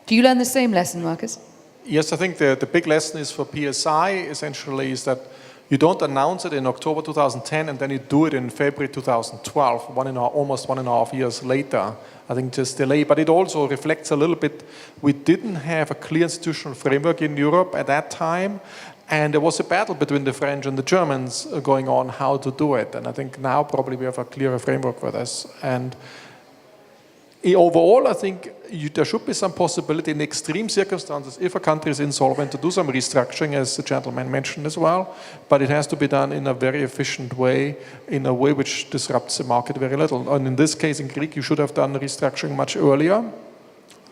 Do you learn the same lesson, Markus? Yes, I think the big lesson is for PSI, essentially, is that you don't announce it in October 2010 and then you do it in February 2012, almost 1.5 years later. I think just delay, but it also reflects a little bit, we didn't have a clear institutional framework in Europe at that time, and there was a battle between the French and the Germans going on how to do it, and I think now probably we have a clearer framework for this. And overall, I think there should be some possibility in extreme circumstances, if a country is insolvent, to do some restructuring, as the gentleman mentioned as well. But it has to be done in a very efficient way, in a way which disrupts the market very little. And in this case, in Greek, you should have done restructuring much earlier,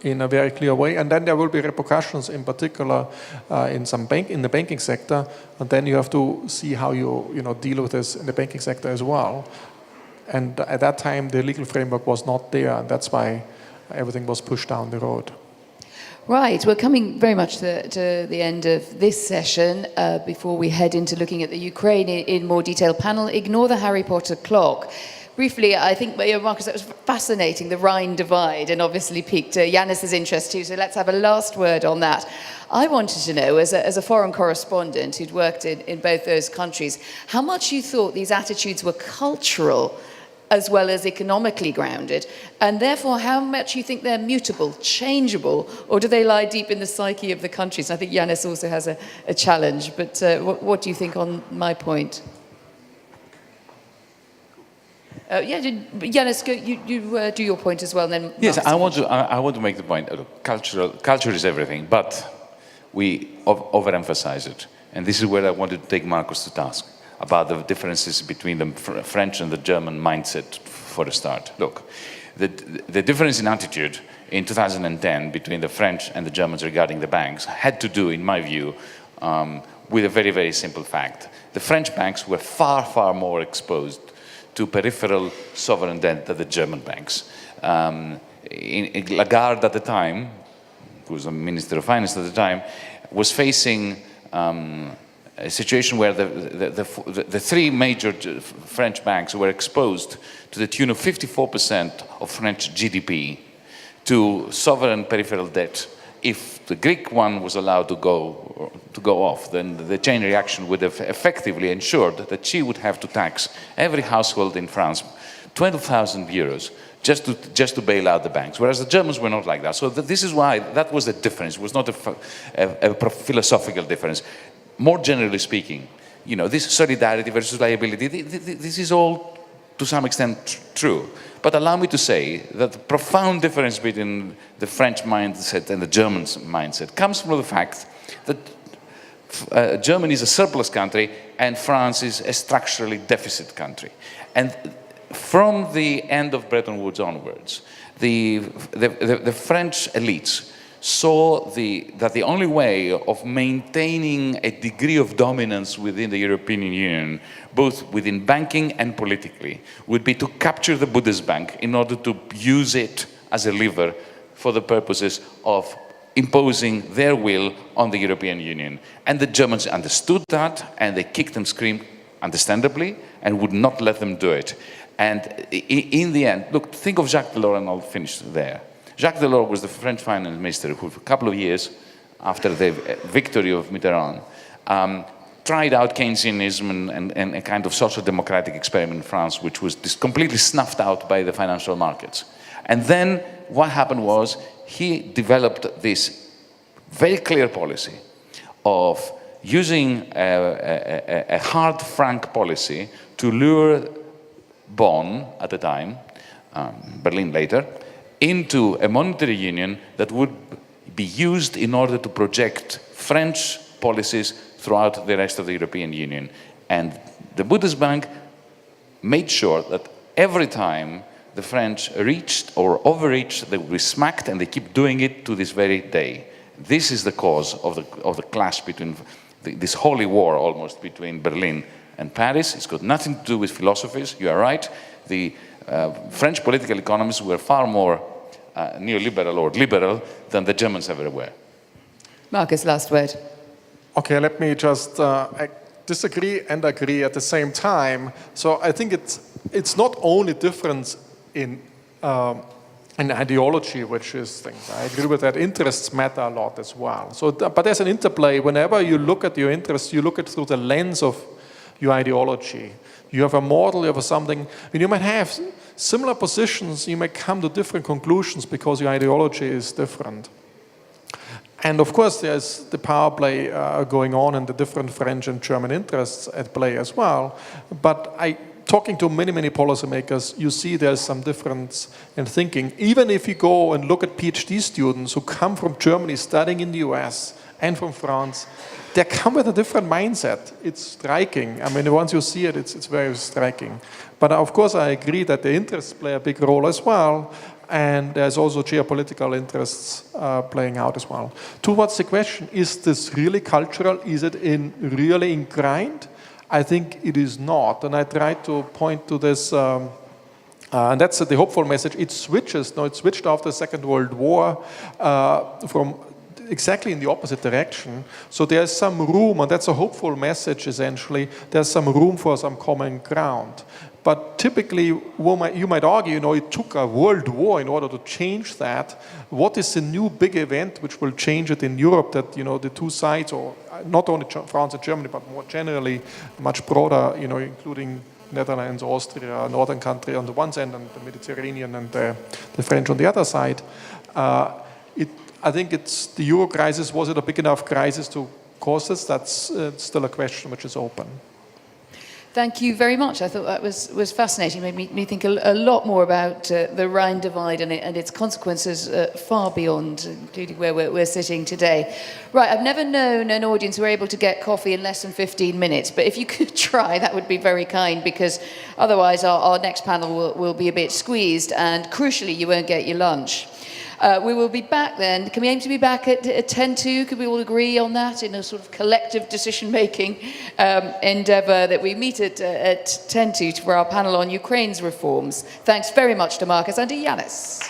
in a very clear way, and then there will be repercussions, in particular in the banking sector, and then you have to see how you deal with this in the banking sector as well. And at that time, the legal framework was not there, and that's why everything was pushed down the road. Right, we're coming very much to the end of this session. Before we head into looking at the Ukraine in more detail, panel, ignore the Harry Potter clock. Briefly, I think, Markus, that was fascinating, the Rhine divide, and obviously piqued Yanis's interest too, so let's have a last word on that. I wanted to know, as a foreign correspondent who'd worked in both those countries, how much you thought these attitudes were cultural as well as economically grounded, and therefore how much you think they're mutable, changeable, or do they lie deep in the psyche of the countries? I think Yanis also has a challenge, but what do you think on my point? Yanis, you do your point as well, and then yes, I want to make the point. Culture is everything, but we overemphasize it, and this is where I wanted to take Markus to task about the differences between the French and the German mindset. For a start, look, the difference in attitude in 2010 between the French and the Germans regarding the banks had to do, in my view, with a very, very simple fact. The French banks were far, far more exposed to peripheral sovereign debt than the German banks. Lagarde at the time, who was the Minister of Finance at the time, was facing a situation where the three major French banks were exposed to the tune of 54% of French GDP to sovereign peripheral debt. If the Greek one was allowed to go off, then the chain reaction would have effectively ensured that she would have to tax every household in France 20,000 euros just to bail out the banks, whereas the Germans were not like that. So this is why that was the difference. It was not a philosophical difference. More generally speaking, this solidarity versus liability, this is all to some extent true. But allow me to say that the profound difference between the French mindset and the German mindset comes from the fact that Germany is a surplus country and France is a structurally deficit country. And from the end of Bretton Woods onwards, the French elites saw that the only way of maintaining a degree of dominance within the European Union, both within banking and politically, would be to capture the Bundesbank in order to use it as a lever for the purposes of imposing their will on the European Union. And the Germans understood that, and they kicked and screamed, understandably, and would not let them do it. And in the end, look, think of Jacques Delors, and I'll finish there. Jacques Delors was the French finance minister who, for a couple of years after the victory of Mitterrand, tried out Keynesianism and a kind of social democratic experiment in France, which was completely snuffed out by the financial markets. And then what happened was he developed this very clear policy of using a hard franc policy to lure Bonn at the time, Berlin later, into a monetary union that would be used in order to project French policies throughout the rest of the European Union. And the Bundesbank made sure that every time the French reached or overreached, they would be smacked, and they keep doing it to this very day. This is the cause of the clash between this holy war almost between Berlin and Paris. It's got nothing to do with philosophies. You are right. The French political economists were far more neoliberal or liberal than the Germans ever were. Markus, last word. Okay, let me just disagree and agree at the same time. So I think it's not only difference in ideology, which is things. I agree with that. Interests matter a lot as well. So, but there's an interplay. Whenever you look at your interests, you look at it through the lens of your ideology. You have a model, you have something, and you might have similar positions, you might come to different conclusions because your ideology is different. And of course, there's the power play going on and the different French and German interests at play as well. But I talking to many, many policymakers, you see there's some difference in thinking. Even if you go and look at PhD students who come from Germany studying in the US and from France, they come with a different mindset. It's striking. I mean, once you see it, it's very striking. But of course, I agree that the interests play a big role as well. And there's also geopolitical interests playing out as well. Towards the question, is this really cultural? Is it really ingrained? I think it is not. And I try to point to this, and that's the hopeful message. It switches. No, it switched after the Second World War from exactly in the opposite direction. So there's some room, and that's a hopeful message essentially, there's some room for some common ground. But typically, you might argue, it took a world war in order to change that. What is the new big event which will change it in Europe that, the two sides, or not only France and Germany, but more generally, much broader, including Netherlands, Austria, northern country on the one side, and the Mediterranean and the French on the other side. I think it's the Euro crisis. Was it a big enough crisis to cause this? That's still a question which is open. Thank you very much. I thought that was fascinating. It made me think a lot more about the Rhine divide and its consequences far beyond, including where we're sitting today. Right, I've never known an audience who were able to get coffee in less than 15 minutes, but if you could try, that would be very kind, because otherwise our next panel will be a bit squeezed, and crucially, you won't get your lunch. We will be back then. Can we aim to be back at 10:02? Could we all agree on that in a sort of collective decision-making endeavour that we meet at 10:02 for our panel on Ukraine's reforms? Thanks very much to Markus and to Yanis.